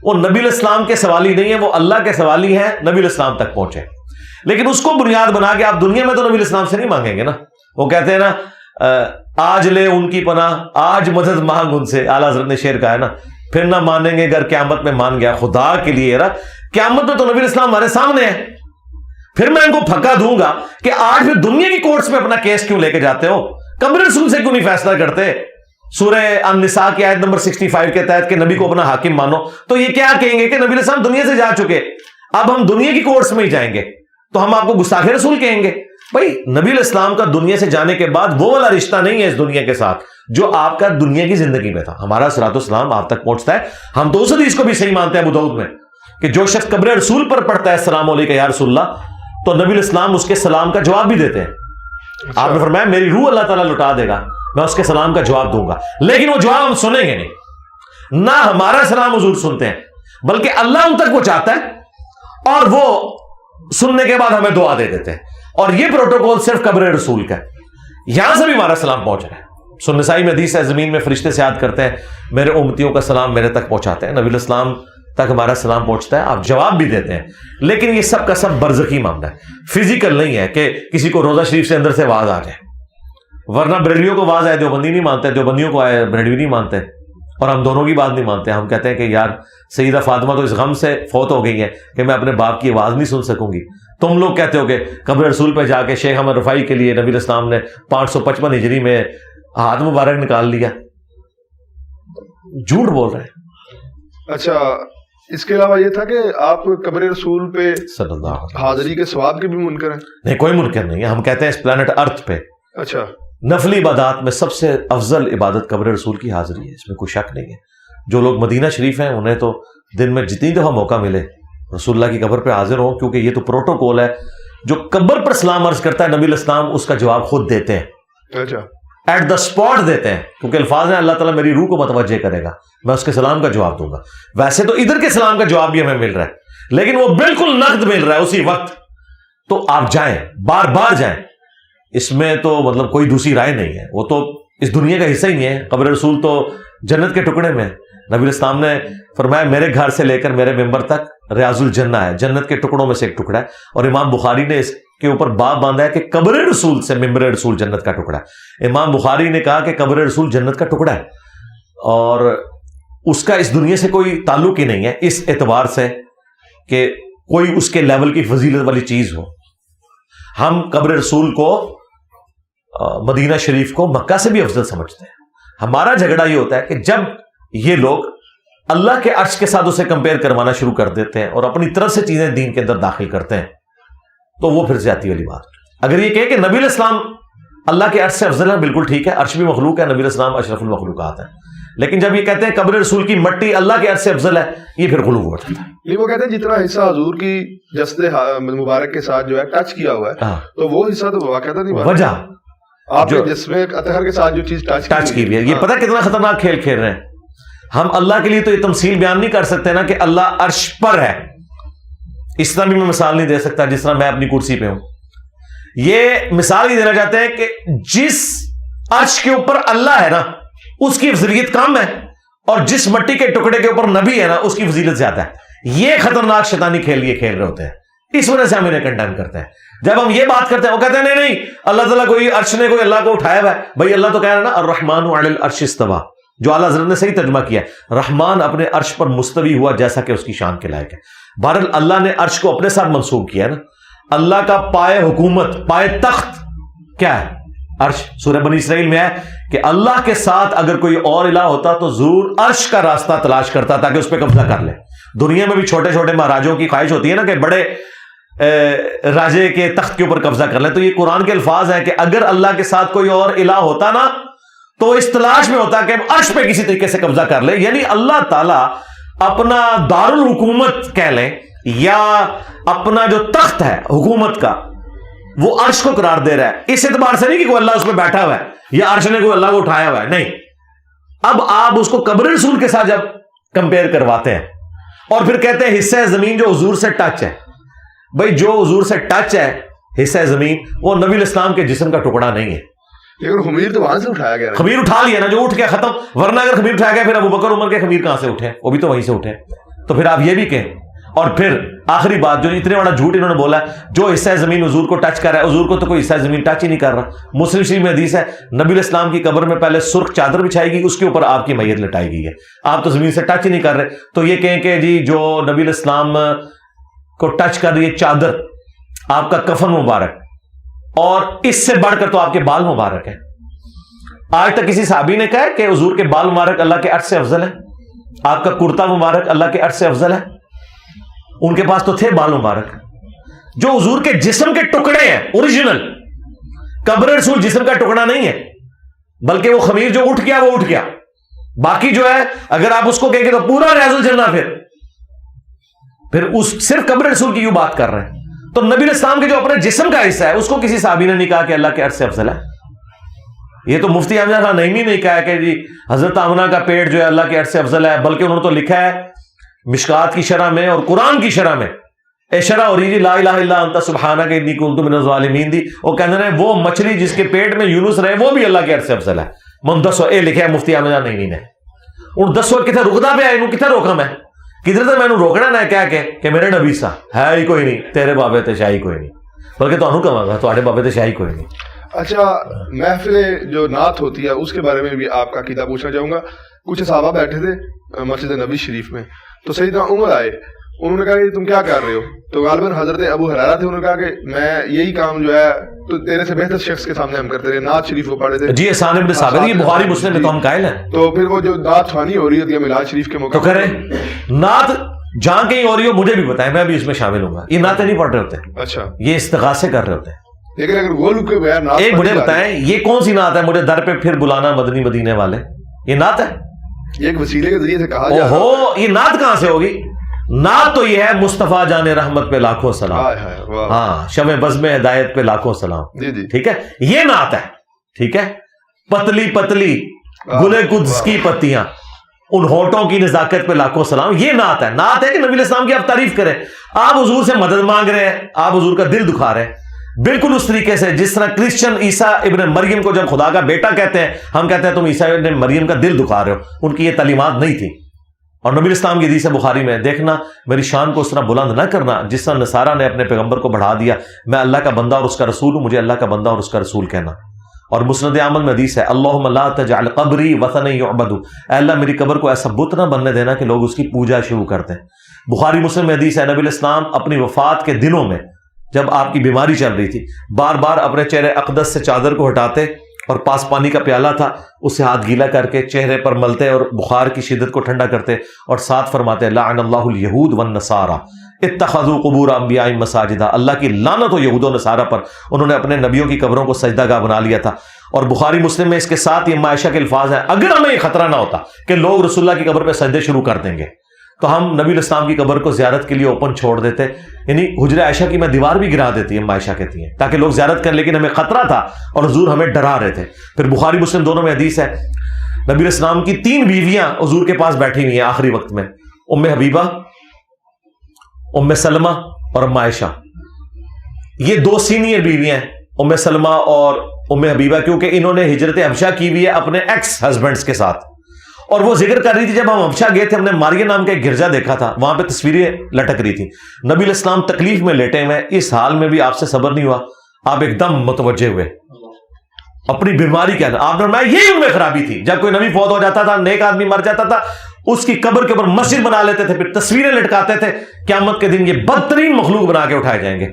[SPEAKER 2] وہ نبی علیہ السلام کے سوالی نہیں ہے, وہ اللہ کے سوالی ہیں, نبی علیہ السلام تک پہنچے. لیکن اس کو بنیاد بنا کے آپ دنیا میں تو نبی علیہ السلام سے نہیں مانگیں گے نا. وہ کہتے ہیں نا, آج لے ان کی پناہ, آج مدد مانگ ان سے, اعلیٰ حضرت نے شعر کہا ہے نا, پھر نہ مانیں گے اگر قیامت میں مان گیا. خدا کے لیے یار, قیامت میں تو نبی علیہ السلام ہمارے سامنے ہے, پھر میں ان کو پھکا دوں گا کہ آج پھر دنیا کی کورٹس میں اپنا کیس کیوں لے کے جاتے ہو, قبر رسول سے کیوں نہیں فیصلہ کرتے؟ سورہ النساء کی آیت نمبر 65 کے تحت کہ نبی کو اپنا حاکم مانو, تو یہ کیا کہیں گے کہ نبی علیہ السلام دنیا سے جا چکے, اب ہم دنیا کی کورٹس میں ہی جائیں گے, تو ہم آپ کو گستاخ رسول کہیں گے. بھائی نبی علیہ السلام کا دنیا سے جانے کے بعد وہ والا رشتہ نہیں ہے اس دنیا کے ساتھ جو آپ کا دنیا کی زندگی میں تھا. ہمارا صراط والسلام آپ تک پہنچتا ہے. ہم تو اس حدیث کو بھی صحیح مانتے ہیں ابو داؤد میں کہ جو شخص قبر رسول پر پڑھتا ہے السلام علیکم یا رسول اللہ, تو نبی علیہ السلام اس کے سلام کا جواب بھی دیتے ہیں. آپ نے فرمایا میری روح اللہ تعالیٰ لوٹا دے گا, میں اس کے سلام کا جواب دوں گا, لیکن وہ جواب ہم سنیں گے نہیں, نہ ہمارا سلام حضور سنتے ہیں, بلکہ اللہ ان تک پہنچاتا ہے اور وہ سننے کے بعد ہمیں دعا دے دیتے ہیں. اور یہ پروٹوکول صرف قبر رسول کا ہے, یہاں سے بھی ہمارا سلام پہنچ رہا ہے. سنن نسائی میں حدیث ہے, زمین میں فرشتے سے یاد کرتے ہیں, میرے امتیوں کا سلام میرے تک پہنچاتے ہیں. نبی علیہ السلام تک ہمارا سلام پہنچتا ہے, آپ جواب بھی دیتے ہیں. لیکن یہ سب کا سب برزخی معاملہ ہے, فزیکل نہیں ہے کہ کسی کو روزہ شریف سے اندر سے آواز آ جائے. ورنہ بریلویوں کو آواز آئے دیوبندی نہیں مانتے, دیوبندیوں کو آئے بریلوی نہیں مانتے, اور ہم دونوں کی بات نہیں مانتے. ہم کہتے ہیں کہ یار سیدہ فاطمہ تو اس غم سے فوت ہو گئی ہے کہ میں اپنے باپ کی آواز نہیں سن سکوں گی. تم لوگ کہتے ہو کہ قبر رسول پہ جا کے شیخ احمد رفاعی کے لیے نبی علیہ السلام نے 555 ہجری میں ہاتھ مبارک نکال لیا. جھوٹ بول رہے ہیں.
[SPEAKER 1] اچھا, اس کے علاوہ یہ تھا کہ آپ قبر رسول پہ
[SPEAKER 2] صلی اللہ علیہ وسلم
[SPEAKER 1] حاضری کے ثواب کے بھی منکر ہیں؟
[SPEAKER 2] نہیں, کوئی منکر نہیں ہے. ہم کہتے ہیں اس پلانٹ ارتھ پہ
[SPEAKER 1] اچھا
[SPEAKER 2] نفلی عبادات میں سب سے افضل عبادت قبر رسول کی حاضری ہے, اس میں کوئی شک نہیں ہے. جو لوگ مدینہ شریف ہیں انہیں تو دن میں جتنی دفعہ موقع ملے رسول اللہ کی قبر پہ حاضر ہوں, کیونکہ یہ تو پروٹوکول ہے. جو قبر پر سلام عرض کرتا ہے نبی علیہ السلام اس کا جواب خود دیتے ہیں,
[SPEAKER 1] اچھا
[SPEAKER 2] ایٹ دا اسپاٹ دیتے ہیں, کیونکہ الفاظ ہیں اللہ تعالیٰ میری روح کو متوجہ کرے گا, میں اس کے سلام کا جواب دوں گا. ویسے تو ادھر کے سلام کا جواب بھی ہمیں مل رہا ہے, لیکن وہ بالکل نقد مل رہا ہے اسی وقت. تو آپ جائیں, بار بار جائیں, اس میں تو مطلب کوئی دوسری رائے نہیں ہے. وہ تو اس دنیا کا حصہ ہی نہیں ہے. قبر رسول تو جنت کے ٹکڑے میں. نبی علیہ السلام نے فرمایا میرے گھر سے لے کر میرے ممبر تک ریاض الجنہ ہے, جنت کے ٹکڑوں میں سے ایک ٹکڑا ہے. اور امام بخاری نے اس کے اوپر باب باندھا ہے کہ قبر رسول سے ممبر رسول جنت کا ٹکڑا ہے. امام بخاری نے کہا کہ قبر رسول جنت کا ٹکڑا ہے, اور اس کا اس دنیا سے کوئی تعلق ہی نہیں ہے, اس اعتبار سے کہ کوئی اس کے لیول کی فضیلت والی چیز ہو. ہم قبر رسول کو, مدینہ شریف کو مکہ سے بھی افضل سمجھتے ہیں. ہمارا جھگڑا یہ ہوتا ہے کہ جب یہ لوگ اللہ کے عرش کے ساتھ اسے کمپیئر کروانا شروع کر دیتے ہیں اور اپنی طرف سے چیزیں دین کے اندر داخل کرتے ہیں, تو وہ پھر زیادتی والی بات. اگر یہ کہے کہ نبی علیہ السلام اللہ کے عرش سے افضل ہے, بالکل ٹھیک ہے, عرش بھی مخلوق ہے, نبی علیہ السلام اشرف المخلوقات ہیں. لیکن جب یہ کہتے ہیں قبر رسول کی مٹی اللہ کے عرش سے افضل ہے, یہ پھر غلو ہو جاتا ہے.
[SPEAKER 1] وہ کہتے ہیں جتنا حصہ حضور کی جسد مبارک کے ساتھ جو ہے ٹچ کیا ہوا ہے, تو وہ حصہ تو واقعہ نہیں.
[SPEAKER 2] وجہ
[SPEAKER 1] آپ جو جسم اطہر کے ساتھ جو چیز ٹچ
[SPEAKER 2] کی ہوئی ہے, یہ پتہ کتنا خطرناک کھیل کھیل رہے ہیں. ہم اللہ کے لیے تو یہ تمثیل بیان نہیں کر سکتے نا کہ اللہ عرش پر ہے. اس طرح بھی میں مثال نہیں دے سکتا جس طرح میں اپنی کرسی پہ ہوں. یہ مثال ہی دینا چاہتے ہیں کہ جس عرش کے اوپر اللہ ہے نا اس کی فضیلت کم ہے, اور جس مٹی کے ٹکڑے کے اوپر نبی ہے نا اس کی فضیلت زیادہ ہے. یہ خطرناک شیطانی کھیل یہ کھیل رہے ہوتے ہیں اس وجہ سے ہم انہیں کنڈیم کرتے ہیں. جب ہم یہ بات کرتے ہیں وہ کہتے ہیں نہیں نہیں اللہ تعالیٰ کوئی عرش نے کوئی اللہ کو اٹھایا ہوا ہے. بھائی اللہ تو کہہ رہا ہے نا الرحمن علی العرش استویٰ, جو اعلیٰ حضرت نے صحیح ترجمہ کیا ہے, رحمان اپنے عرش پر مستوی ہوا جیسا کہ اس کی شان کے لائق ہے. بہرحال اللہ نے عرش کو اپنے ساتھ منسوب کیا ہے نا. اللہ کا پائے حکومت, پائے تخت کیا ہے؟ عرش. سورہ بنی اسرائیل میں ہے کہ اللہ کے ساتھ اگر کوئی اور الہ ہوتا تو ضرور عرش کا راستہ تلاش کرتا تاکہ اس پہ قبضہ کر لے. دنیا میں بھی چھوٹے چھوٹے مہاراجوں کی خواہش ہوتی ہے نا کہ بڑے راجے کے تخت کے اوپر قبضہ کر لیں. تو یہ قرآن کے الفاظ ہیں کہ اگر اللہ کے ساتھ کوئی اور الہ ہوتا نا تو اس تلاش میں ہوتا کہ عرش پہ کسی طریقے سے قبضہ کر لے. یعنی اللہ تعالیٰ اپنا دارالحکومت کہہ لیں یا اپنا جو تخت ہے حکومت کا وہ عرش کو قرار دے رہا ہے. اس اعتبار سے نہیں کہ کوئی اللہ اس پہ بیٹھا ہوا ہے یا عرش نے کوئی اللہ کو اٹھایا ہوا ہے, نہیں. اب آپ اس کو قبر رسول کے ساتھ جب کمپیئر کرواتے ہیں اور پھر کہتے ہیں حصہ زمین جو حضور سے ٹچ ہے. بھائی جو حضور سے ٹچ ہے حصہ زمین وہ نبی الاسلام کے جسم کا ٹکڑا نہیں ہے.
[SPEAKER 1] لیکن خمیر تو وہاں سے اٹھایا گیا,
[SPEAKER 2] خمیر اٹھا لیا نا, جو اٹھ گیا ختم. ورنہ اگر خمیر اٹھایا گیا پھر ابو بکر عمر کے خمیر کہاں سے اٹھے؟ وہ بھی تو وہیں سے اٹھے. تو پھر آپ یہ بھی کہیں. اور پھر آخری بات جو اتنے بڑا جھوٹ انہوں نے بولا ہے, جو حصہ زمین حضور کو ٹچ کر رہا ہے, حضور کو تو کوئی حصہ زمین ٹچ ہی نہیں کر رہا. مسلم شریف میں حدیث ہے نبی الاسلام کی قبر میں پہلے سرخ چادر بچھائی گئی, اس کے اوپر آپ کی میت لٹائی گئی ہے. آپ تو زمین سے ٹچ ہی نہیں کر رہے. تو یہ کہیں کہ جی جو نبی الاسلام کو ٹچ کر رہی ہے چادر, آپ کا کفن مبارک, اور اس سے بڑھ کر تو آپ کے بال مبارک ہیں. آج تک کسی صحابی نے کہا کہ حضور کے بال مبارک اللہ کے عرش سے افضل ہے, آپ کا کرتا مبارک اللہ کے عرش سے افضل ہے؟ ان کے پاس تو تھے بال مبارک جو حضور کے جسم کے ٹکڑے ہیں اوریجنل. قبر رسول جسم کا ٹکڑا نہیں ہے, بلکہ وہ خمیر جو اٹھ گیا وہ اٹھ گیا. باقی جو ہے اگر آپ اس کو کہیں گے تو پورا ریاض الجنہ پھر اس صرف قبر رسول کی یوں بات کر رہے ہیں. تو نبی الاسلام کے جو اپنے جسم کا حصہ ہے اس کو کسی صحابی نے نہیں کہا کہ اللہ کے عرش سے افضل ہے. یہ تو مفتی احمد خان نعیمی نے کہا کہ جی حضرت آمنہ کا پیٹ جو ہے اللہ کے عرش سے افضل ہے, بلکہ انہوں نے تو لکھا ہے مشکات کی شرح میں اور قرآن کی شرح میں شرح ہو رہی لا الہ الا انت سبحانک انی کنت من الظالمین دی. وہ کہتے ہیں وہ مچھلی جس کے پیٹ میں یونس رہے وہ بھی اللہ کے عرش سے افضل ہے. من دسو اے لکھا ہے مفتی احمد نعیمی نے. ان دسو کتنے رکدا پہ آئے کتنے روکا میں کدھر سے میں نے روکنا نہ کیا کہ میرے نبی سا ہے ہی کوئی نہیں, تیرے بابے تے شاہی کوئی نہیں, بلکہ تو کہاں گا تھوڑے بابے تے شاہی کوئی نہیں.
[SPEAKER 1] اچھا, محفل جو نعت ہوتی ہے اس کے بارے میں بھی آپ کا عقیدہ پوچھنا چاہوں گا. کچھ صحابہ بیٹھے تھے مسجد نبی شریف میں, تو سیدنا عمر آئے, انہوں نے کہا کہ تم کیا کر رہے ہو؟ تو غالباً حضرت ابو ہریرہ تھے, انہوں نے کہا کہ میں یہی کام جو ہے تو تیرے سے بہتر شخص کے سامنے ہم کرتے رہے, نعت شریف کو پڑھے تھے.
[SPEAKER 2] جی احسان ابن ثابت, یہ بخاری مسلم میں تو ہم قائل ہیں.
[SPEAKER 1] تو پھر وہ جو نعت خوانی ہو رہی ہوتی ہے میلاد شریف کے موقع
[SPEAKER 2] تو کریں نعت جہاں کہیں ہو رہی ہو مجھے بھی بتائیں, میں بھی اس میں شامل ہوں گا. یہ نعتیں نہیں پڑھ رہے ہوتے,
[SPEAKER 1] اچھا یہ
[SPEAKER 2] استغاثے کر رہے ہوتے ہیں.
[SPEAKER 1] لیکن اگر وہ لوگ
[SPEAKER 2] ایک مجھے بتائیں یہ کون سی نعت ہے مجھے در پہ پھر بلانا مدنی مدینے والے, یہ نعت ہے؟
[SPEAKER 1] یہ ایک وسیلے کے ذریعے سے کہا جا رہا ہے.
[SPEAKER 2] یہ نعت کہاں سے ہوگی؟ نعت تو یہ ہے مصطفیٰ جان رحمت پہ لاکھوں سلام, ہاں شمع بزم ہدایت پہ لاکھوں سلام.
[SPEAKER 1] جی جی
[SPEAKER 2] ٹھیک ہے, یہ نعت ہے. ٹھیک ہے, پتلی پتلی گلے قدس کی پتیاں ان ہونٹوں کی نزاکت پہ لاکھوں سلام, یہ نعت ہے. نعت ہے کہ نبی الاسلام کی آپ تعریف کریں. آپ حضور سے مدد مانگ رہے ہیں, آپ حضور کا دل دکھا رہے ہیں, بالکل اس طریقے سے جس طرح کرسچن عیسیٰ ابن مریم کو جب خدا کا بیٹا کہتے ہیں, ہم کہتے ہیں تم عیسیٰ ابن مریم کا دل دکھا رہے ہو. ان کی یہ تعلیمات نہیں تھی. اور نبی الاسلام کی حدیث بخاری میں دیکھنا میری شان کو اس طرح بلند نہ کرنا جس طرح نصارہ نے اپنے پیغمبر کو بڑھا دیا. میں اللہ کا بندہ اور اس کا رسول ہوں, مجھے اللہ کا بندہ اور اس کا رسول کہنا. اور مسند احمد میں حدیث ہے اللہم لا تجعل قبری وثنا یعبد, اے اللہ میری قبر کو ایسا بت نہ بننے دینا کہ لوگ اس کی پوجا شروع کرتے ہیں. بخاری مسلم میں حدیث ہے نبی الاسلام اپنی وفات کے دنوں میں جب آپ کی بیماری چل رہی تھی بار بار اپنے چہرے اقدس سے چادر کو ہٹاتے اور پاس پانی کا پیالہ تھا اسے ہاتھ گیلا کر کے چہرے پر ملتے اور بخار کی شدت کو ٹھنڈا کرتے اور ساتھ فرماتے لعن اللہ الیہود والنصارى اتخذوا قبور انبیاء مساجدہ, اللہ کی لعنت ہو یہود و نصارہ پر, انہوں نے اپنے نبیوں کی قبروں کو سجدہ گاہ بنا لیا تھا. اور بخاری مسلم میں اس کے ساتھ یہ عائشہ کے الفاظ ہیں اگر ہمیں یہ خطرہ نہ ہوتا کہ لوگ رسول اللہ کی قبر پہ سجدے شروع کر دیں گے تو ہم نبی الاسلام کی قبر کو زیارت کے لیے اوپن چھوڑ دیتے, یعنی حجرہ عائشہ کی میں دیوار بھی گرا دیتی ہے عائشہ کہتی ہیں تاکہ لوگ زیارت کریں, لیکن ہمیں خطرہ تھا اور حضور ہمیں ڈرا رہے تھے. پھر بخاری مسلم دونوں میں حدیث ہے نبی الاسلام کی 3 بیویاں حضور کے پاس بیٹھی ہوئی ہیں آخری وقت میں, ام حبیبہ, ام سلمہ اور ام عائشہ. یہ 2 سینئر بیویاں ہیں ام سلمہ اور ام حبیبہ, کیونکہ انہوں نے ہجرت حبشہ کی ہوئی ہے اپنے ایکس ہسبینڈز کے ساتھ اور وہ ذکر کر رہی تھی جب ہم ابشا گئے تھے، ہم نے ماریہ نام کا ایک گرجا دیکھا تھا، وہاں پہ تصویریں لٹک رہی تھی، نبی علیہ السلام تکلیف میں لیٹے ہوئے، اس حال میں بھی آپ سے صبر نہیں ہوا، آپ ایک دم متوجہ ہوئے اپنی بیماری کے اندر. آپ نے فرمایا یہی ان میں خرابی تھی، جب کوئی نبی فوت ہو جاتا تھا، نیک آدمی مر جاتا تھا، اس کی قبر کے اوپر مسجد بنا لیتے تھے، پھر تصویریں لٹکاتے تھے، قیامت کے دن یہ بدترین مخلوق بنا کے اٹھائے جائیں گے.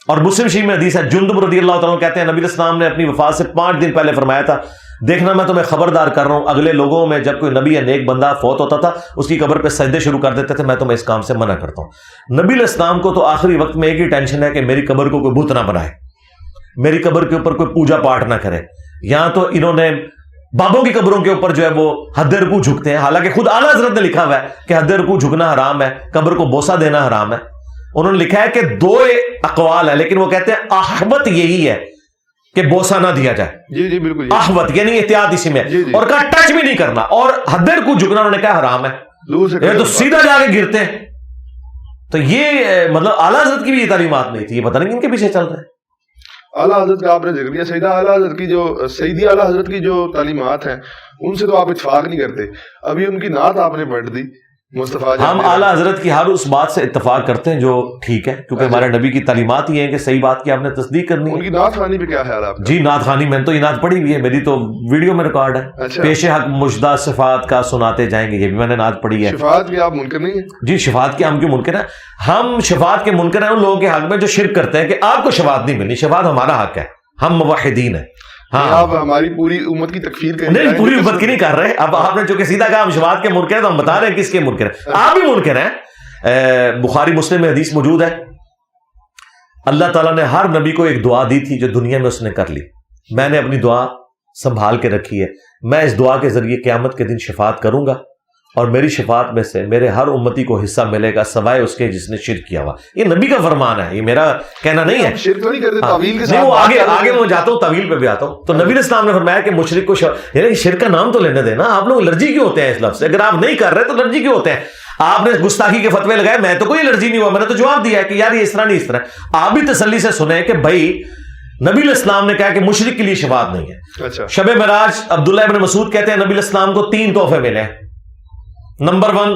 [SPEAKER 2] اور مسلم شریف میں حدیث ہے، جندب رضی اللہ تعالیٰ کہتے ہیں نبی علیہ السلام نے اپنی وفات سے 5 دن پہلے فرمایا تھا، دیکھنا میں تمہیں خبردار کر رہا ہوں، اگلے لوگوں میں جب کوئی نبی یا نیک بندہ فوت ہوتا تھا اس کی قبر پہ سجدے شروع کر دیتے تھے، میں تمہیں اس کام سے منع کرتا ہوں. نبی علیہ السلام کو تو آخری وقت میں ایک ہی ٹینشن ہے کہ میری قبر کو کوئی بت نہ بنائے، میری قبر کے اوپر کوئی پوجا پاٹ نہ کرے. یہاں تو انہوں نے بابوں کی قبروں کے اوپر جو ہے وہ حد رکوع جھکتے ہیں، حالانکہ خود اعلیٰ حضرت نے لکھا ہوا ہے کہ حد رکوع جھکنا حرام ہے، قبر کو بوسہ دینا حرام ہے. انہوں نے لکھا ہے کہ 2 اقوال ہے، لیکن وہ کہتے ہیں احوط یہی ہے کہ بوسہ نہ دیا جائے.
[SPEAKER 1] جی بالکل،
[SPEAKER 2] احوط یعنی احتیاط اسی میں، اور کہا ٹچ بھی نہیں کرنا، اور حد رکوع جھکنا انہوں نے کہا حرام ہے، یہ تو سیدھا جا کے گرتے ہیں. تو یہ مطلب اعلیٰ حضرت کی بھی یہ تعلیمات نہیں تھی، یہ پتہ نہیں کن کے پیچھے چل رہے ہیں.
[SPEAKER 1] اعلیٰ حضرت کا آپ نے ذکر کیا، سیدہ اعلیٰ حضرت کی جو سیدی اعلیٰ حضرت کی جو تعلیمات ہیں ان سے تو آپ اتفاق نہیں کرتے. ابھی ان کی نعت آپ نے پڑھ دی مصطفیٰ.
[SPEAKER 2] ہم اعلیٰ حضرت کی ہر اس بات سے اتفاق کرتے ہیں جو ٹھیک ہے، کیونکہ ہمارے نبی کی تعلیمات یہ ہیں کہ صحیح بات کی آپ نے تصدیق کرنی ہے.
[SPEAKER 1] ان کی نعت خوانی پہ کیا خیال ہے آپ کا؟
[SPEAKER 2] جی نعت خوانی میں نے تو یہ نعت پڑھی ہوئی ہے، میری تو ویڈیو میں ریکارڈ ہے. پیش حق مجدہ صفات کا سناتے جائیں گے، یہ بھی میں نے نعت پڑھی ہے.
[SPEAKER 1] شفاعت کے آپ منکر نہیں ہیں؟
[SPEAKER 2] جی شفاعت کے ہم کیوں منکر ہیں؟ ہم شفاعت کے منکر ہیں ان لوگوں کے حق میں جو شرک کرتے ہیں کہ آپ کو شفاعت نہیں ملنی، شفاعت ہمارا حق ہے، ہم موحدین ہیں. ہاں
[SPEAKER 1] آپ ہماری پوری امت کی تکفیر کریں؟
[SPEAKER 2] نہیں پوری امت کی نہیں کر رہے. اب آپ نے جو کہ سیدھا کہا ہم شفاعت کے منکر ہیں، تو ہم بتا رہے ہیں کس کے منکر ہیں. آپ بھی منکر ہیں. بخاری مسلم میں حدیث موجود ہے، اللہ تعالیٰ نے ہر نبی کو ایک دعا دی تھی جو دنیا میں اس نے کر لی. میں نے اپنی دعا سنبھال کے رکھی ہے، میں اس دعا کے ذریعے قیامت کے دن شفاعت کروں گا، اور میری شفاعت میں سے میرے ہر امتی کو حصہ ملے گا سوائے اس کے جس نے شرک کیا ہوا. یہ نبی کا فرمان ہے، یہ میرا کہنا نہیں ہے.
[SPEAKER 1] شرک تو نہیں کرتے، تعویل کے ساتھ.
[SPEAKER 2] وہ آگے میں جاتا ہوں، تعویل پہ بھی آتا ہوں. تو نبی علیہ السلام نے فرمایا کہ مشرک کو یعنی شرک کا نام تو لینے دینا. آپ لوگ الرجی کیوں ہوتے ہیں اس لفظ سے؟ اگر آپ نہیں کر رہے تو الرجی کیوں ہوتے ہیں؟ آپ نے گستاخی کے فتوے لگائے، میں تو کوئی الرجی نہیں ہوا، میں نے تو جواب دیا ہے کہ یار یہ اس طرح نہیں اس طرح. آپ بھی تسلی سے سنیں کہ بھائی نبی علیہ السلام نے کہا کہ مشرک کے لیے شفاعت نہیں ہے.
[SPEAKER 1] اچھا.
[SPEAKER 2] شب معراج عبداللہ ابن مسعود کہتے ہیں نبی علیہ السلام کو 3 تحفے ملے. نمبر 1،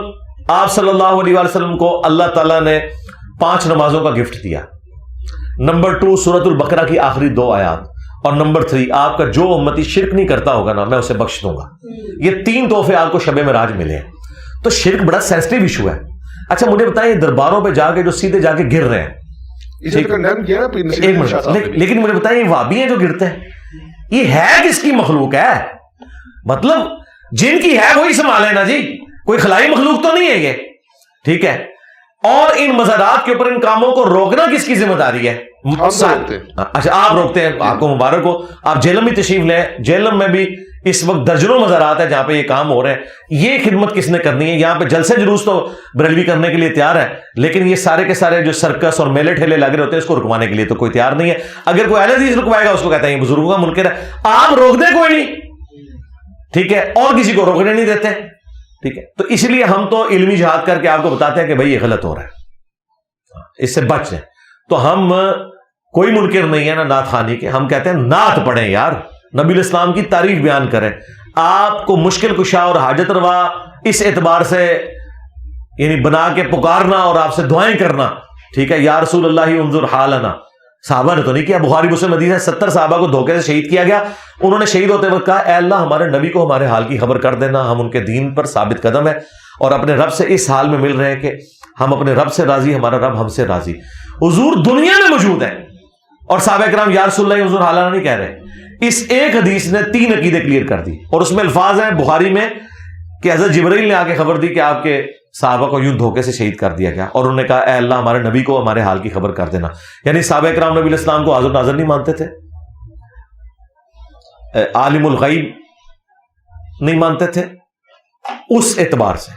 [SPEAKER 2] آپ صلی اللہ علیہ وسلم کو اللہ تعالیٰ نے 5 نمازوں کا گفٹ دیا. نمبر 2، سورۃ البقرہ کی آخری 2 آیات. اور نمبر 3، آپ کا جو امتی شرک نہیں کرتا ہوگا نا میں اسے بخش دوں گا. یہ 3 تحفے آپ کو شب معراج ملے ہیں. تو شرک بڑا سینسٹیو ایشو ہے. اچھا مجھے بتائیں درباروں پہ جا کے جو سیدھے جا کے گر رہے ہیں، لیکن مجھے بتائیں یہ وہابی ہیں جو گرتے ہیں، یہ ہے کس کی مخلوق ہے؟ مطلب جن کی ہے وہی سنبھالے نا جی، کوئی خلائی مخلوق تو نہیں ہے یہ. ٹھیک ہے. اور ان مزارات کے اوپر ان کاموں کو روکنا کس کی ذمہ داری ہے؟ اچھا آپ روکتے ہیں، آپ کو مبارک ہو. آپ جہلم بھی تشریف لیں، جہلم میں بھی اس وقت درجنوں مزارات ہیں جہاں پہ یہ کام ہو رہے ہیں. یہ خدمت کس نے کرنی ہے؟ یہاں پہ جلسے جلوس تو بریلوی کرنے کے لیے تیار ہے، لیکن یہ سارے کے سارے جو سرکس اور میلے ٹھیلے لگ رہے ہوتے ہیں اس کو رکوانے کے لیے تو کوئی تیار نہیں ہے. اگر کوئی اہل حدیث رکوائے گا اس کو کہتے ہیں یہ بزرگوں کا منکر ہے. آپ روک دیں کوئی نہیں، ٹھیک ہے، اور کسی کو روکنے نہیں دیتے. ٹھیک ہے. تو اس لیے ہم تو علمی جہاد کر کے آپ کو بتاتے ہیں کہ بھائی یہ غلط ہو رہا ہے، اس سے بچ جائیں. تو ہم کوئی منکر نہیں ہے نا نعت خوانی کے، ہم کہتے ہیں نعت پڑھیں یار، نبی علیہ السلام کی تعریف بیان کریں. آپ کو مشکل کشا اور حاجت روا اس اعتبار سے یعنی بنا کے پکارنا اور آپ سے دعائیں کرنا. ٹھیک ہے. یا رسول اللہ انظر حالنا، صحابہ نے تو نہیں کیا. بخاری مسلم حدیث ہے 70 صحابہ کو دھوکے سے شہید کیا گیا. انہوں نے شہید ہوتے وقت کہا اے اللہ ہمارے نبی کو ہمارے حال کی خبر کر دینا، ہم ان کے دین پر ثابت قدم ہیں اور اپنے رب سے اس حال میں مل رہے ہیں کہ ہم اپنے رب سے راضی، ہمارا رب ہم سے راضی. حضور دنیا میں موجود ہے اور صحابہ کرام یا رسول اللہ انظر حالنا نہیں کہہ رہے. اس ایک حدیث نے 3 عقیدے کلیئر کر دی، اور اس میں الفاظ ہیں بخاری میں کہ حضرت جبرائیل نے آ کے خبر دی کہ آپ کے صحابہ کو یوں دھوکے سے شہید کر دیا گیا، اور انہوں نے کہا اے اللہ ہمارے نبی کو ہمارے حال کی خبر کر دینا. یعنی صحابہ کرام نبی علیہ السلام کو حاضر ناظر نہیں مانتے تھے، عالم الغیب نہیں مانتے تھے اس اعتبار سے.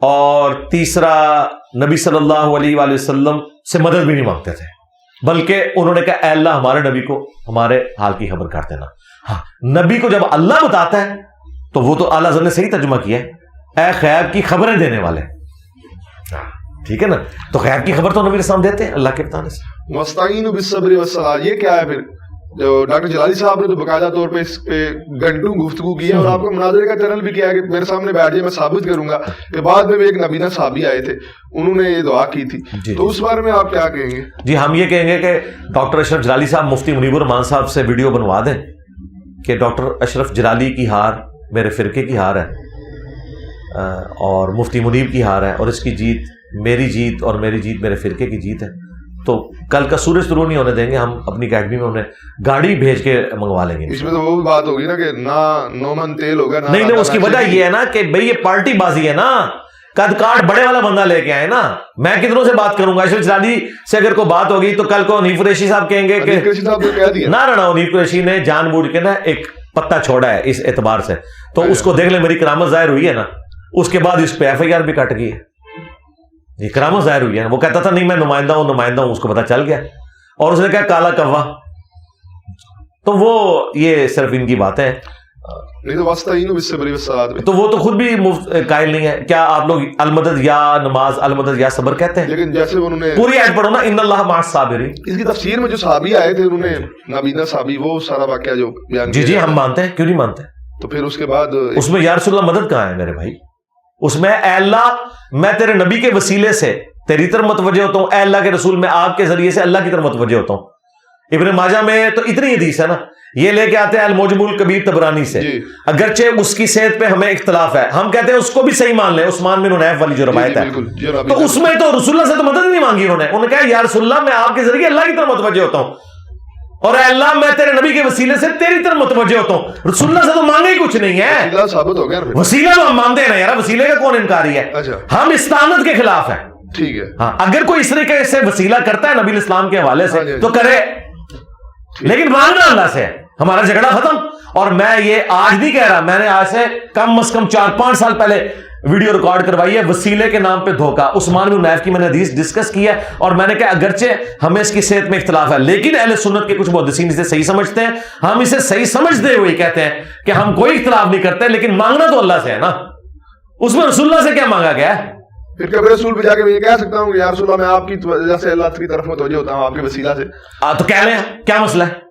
[SPEAKER 2] اور تیسرا نبی صلی اللہ علیہ وآلہ وسلم سے مدد بھی نہیں مانگتے تھے، بلکہ انہوں نے کہا اے اللہ ہمارے نبی کو ہمارے حال کی خبر کر دینا. ہاں نبی کو جب اللہ بتاتا ہے تو وہ تو اعلیٰ حضرت نے صحیح ترجمہ کیا ہے، اے غیب کی خبریں دینے والے. ٹھیک ہے نا. تو غیب کی خبر تو نبی علیہ السلام دیتے ہیں اللہ کے بتانے سے.
[SPEAKER 1] مستعین بالصبر والصلاۃ، یہ کیا ہے پھر؟ جو ڈاکٹر جلالی صاحب نے تو باقاعدہ طور پہ اس پہ گھنٹوں گفتگو کی ہے اور آپ کو مناظرے کا چینل بھی کیا ہے کہ میرے سامنے بیٹھ جائے میں ثابت کروں گا کہ بعد میں بھی ایک نبینہ صحابی آئے تھے انہوں نے یہ دعا کی تھی، تو اس بارے میں آپ کیا کہیں گے؟
[SPEAKER 2] جی ہم یہ کہیں گے کہ ڈاکٹر اشرف جلالی صاحب مفتی منیب الرحمان صاحب سے ویڈیو بنوا دیں کہ ڈاکٹر اشرف جلالی کی ہار میرے فرقے کی ہار ہے اور مفتی منیب کی ہار ہے، اور اس کی جیت میری جیت اور میری جیت میرے فرقے کی جیت ہے، تو کل کا سورج طلوع نہیں ہونے دیں گے، ہم اپنی اکیڈمی میں انہیں گاڑی بھیج کے منگوا لیں گے۔
[SPEAKER 1] اس میں تو وہ بات ہوگی نا کہ نہ نو من تیل ہوگا،
[SPEAKER 2] نہیں اس کی وجہ یہ ہے نا کہ بھئی یہ پارٹی بازی ہے نا، قد کاٹ بڑے والا بندہ لے کے آئے نا، میں کتنوں سے بات کروں گا؟ اشرف جلالی سے اگر کوئی بات ہوگی تو کل کو حنیف قریشی صاحب کہیں گے کہ نہ حنیف قریشی نے جان بوجھ کے نا ایک پتا چھوڑا ہے اس اعتبار سے، تو اس کو دیکھ لیں میری کرامت ظاہر ہوئی ہے نا، اس کے بعد اس پہ ایف آئی آر بھی کٹ گئی ہے، یہ کرامت ظاہر ہوئی ہے نا، وہ کہتا تھا نہیں میں نمائندہ ہوں، اس کو پتا چل گیا اور اس نے کہا کالا کوا، تو وہ یہ صرف ان کی باتیں ہیں،
[SPEAKER 1] نہیں تو واسطین اس سے بری وسعت میں،
[SPEAKER 2] تو وہ تو خود بھی قائل نہیں ہے۔ کیا آپ لوگ المدد یا نماز المدد یا صبر کہتے ہیں؟
[SPEAKER 1] لیکن جیسے انہوں نے
[SPEAKER 2] پوری آیت پڑھو نا، ان اللہ مع الصابرین،
[SPEAKER 1] اس کی تفسیر میں جو صحابی آئے تھے انہوں نے نبینہ صحابی وہ سارا واقعہ جو بیان کیا،
[SPEAKER 2] جی ہم مانتے ہیں، کیوں نہیں مانتے؟
[SPEAKER 1] تو پھر اس کے بعد
[SPEAKER 2] اس میں یا رسول اللہ مدد کہاں ہے میرے بھائی؟ اس میں اے اللہ میں تیرے نبی کے وسیلے سے تیری طرف متوجہ ہوتا ہوں، اے اللہ کے رسول میں آپ کے ذریعے سے اللہ کی طرف متوجہ ہوتا ہوں۔ ابن ماجہ میں تو اتنی حدیث ہے نا، یہ لے کے آتے ہیں المعجم الکبیر طبرانی سے، اگرچہ اس کی صحت پہ ہمیں اختلاف ہے، ہم کہتے ہیں اس کو بھی صحیح مان لیں، عثمان بن حنیف والی جو روایت ہے، تو اس میں تو رسول اللہ سے تو مدد نہیں مانگی انہوں نے کہا یا رسول اللہ میں آپ کے ذریعے اللہ کی طرف متوجہ ہوتا ہوں، اور اے اللہ میں تیرے نبی کے وسیلے سے تیری طرف متوجہ ہوتا ہوں۔ رسول اللہ سے تو مانگا ہی کچھ نہیں ہے،
[SPEAKER 1] وسیلہ ثابت ہو گیا،
[SPEAKER 2] وسیلہ تو ہم مانتے ہیں یار، وسیلے کا کون انکاری ہے؟ ہم استعانت کے خلاف ہیں،
[SPEAKER 1] ٹھیک ہے،
[SPEAKER 2] ہاں اگر کوئی اس طریقے سے وسیلہ کرتا ہے نبی اسلام کے حوالے سے تو کرے، لیکن مانگنا اللہ سے ہے، ہمارا جھگڑا ختم۔ اور میں یہ آج نہیں کہہ رہا، میں نے آج سے کم از کم 4-5 سال پہلے ویڈیو ریکارڈ کروائی ہے، وسیلے کے نام پہ دھوکہ، عثمان بن حنیف کی میں نے حدیث ڈسکس کی ہے، اور میں نے کہا اگرچہ ہمیں اس کی صحت میں اختلاف ہے لیکن اہل سنت کے کچھ محدثین اسے صحیح سمجھتے ہیں، ہم اسے صحیح سمجھتے ہوئے کہتے ہیں کہ ہم کوئی اختلاف نہیں کرتے، لیکن مانگنا تو اللہ سے ہے نا، اس میں رسول اللہ سے کیا مانگا گیا ہے؟
[SPEAKER 1] پھر کبھی رسول پہ جا کے میں یہ کہہ سکتا ہوں کہ یا رسول اللہ میں آپ کی وجہ سے اللہ کی طرف متوجہ ہوتا ہوں، آپ کے وسیلہ سے،
[SPEAKER 2] تو کہہ لیں کیا مسئلہ ہے؟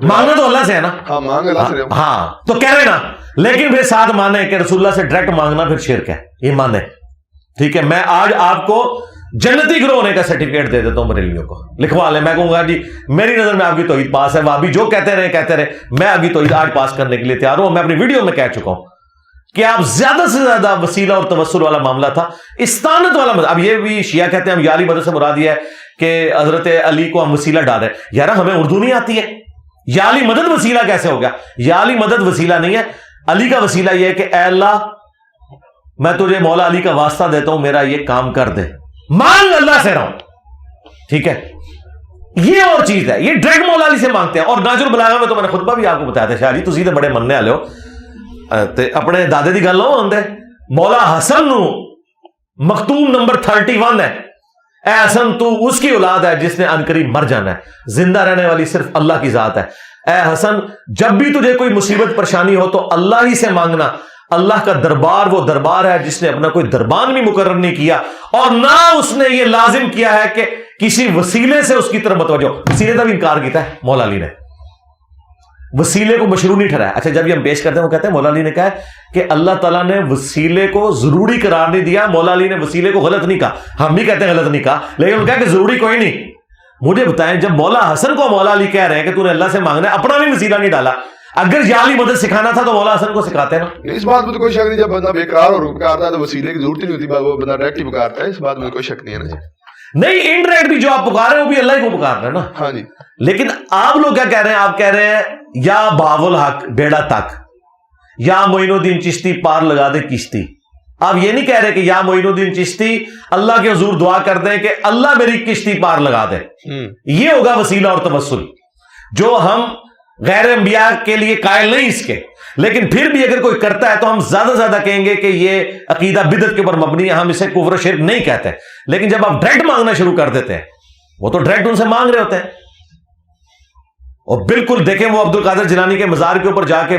[SPEAKER 2] مانگنا تو اللہ سے ہے نا،
[SPEAKER 1] ہاں مانگ اللہ سے،
[SPEAKER 2] ہاں تو کہہ رہے نا، لیکن پھر ساتھ مانے کہ رسول اللہ سے ڈائریکٹ مانگنا پھر شرک ہے، یہ مانے، ٹھیک ہے؟ میں آج آپ کو جنتی گروہ ہونے کا سرٹیفکیٹ دے دیتا ہوں بریلویوں کو، لکھوا لیں، میں کہوں گا جی میری نظر میں آپ کی توحید پاس ہے، وہابی جو کہتے رہے میں آپ کی توحید آج پاس کرنے کے لیے تیار ہوں۔ میں اپنی ویڈیو میں کہہ چکا ہوں کہ آپ زیادہ سے زیادہ وسیلہ اور توسل والا معاملہ تھا، استعانت والا اب یہ بھی شیعہ کہتے ہیں ہم یا علی مدد سے مراد یہ ہے کہ حضرت علی کو ہم وسیلہ ڈالیں، یار ہمیں اردو نہیں آتی ہے، یا علی مدد وسیلہ کیسے ہو گیا؟ یا علی مدد وسیلہ نہیں ہے، علی کا وسیلہ یہ ہے کہ اے اللہ میں تجھے مولا علی کا واسطہ دیتا ہوں، میرا یہ کام کر دے، مانگ اللہ سے رہا ہوں، ٹھیک ہے؟ یہ اور چیز ہے، یہ ڈائریکٹ مولا علی سے مانگتے ہیں۔ اور ناج البلاغہ میں تو میں نے خطبہ بھی آپ کو بتایا تھا، شاہ جی تسی تے بڑے مننے والے ہو، اپنے دادے دی گل نہ ہوندے، مولا حسن نو مختوم نمبر 31 ہے، اے حسن تو اس کی اولاد ہے جس نے عنقریب مر جانا ہے، زندہ رہنے والی صرف اللہ کی ذات ہے، اے حسن جب بھی تجھے کوئی مصیبت پریشانی ہو تو اللہ ہی سے مانگنا، اللہ کا دربار وہ دربار ہے جس نے اپنا کوئی دربان بھی مقرر نہیں کیا، اور نہ اس نے یہ لازم کیا ہے کہ کسی وسیلے سے اس کی طرف متوجہ ہو۔ وسیلے کا بھی انکار کیا ہے مولا علی نے، وسیلے کو مشروع نہیں ٹھہرایا۔ اچھا جب یہ ہم پیش کرتے ہیں وہ کہتے ہیں مولا علی نے کہا کہ اللہ تعالیٰ نے وسیلے کو ضروری قرار نہیں دیا، مولا علی نے وسیلے کو غلط نہیں کہا، ہم بھی کہتے ہیں غلط نہیں کہا، لیکن انہوں نے کہا کہ ضروری کوئی نہیں۔ مجھے بتائیں جب مولا حسن کو مولا علی کہہ رہے ہیں کہ تو نے اللہ سے مانگنا ہے، اپنا بھی وسیلہ نہیں ڈالا، اگر یا علی مدد سکھانا تھا تو مولا حسن کو سکھاتے نا۔
[SPEAKER 1] اس بات میں تو کوئی شک نہیں، جب بندہ بیکار اور پکارتا ہے تو وسیلے کی ضرورت نہیں ہوتی، وہ بندہ ڈائریکٹ ہی پکارتا ہے، اس بات میں کوئی شک نہیں ہے نا۔
[SPEAKER 2] نہیں انڈائریکٹ بھی جو آپ پکار رہے ہیں وہ بھی اللہ ہی کو پکار رہے ہیں نا۔
[SPEAKER 1] ہاں جی،
[SPEAKER 2] لیکن آپ لوگ کیا کہہ رہے ہیں؟ آپ کہہ رہے ہیں یا باب الحق بیڑا تک، یا معین الدین چشتی پار لگا دے کشتی۔ آپ یہ نہیں کہہ رہے کہ یا معین الدین چشتی اللہ کے حضور دعا کر دیں کہ اللہ میری کشتی پار لگا دے، یہ ہوگا وسیلہ اور توسل جو ہم غیر انبیاء کے لیے قائل نہیں اس کے، لیکن پھر بھی اگر کوئی کرتا ہے تو ہم زیادہ سے زیادہ کہیں گے کہ یہ عقیدہ بدعت کے اوپر مبنی ہے، ہم اسے کفر و شرک نہیں کہتے۔ لیکن جب آپ ڈائریکٹ مانگنا شروع کر دیتے ہیں، وہ تو ڈائریکٹ ان سے مانگ رہے ہوتے ہیں، اور بالکل دیکھیں وہ عبد القادر جیلانی کے مزار کے اوپر جا کے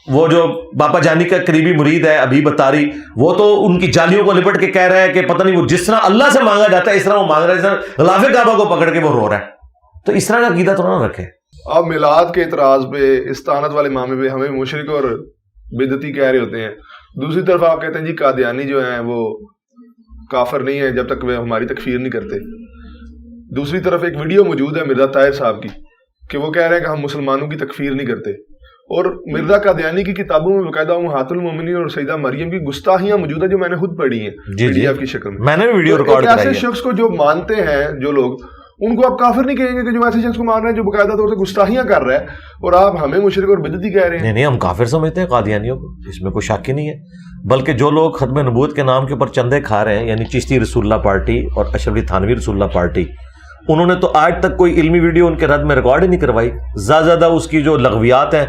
[SPEAKER 2] وہ جو باپا جانی کا قریبی مرید ہے حبیب اتاری، وہ تو ان کی جالیوں کو لپٹ کے کہہ رہا ہے کہ پتہ نہیں وہ جس طرح اللہ سے مانگا جاتا ہے اس طرح وہ مانگ رہا ہے، اس طرح غلاف کعبہ کو پکڑ کے وہ رو رہا ہے۔ تو اس طرح کا عقیدہ تو نہ رکھے۔
[SPEAKER 1] اب میلاد کے اعتراض پہ، استانت والے معاملے پہ ہمیں مشرک اور بدعتی کہہ رہے ہوتے ہیں، دوسری طرف آپ کہتے ہیں جی قادیانی جو ہیں وہ کافر نہیں ہے جب تک وہ ہماری تکفیر نہیں کرتے. دوسری طرف ایک ویڈیو موجود ہے مرزا طاہر صاحب کی کہ وہ کہہ رہے ہیں کہ ہم مسلمانوں کی تکفیر نہیں کرتے، اور مرزا قادیانی کی کتابوں میں باقاعدہ امہات المومنین اور سیدہ مریم کی گستاخیاں موجود ہیں جو میں نے خود پڑھی ہیں PDF کی شکل میں.
[SPEAKER 2] میں نے ویڈیو ریکارڈ کرائی ہے.
[SPEAKER 1] ایسے شخص کو جو مانتے ہیں جو لوگ، ان کو آپ کافر نہیں کہیں گے کہ جو ایسے شخص کو مان رہے ہیں جو باقاعدہ طور سے گستاخیاں کر رہا ہے، اور آپ ہمیں مشرک اور بدعتی کہہ رہے ہیں.
[SPEAKER 2] نہیں ہم کافر سمجھتے ہیں قادیانیوں کو، اس میں کوئی شک ہی نہیں ہے. بلکہ جو لوگ ختم نبوت کے نام کے اوپر چندے کھا رہے ہیں، یعنی چشتی رسول اللہ پارٹی اور اشرف علی تھانوی رسول اللہ پارٹی، انہوں نے تو آج تک کوئی علمی ویڈیو ان کے رد میں ریکارڈ ہی نہیں کروائی. زیادہ اس کی جو لغویات ہیں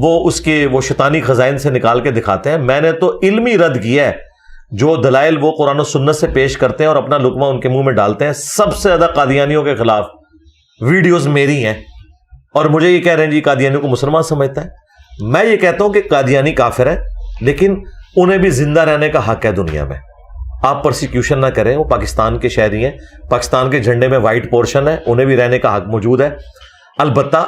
[SPEAKER 2] وہ شیطانی خزائن سے نکال کے دکھاتے ہیں. میں نے تو علمی رد کیا ہے. جو دلائل وہ قرآن و سنت سے پیش کرتے ہیں اور اپنا لقمہ ان کے منہ میں ڈالتے ہیں، سب سے زیادہ قادیانیوں کے خلاف ویڈیوز میری ہیں. اور مجھے یہ کہہ رہے ہیں جی قادیانیوں کو مسلمان سمجھتا ہے. میں یہ کہتا ہوں کہ قادیانی کافر ہے، لیکن انہیں بھی زندہ رہنے کا حق ہے دنیا میں. آپ پرسیکیوشن نہ کریں، وہ پاکستان کے شہری ہیں، پاکستان کے جھنڈے میں وائٹ پورشن ہے، انہیں بھی رہنے کا حق موجود ہے. البتہ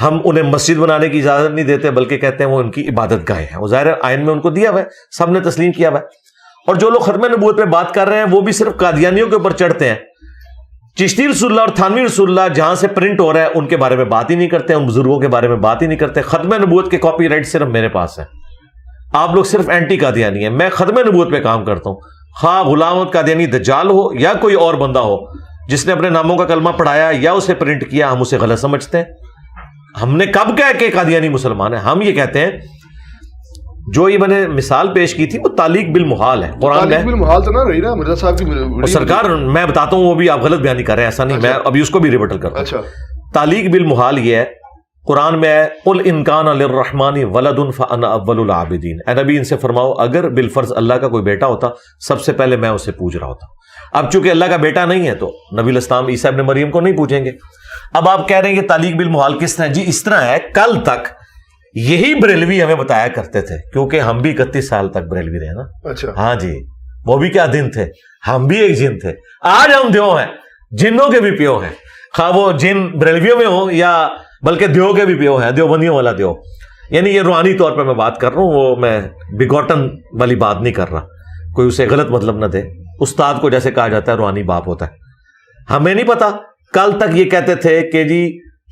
[SPEAKER 2] ہم انہیں مسجد بنانے کی اجازت نہیں دیتے، بلکہ کہتے ہیں وہ ان کی عبادت گاہیں ہیں. وہ ظاہر آئین میں ان کو دیا ہوا ہے، سب نے تسلیم کیا ہوا ہے. اور جو لوگ ختم نبوت پہ بات کر رہے ہیں وہ بھی صرف قادیانیوں کے اوپر چڑھتے ہیں. چشتی رسول اللہ اور تھانوی رسول اللہ جہاں سے پرنٹ ہو رہا ہے ان کے بارے میں بات ہی نہیں کرتے، ان بزرگوں کے بارے میں بات ہی نہیں کرتے. ختم نبوت کے کاپی رائٹ صرف میرے پاس ہے. آپ لوگ صرف اینٹی قادیانی ہیں. میں ختم نبوت پہ کام کرتا ہوں. خواہ غلام احمد قادیانی دجال ہو یا کوئی اور بندہ ہو جس نے اپنے ناموں کا کلمہ پڑھایا یا اسے پرنٹ کیا، ہم اسے غلط سمجھتے ہیں. ہم نے کب کہا کہ قادیانی مسلمان ہے؟ ہم یہ کہتے ہیں جو یہ میں نے مثال پیش کی تھی وہ تعلیق بالمحال ہے. قرآن میں
[SPEAKER 1] بالمحال تو نہ رہی نا مرزا صاحب کی
[SPEAKER 2] سرکار، میں بتاتا ہوں وہ بھی آپ غلط بیانی کر رہے ہیں، ایسا نہیں. میں ابھی اس کو بھی ریبٹل کرتا ہوں.
[SPEAKER 1] اچھا،
[SPEAKER 2] تعلیق بالمحال یہ ہے، قرآن میں ہے قل ان کان للرحمن ولد فانا اول العابدین. اے نبی ان سے فرماؤ اگر بالفرض اللہ کا کوئی بیٹا ہوتا سب سے پہلے میں اسے پوج رہا ہوتا. اب چونکہ اللہ کا بیٹا نہیں ہے تو نبی الاسلام عیسیٰ ابن مریم کو نہیں پوچھیں گے. اب آپ کہہ رہے ہیں کہ تعلیق بالمحال کس طرح؟ جی اس طرح ہے، کل تک یہی بریلوی ہمیں بتایا کرتے تھے، کیونکہ ہم بھی 31 سال تک بریلوی رہے نا.
[SPEAKER 1] اچھا،
[SPEAKER 2] ہاں جی، وہ بھی کیا دن تھے، ہم بھی ایک جن تھے. آج ہم دیو ہیں، جنوں کے بھی پیو ہیں، خواہ وہ جن بریلویوں میں ہوں یا بلکہ دیو کے بھی پیو ہیں، دیوبندیوں والا دیو. یعنی یہ روحانی طور پہ میں بات کر رہا ہوں، وہ میں بگوٹن والی بات نہیں کر رہا. کوئی اسے غلط مطلب نہ دے. استاد کو جیسے کہا جاتا ہے روحانی باپ ہوتا ہے. ہمیں نہیں پتا. کل تک یہ کہتے تھے کہ جی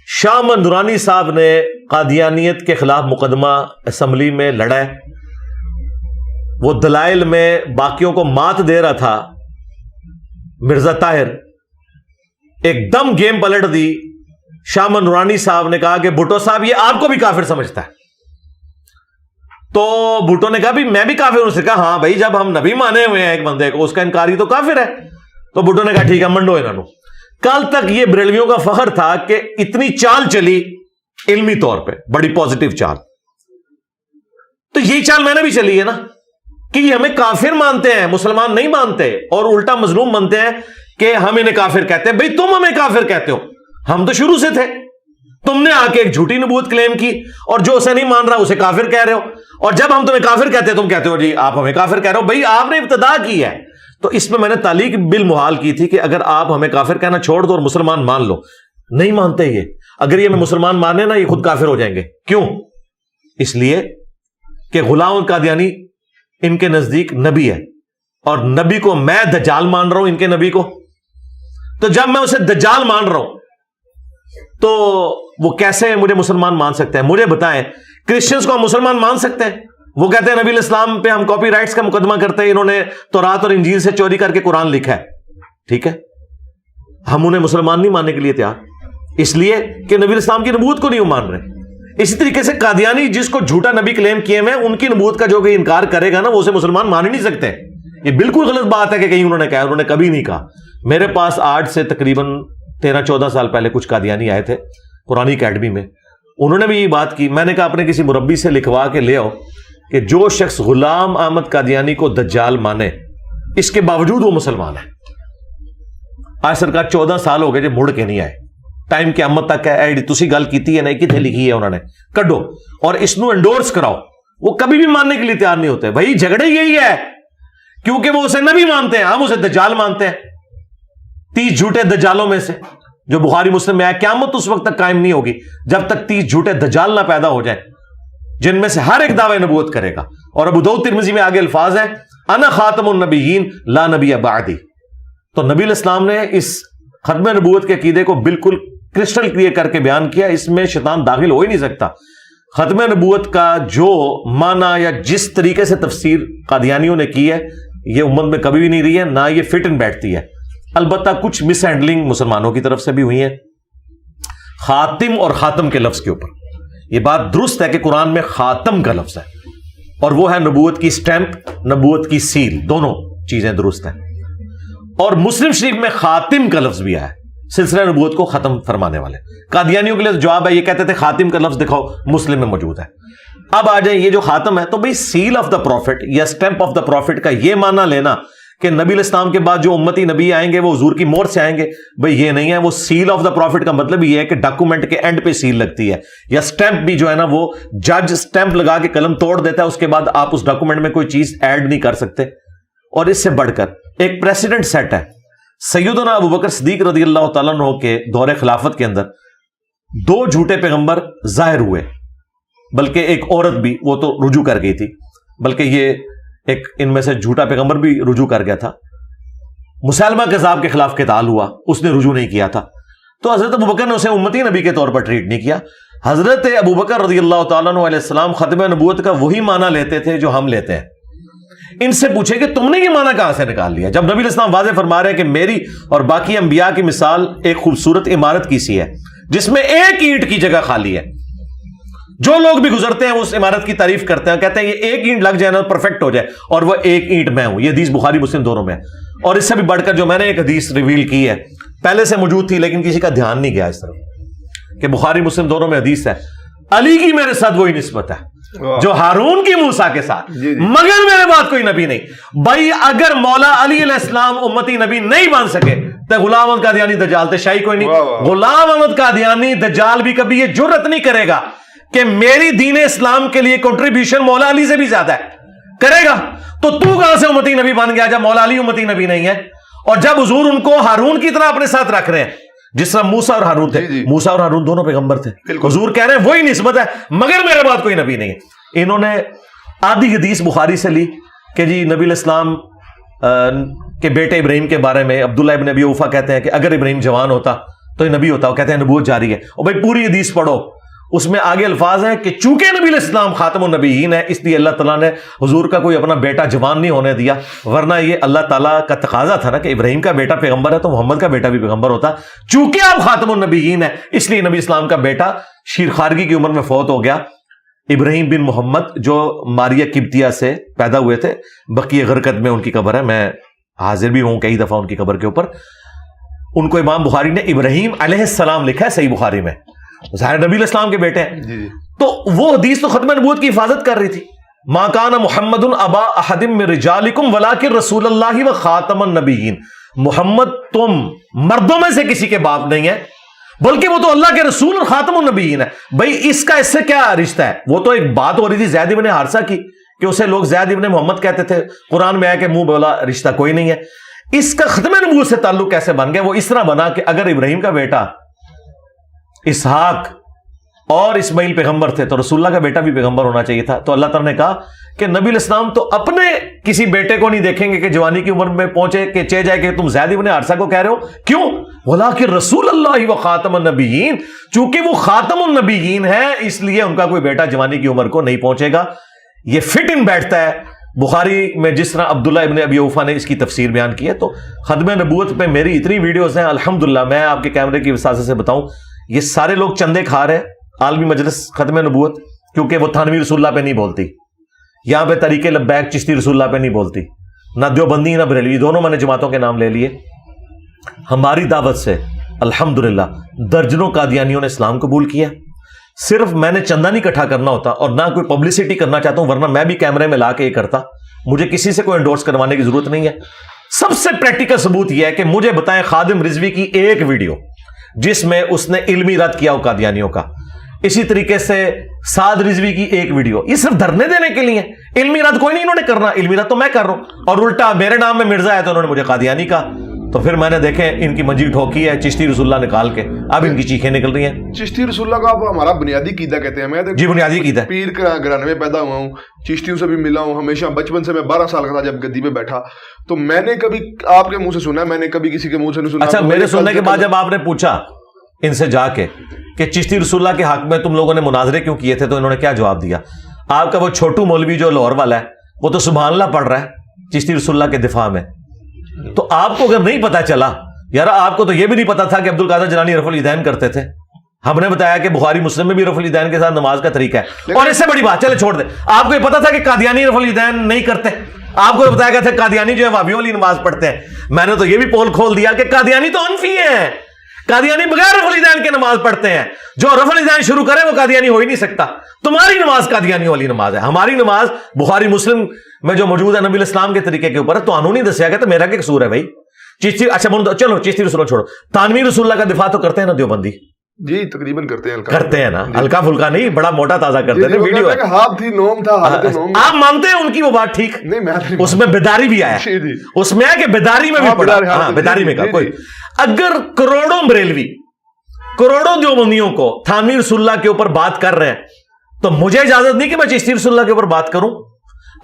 [SPEAKER 2] شاہ محمد نورانی صاحب نے قادیانیت کے خلاف مقدمہ اسمبلی میں لڑا ہے، وہ دلائل میں باقیوں کو مات دے رہا تھا. مرزا طاہر ایک دم گیم پلٹ دی. شاہ محمد نورانی صاحب نے کہا کہ بھٹو صاحب یہ آپ کو بھی کافر سمجھتا ہے. تو بھٹو نے کہا بھی میں بھی کافر ہوں. سے کہا ہاں بھائی جب ہم نبی مانے ہوئے ہیں ایک بندے کو، اس کا انکاری تو کافر ہے. تو بھٹو نے کہا ٹھیک ہے منڈو انہوں. کل تک یہ بریلویوں کا فخر تھا کہ اتنی چال چلی علمی طور پہ، بڑی پازیٹیو چال. تو یہی چال میں نے بھی چلی ہے نا کہ یہ ہمیں کافر مانتے ہیں، مسلمان نہیں مانتے، اور الٹا مظلوم مانتے ہیں کہ ہم انہیں کافر کہتے ہیں. بھئی تم ہمیں کافر کہتے ہو، ہم تو شروع سے تھے. تم نے آ کے ایک جھوٹی نبوت کلیم کی اور جو اسے نہیں مان رہا اسے کافر کہہ رہے ہو. اور جب ہم تمہیں کافر کہتے ہیں تم کہتے ہو جی آپ ہمیں کافر کہہ رہے ہو. بھئی آپ نے ابتدا کی ہے. تو اس میں نے تعلیق بالمحال کی تھی کہ اگر آپ ہمیں کافر کہنا چھوڑ دو اور مسلمان مان لو. نہیں مانتے یہ. اگر یہ ہمیں مسلمان مانے نا یہ خود کافر ہو جائیں گے. کیوں؟ اس لیے کہ غلام قادیانی ان کے نزدیک نبی ہے اور نبی کو میں دجال مان رہا ہوں ان کے نبی کو. تو جب میں اسے دجال مان رہا ہوں تو وہ کیسے مجھے مسلمان مان سکتے ہیں؟ مجھے بتائیں. کرسچنز کو ہم مسلمان مان سکتے ہیں؟ وہ کہتے ہیں نبی الاسلام پہ ہم کاپی رائٹس کا مقدمہ کرتے ہیں، انہوں نے تورات اور انجیل سے چوری کر کے قرآن لکھا ہے. ٹھیک ہے، ہم انہیں مسلمان نہیں ماننے کے لیے تیار، اس لیے کہ نبی الاسلام کی نبوت کو نہیں مان رہے. اسی طریقے سے قادیانی جس کو جھوٹا نبی کلیم کیے ہوئے ان کی نبوت کا جو کہ انکار کرے گا نا وہ اسے مسلمان مان ہی نہیں سکتے. یہ بالکل غلط بات ہے کہ کہیں انہوں نے کہا، انہوں نے کبھی نہیں کہا. میرے پاس آج سے تقریباً 13-14 سال پہلے کچھ قادیانی آئے تھے قرآنی اکیڈمی میں. انہوں نے بھی یہ بات کی. میں نے کہا اپنے کسی مربی سے لکھوا کے لے آؤ کہ جو شخص غلام احمد قادیانی کو دجال مانے اس کے باوجود وہ مسلمان ہے. آج سرکار 14 سال ہو گئے جو مڑ کے نہیں آئے. ٹائم قیامت تک ہے. تسی گل کیتی ہے نہیں کتنے لکھی ہے انہوں نے کڈو اور اس نو انڈورس کراؤ. وہ کبھی بھی ماننے کے لیے تیار نہیں ہوتے. بھائی جھگڑے یہی ہے کیونکہ وہ اسے نبی مانتے ہیں، ہم اسے دجال مانتے ہیں. 30 جھوٹے دجالوں میں سے جو بخاری مسلم میں آیا قیامت اس وقت تک قائم نہیں ہوگی جب تک 30 جھوٹے دجال نہ پیدا ہو جائیں جن میں سے ہر ایک دعوی نبوت کرے گا. اور ابو داؤد ترمذی میں آگے الفاظ ہیں انا خاتم النبیین لا نبی بعدی. تو نبی علیہ السلام نے اس ختم نبوت کے عقیدے کو بالکل کرسٹل کلیئر کر کے بیان کیا, اس میں شیطان داخل ہو ہی نہیں سکتا. ختم نبوت کا جو معنی یا جس طریقے سے تفسیر قادیانیوں نے کی ہے یہ امت میں کبھی بھی نہیں رہی ہے, نہ یہ فٹ ان بیٹھتی ہے. البتہ کچھ مس ہینڈلنگ مسلمانوں کی طرف سے بھی ہوئی ہے خاتم اور خاتم کے لفظ کے اوپر. یہ بات درست ہے کہ قرآن میں خاتم کا لفظ ہے اور وہ ہے نبوت کی سٹیمپ, نبوت کی سیل, دونوں چیزیں درست ہیں. اور مسلم شریف میں خاتم کا لفظ بھی آیا ہے, سلسلہ نبوت کو ختم فرمانے والے. قادیانیوں کے لیے جواب ہے, یہ کہتے تھے خاتم کا لفظ دکھاؤ, مسلم میں موجود ہے. اب آ جائیں یہ جو خاتم ہے تو بھئی سیل آف دا پروفٹ یا سٹیمپ آف دا پروفٹ کا یہ معنی لینا کہ نبی علیہ السلام کے بعد جو امتی نبی آئیں گے وہ حضور کی مہر سے آئیں گے, بھئی یہ نہیں ہے. وہ سیل آف دا پروفٹ کا مطلب یہ ہے کہ ڈاکومنٹ کے اینڈ پہ سیل لگتی ہے, یا سٹیمپ بھی جو ہے نا وہ جج سٹیمپ لگا کے قلم توڑ دیتا ہے, اس کے بعد آپ اس ڈاکومنٹ میں کوئی چیز ایڈ نہیں کر سکتے. اور اس سے بڑھ کر ایک پریسیڈنٹ سیٹ ہے. سیدنا ابو بکر صدیق رضی اللہ تعالیٰ عنہ کے دور خلافت کے اندر 2 جھوٹے پیغمبر ظاہر ہوئے, بلکہ ایک عورت بھی, وہ تو رجوع کر گئی تھی, بلکہ یہ ایک ان میں سے جھوٹا پیغمبر بھی رجوع کر گیا تھا. مسلمہ کذاب کے خلاف قتال ہوا, اس نے رجوع نہیں کیا تھا, تو حضرت ابو بکر نے اسے امتی نبی کے طور پر ٹریٹ نہیں کیا. حضرت ابو بکر رضی اللہ تعالیٰ عنہ علیہ السلام ختم نبوت کا وہی معنی لیتے تھے جو ہم لیتے ہیں. ان سے پوچھے کہ تم نے یہ معنی کہاں سے نکال لیا, جب نبی علیہ السلام واضح فرما رہے ہیں کہ میری اور باقی انبیاء کی مثال ایک خوبصورت عمارت کی سی ہے جس میں ایک اینٹ کی جگہ خالی ہے. جو لوگ بھی گزرتے ہیں اس عمارت کی تعریف کرتے ہیں, کہتے ہیں یہ ایک اینٹ لگ جائے نا پرفیکٹ ہو جائے, اور وہ ایک اینٹ میں ہوں. یہ حدیث بخاری مسلم دونوں میں ہے. اور اس سے بھی بڑھ کر جو میں نے ایک حدیث ریویل کی ہے, پہلے سے موجود تھی لیکن کسی کا دھیان نہیں گیا اس طرف, کہ بخاری مسلم دونوں میں حدیث ہے علی کی میرے ساتھ وہی نسبت ہے جو ہارون کی موسیٰ کے ساتھ, مگر میرے بعد کوئی نبی نہیں. بھائی اگر مولا علی علیہ السلام امتی نبی نہیں بن سکے تو غلام احمد قادیانی دجال تھے, شاہی کوئی نہیں. غلام احمد قادیانی دجال بھی کبھی یہ جرت نہیں کرے گا کہ میری دین اسلام کے لیے کنٹریبیوشن مولا علی سے بھی زیادہ ہے, کرے گا. تو کہاں سے امتی نبی بن گیا جب مولا علی امتی نبی نہیں ہے, اور جب حضور ان کو ہارون کی طرح اپنے ساتھ رکھ رہے ہیں جس طرح موسیٰ اور ہارون تھے. موسیٰ اور ہارون دونوں پیغمبر تھے, حضور کہہ رہے ہیں وہی نسبت ہے مگر میرے بعد کوئی نبی نہیں ہے. انہوں نے آدھی حدیث بخاری سے لی کہ جی نبی علیہ السلام کے بیٹے ابراہیم کے بارے میں عبداللہ ابن ابی اوفا کہتے ہیں کہ اگر ابراہیم جوان ہوتا تو یہ نبی ہوتا, وہ کہتے ہیں نبوت جاری ہے. اور بھائی پوری حدیث پڑھو, اس میں آگے الفاظ ہیں کہ چونکہ نبی علیہ السلام خاتم النبیین ہے اس لیے اللہ تعالیٰ نے حضور کا کوئی اپنا بیٹا جوان نہیں ہونے دیا, ورنہ یہ اللہ تعالیٰ کا تقاضا تھا نا کہ ابراہیم کا بیٹا پیغمبر ہے تو محمد کا بیٹا بھی پیغمبر ہوتا. چونکہ آپ خاتم النبیین ہے اس لیے نبی اسلام کا بیٹا شیر خارگی کی عمر میں فوت ہو گیا, ابراہیم بن محمد جو ماریہ قبطیہ سے پیدا ہوئے تھے. بقیہ غرقد میں ان کی قبر ہے, میں حاضر بھی ہوں کئی دفعہ ان کی قبر کے اوپر. ان کو امام بخاری نے ابراہیم علیہ السلام لکھا ہے صحیح بخاری میں, ظاہر نبی علیہ السلام کے بیٹے ہیں. تو وہ حدیث تو ختم نبوت کی حفاظت کر رہی تھی. ما کان محمد ابا احد من رجالکم ولکن رسول اللہ و خاتم النبیین, محمد تم مردوں میں سے کسی کے باپ نہیں ہے بلکہ وہ تو اللہ کے رسول اور خاتم النبیین ہے. بھائی اس کا اس سے کیا رشتہ ہے؟ وہ تو ایک بات ہو رہی تھی زید ابن حارثہ کی کہ اسے لوگ زید ابن محمد کہتے تھے, قرآن میں آیا کہ منہ بولا رشتہ کوئی نہیں ہے. اس کا ختم نبوت سے تعلق کیسے بن گیا؟ وہ اس طرح بنا کہ اگر ابراہیم کا بیٹا اسحاق اور اسماعیل پیغمبر تھے تو رسول اللہ کا بیٹا بھی پیغمبر ہونا چاہیے تھا. تو اللہ تعالیٰ نے کہا کہ نبی علیہ السلام تو اپنے کسی بیٹے کو نہیں دیکھیں گے کہ جوانی کی عمر میں پہنچے کہ چہ جائے کہ تم زید ابن حارثہ کو کہہ رہے ہو. کیوں؟ وَلَٰكِن رسول اللہ و خاتم النبیین, چونکہ وہ خاتم النبیین ہے اس لیے ان کا کوئی بیٹا جوانی کی عمر کو نہیں پہنچے گا. یہ فٹ ان بیٹھتا ہے بخاری میں جس طرح عبداللہ ابن ابی اوفا نے اس کی تفسیر بیان کی ہے. تو ختم نبوت پہ میری اتنی ویڈیوز ہیں الحمدللہ, میں آپ کے کیمرے کی وساطت سے بتاؤں یہ سارے لوگ چندے کھا رہے ہیں. عالمی مجلس ختم نبوت کیونکہ وہ تھانوی رسول اللہ پہ نہیں بولتی, یہاں پہ طریق لبیک چشتی رسول اللہ پہ نہیں بولتی, نہ دیوبندی نہ بریلوی, دونوں میں نے جماعتوں کے نام لے لیے. ہماری دعوت سے الحمدللہ درجنوں قادیانیوں نے اسلام قبول کیا. صرف میں نے چندہ نہیں اکٹھا کرنا ہوتا اور نہ کوئی پبلسٹی کرنا چاہتا ہوں, ورنہ میں بھی کیمرے میں لا کے یہ کرتا. مجھے کسی سے کوئی انڈورس کروانے کی ضرورت نہیں ہے. سب سے پریکٹیکل ثبوت یہ ہے کہ مجھے بتائیں خادم رضوی کی ایک ویڈیو جس میں اس نے علمی رد کیا ہو قادیانیوں کا. اسی طریقے سے سعد رضوی کی ایک ویڈیو, یہ صرف دھرنے دینے کے لیے, علمی رد کوئی نہیں انہوں نے کرنا. علمی رد تو میں کر رہا ہوں, اور الٹا میرے نام میں مرزا ہے تو انہوں نے مجھے قادیانی کہا. تو پھر میں نے دیکھے ان کی منجی ٹھوکی ہے چشتی رسول اللہ نکال کے، اب ان کی چیخیں نکل رہی ہیں.
[SPEAKER 1] چشتی رسول اللہ کا ہمارا بنیادی عقیدہ کہتے ہیں. میں
[SPEAKER 2] جی بنیادی عقیدہ.
[SPEAKER 1] پیر کا گھرانے میں پیدا ہوا ہوں، چشتیوں سے بھی ملا ہوں ہمیشہ. بچپن سے میں 12 سال کا تھا جب گدی پہ بیٹھا، تو میں نے کبھی آپ کے منہ سے سنا، میں نے کبھی کسی کے منہ سے نہیں سنا.
[SPEAKER 2] اچھا میرے سننے کے بعد جب آپ نے پوچھا ان سے جا کے کہ چشتی رسول اللہ کے حق میں تم لوگوں نے مناظرے کیوں کیے تھے، تو انہوں نے کیا جواب دیا؟ آپ کا وہ چھوٹو مولوی جو لاہور والا ہے وہ تو سبحان اللہ پڑھ رہا ہے چشتی رسول اللہ کے دفاع میں. تو آپ کو اگر نہیں پتا چلا یار، آپ کو تو یہ بھی نہیں پتا تھا کہ عبد القادر جیلانی رفع الیدین کرتے تھے. ہم نے بتایا کہ بخاری مسلم میں بھی رفع الیدین کے ساتھ نماز کا طریقہ ہے. اور اس سے بڑی بات چلے چھوڑ دیں، آپ کو یہ پتا تھا کہ قادیانی رفع الیدین نہیں کرتے؟ آپ کو بتایا گیا تھا قادیانی جو ہے وہابیوں والی نماز پڑھتے ہیں. میں نے تو یہ بھی پول کھول دیا کہ قادیانی تو انفی ہیں، قادیانی بغیر رفع الیدین کے نماز پڑھتے ہیں. جو رفع الیدین شروع کرے وہ قادیانی ہو ہی نہیں سکتا. تمہاری نماز قادیانی والی نماز ہے، ہماری نماز بخاری مسلم میں جو موجود ہے نبی الاسلام کے طریقے کے اوپر ہے. تو انہوں نے دسیا گیا تو میرا کیا قصور ہے بھائی؟ چشتی اچھا چلو چشتی رسول چھوڑو، تانوی رسول اللہ کا دفاع تو کرتے ہیں نا دیوبندی؟
[SPEAKER 1] جی تقریباً کرتے ہیں
[SPEAKER 2] نا، ہلکا پھلکا نہیں، بڑا موٹا تازہ کرتے ہیں. ویڈیو آپ مانتے ہیں ان کی وہ بات ٹھیک؟ اس میں بیداری بھی آیا، اس میں ہے کہ بیداری میں بھی پڑا. ہاں بیداری میں کہا کوئی اگر کروڑوں بریلوی کروڑوں دیوبندیوں کو تھانوی رسول اللہ کے اوپر بات کر رہے ہیں تو مجھے اجازت نہیں کہ میں چشتی رسول اللہ کے اوپر بات کروں.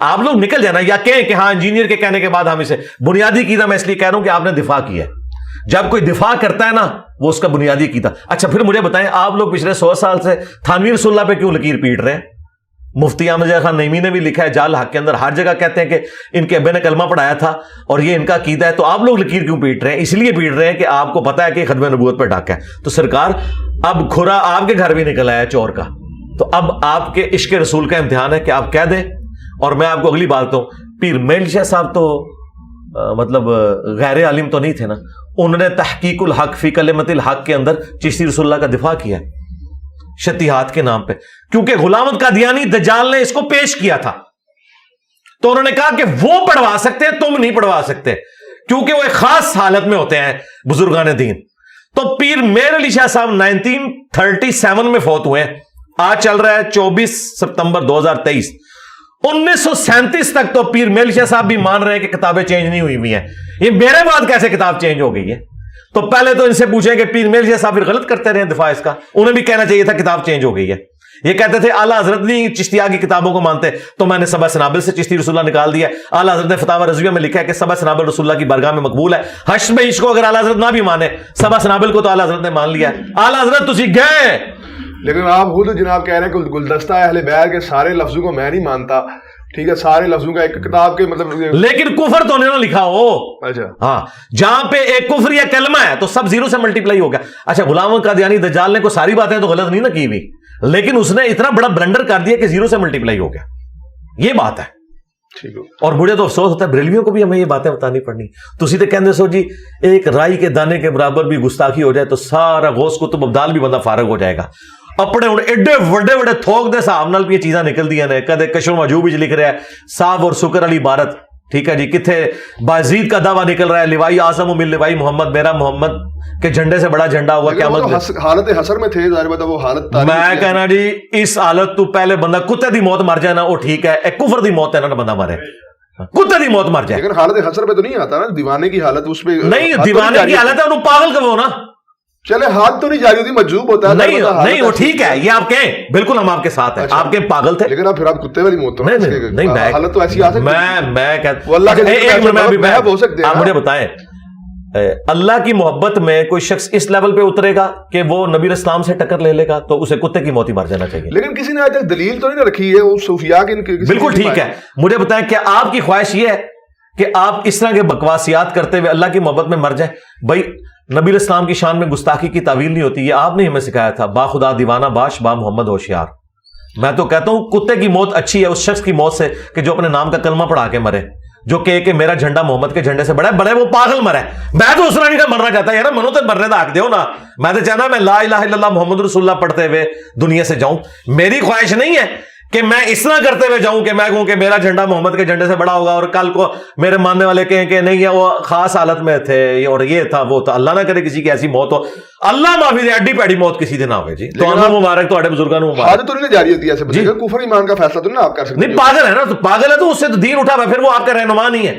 [SPEAKER 2] آپ لوگ نکل جانا یا کہیں کہ ہاں انجینئر کے کہنے کے بعد ہم اسے بنیادی عقیدہ، میں اس لیے کہہ رہا ہوں کہ آپ نے دفاع کیا ہے. جب کوئی دفاع کرتا ہے نا وہ اس کا بنیادی عقیدہ. اچھا پھر مجھے بتائیں آپ لوگ پچھلے 100 سال سے تھانوی رسول اللہ پہ کیوں لکیر پیٹ رہے ہیں؟ مفتی احمد خان نعیمی نے بھی لکھا ہے جال حق کے اندر، ہر جگہ کہتے ہیں کہ ان کے ابے نے کلمہ پڑھایا تھا اور یہ ان کا عقیدہ ہے. تو آپ لوگ لکیر کیوں پیٹ رہے ہیں؟ اس لیے پیٹ رہے ہیں کہ آپ کو پتا ہے کہ ختم نبوت پہ ڈاکہ ہے. تو سرکار اب کھرا آپ کے گھر بھی نکل آیا چور کا، تو اب آپ کے عشق رسول کا امتحان ہے کہ آپ کہہ دیں. اور میں آپ کو اگلی بات ہوں، پیر میل شاہ صاحب تو مطلب غیر عالم تو نہیں تھے نا، انہوں نے تحقیق الحق فی کلمت الحق کے اندر چشتی رسول اللہ کا دفاع کیا شتیہات کے نام پہ، کیونکہ غلام احمد قادیانی دجال نے اس کو پیش کیا تھا. تو انہوں نے کہا کہ وہ پڑھوا سکتے ہیں، تم نہیں پڑھوا سکتے، کیونکہ وہ ایک خاص حالت میں ہوتے ہیں بزرگان دین. تو پیر میر علی شاہ صاحب 1937 میں فوت ہوئے ہیں. آج چل رہا ہے 24 سپتمبر 2023. 1937 تک تو پیر میل شاہ صاحب بھی مان رہے ہیں کہ کتابیں چینج نہیں ہوئی ہیں. یہ میرے بعد کیسے کتاب چینج ہو گئی ہے؟ تو پہلے تو ان سے پوچھیں کہ پیر میل شاہ صاحب پھر غلط کرتے رہے دفاع اس کا، انہیں بھی کہنا چاہیے تھا کتاب چینج ہو گئی ہے. یہ کہتے تھے اعلیٰ حضرت نہیں چشتیہ کی کتابوں کو مانتے، تو میں نے سبع سنابل سے چشتی رسول اللہ نکال دیا. اعلیٰ حضرت نے فتاوی رضویہ میں لکھا ہے کہ سبع سنابل رسول اللہ کی بارگاہ میں مقبول ہے. حشر میں عشق کو اگر اعلیٰ حضرت نہ بھی مانے، سبع سنابل کو تو اعلیٰ حضرت نے مان لیا ہے. اعلیٰ حضرت تسی گئے.
[SPEAKER 1] لیکن آپ خود جناب کہہ رہے ہیں کہ گلدستہ اہل بیت کے سارے لفظوں کو میں نہیں مانتا، ٹھیک ہے، سارے لفظوں کا ایک کتاب کے مطلب، لیکن
[SPEAKER 2] کفر تو انہوں نے لکھا ہو.
[SPEAKER 1] اچھا
[SPEAKER 2] ہاں جہاں پہ ایک کفر یا کلمہ ہے تو سب زیرو سے ملٹیپلائی ہو گیا. اچھا غلام احمد قادیانی دجال نے کو ساری باتیں تو غلط نہیں نہ کی ہوئی، لیکن اس نے اتنا بڑا بلنڈر کر دیا کہ زیرو سے ملٹیپلائی ہو گیا. یہ بات ہے. اور مجھے تو افسوس ہوتا ہے بریلویوں کو بھی ہمیں یہ باتیں بتانی پڑنی. تسی تو کہندے سو جی ایک رائی کے دانے کے برابر بھی گستاخی ہو جائے تو سارا غوث کتب ابدال بھی بندہ فارغ ہو جائے گا. اپنے ایڈے وڈے وڈے تھوک دے صاحب نال بھی یہ چیزاں نکل دیا نے. کدے کشر مجوب وچ لکھ رہا ہے صاحب اور سکر علی عبارت، ٹھیک ہے جی، کتنے بازید کا دعویٰ نکل رہا ہے لوائی اعظم من لوائی محمد، میرا محمد کے جھنڈے سے بڑا جھنڈا ہوا قیامت.
[SPEAKER 1] حالت حسر میں تھے، ظاہر بات ہے وہ حالت.
[SPEAKER 2] میں کہنا جی اس حالت تو پہلے بندہ کتے دی موت مر جائے نا وہ ٹھیک ہے، ایک کفر دی موت ہے نا بندہ مرے، کتے دی موت مر جائے.
[SPEAKER 1] لیکن حالت حسر پہ تو نہیں آتا نا، دیوانے کی حالت اس پہ
[SPEAKER 2] نہیں. دیوانے کی حالت ہے انہوں پاگل کہو نا.
[SPEAKER 1] چلے ہاتھ تو نہیں جاری ہوتی، مجذوب ہوتا ہے.
[SPEAKER 2] نہیں وہ ٹھیک ہے، یہ آپ کہیں بالکل ہم آپ کے ساتھ ہیں. آپ کے پاگل تھے،
[SPEAKER 1] لیکن آپ پھر آپ کتے والی موت تو
[SPEAKER 2] نہیں.
[SPEAKER 1] حالت تو ایسی آ سکتی
[SPEAKER 2] ہے. میں کہتا
[SPEAKER 1] ہوں اللہ کے
[SPEAKER 2] آپ مجھے بتائیں اللہ کی محبت میں کوئی شخص اس لیول پہ اترے گا کہ وہ نبی اسلام سے ٹکر لے لے گا تو اسے کتے کی موت ہی مر جانا چاہیے.
[SPEAKER 1] لیکن کسی نے آج تک دلیل تو نہیں رکھی ہے وہ صوفیاء کی.
[SPEAKER 2] بالکل ٹھیک ہے. مجھے بتائیں کیا آپ کی خواہش یہ ہے کہ آپ اس طرح کے بکواسیات کرتے ہوئے اللہ کی محبت میں مر جائیں؟ بھائی نبی اسلام کی شان میں گستاخی کی تعویل نہیں ہوتی. یہ آپ نے ہمیں سکھایا تھا، با خدا دیوانہ باش با محمد ہوشیار. میں تو کہتا ہوں کتے کی موت اچھی ہے اس شخص کی موت سے کہ جو اپنے نام کا کلمہ پڑھا کے مرے، جو کہ میرا جھنڈا محمد کے جھنڈے سے بڑا ہے. بڑے وہ پاگل مرے. میں تو اس طرح نہیں مرنا چاہتا یار، منو تو مرنے کا حق دیو نا. میں تو چاہتا میں لا الہ الا اللہ محمد رسول اللہ پڑھتے ہوئے دنیا سے جاؤں. میری خواہش نہیں ہے کہ میں اس طرح کرتے ہوئے جاؤں کہ میں کہوں کہ میرا جھنڈا محمد کے جھنڈے سے بڑا ہوگا اور کل کو میرے ماننے والے کہیں کہ نہیں ہے وہ خاص حالت میں تھے اور یہ تھا وہ تھا. اللہ نہ کرے کسی کی ایسی موت ہو، اللہ معافی دے، ایڈی پیڑی موت کسی دن نہ ہوئے جی. تو ہمیں مبارک تو بزرگوں نے مبارک.
[SPEAKER 1] حاجت تو نہیں جاری ہوتی ایسے جی، کفر ایمان کا فیصلہ تو نہیں آپ کر سکتے.
[SPEAKER 2] نہیں پاگل ہے نا، تو پاگل ہے تو اس سے تو دین اٹھا ہوا، پھر وہ آپ کا رہنما نہیں ہے.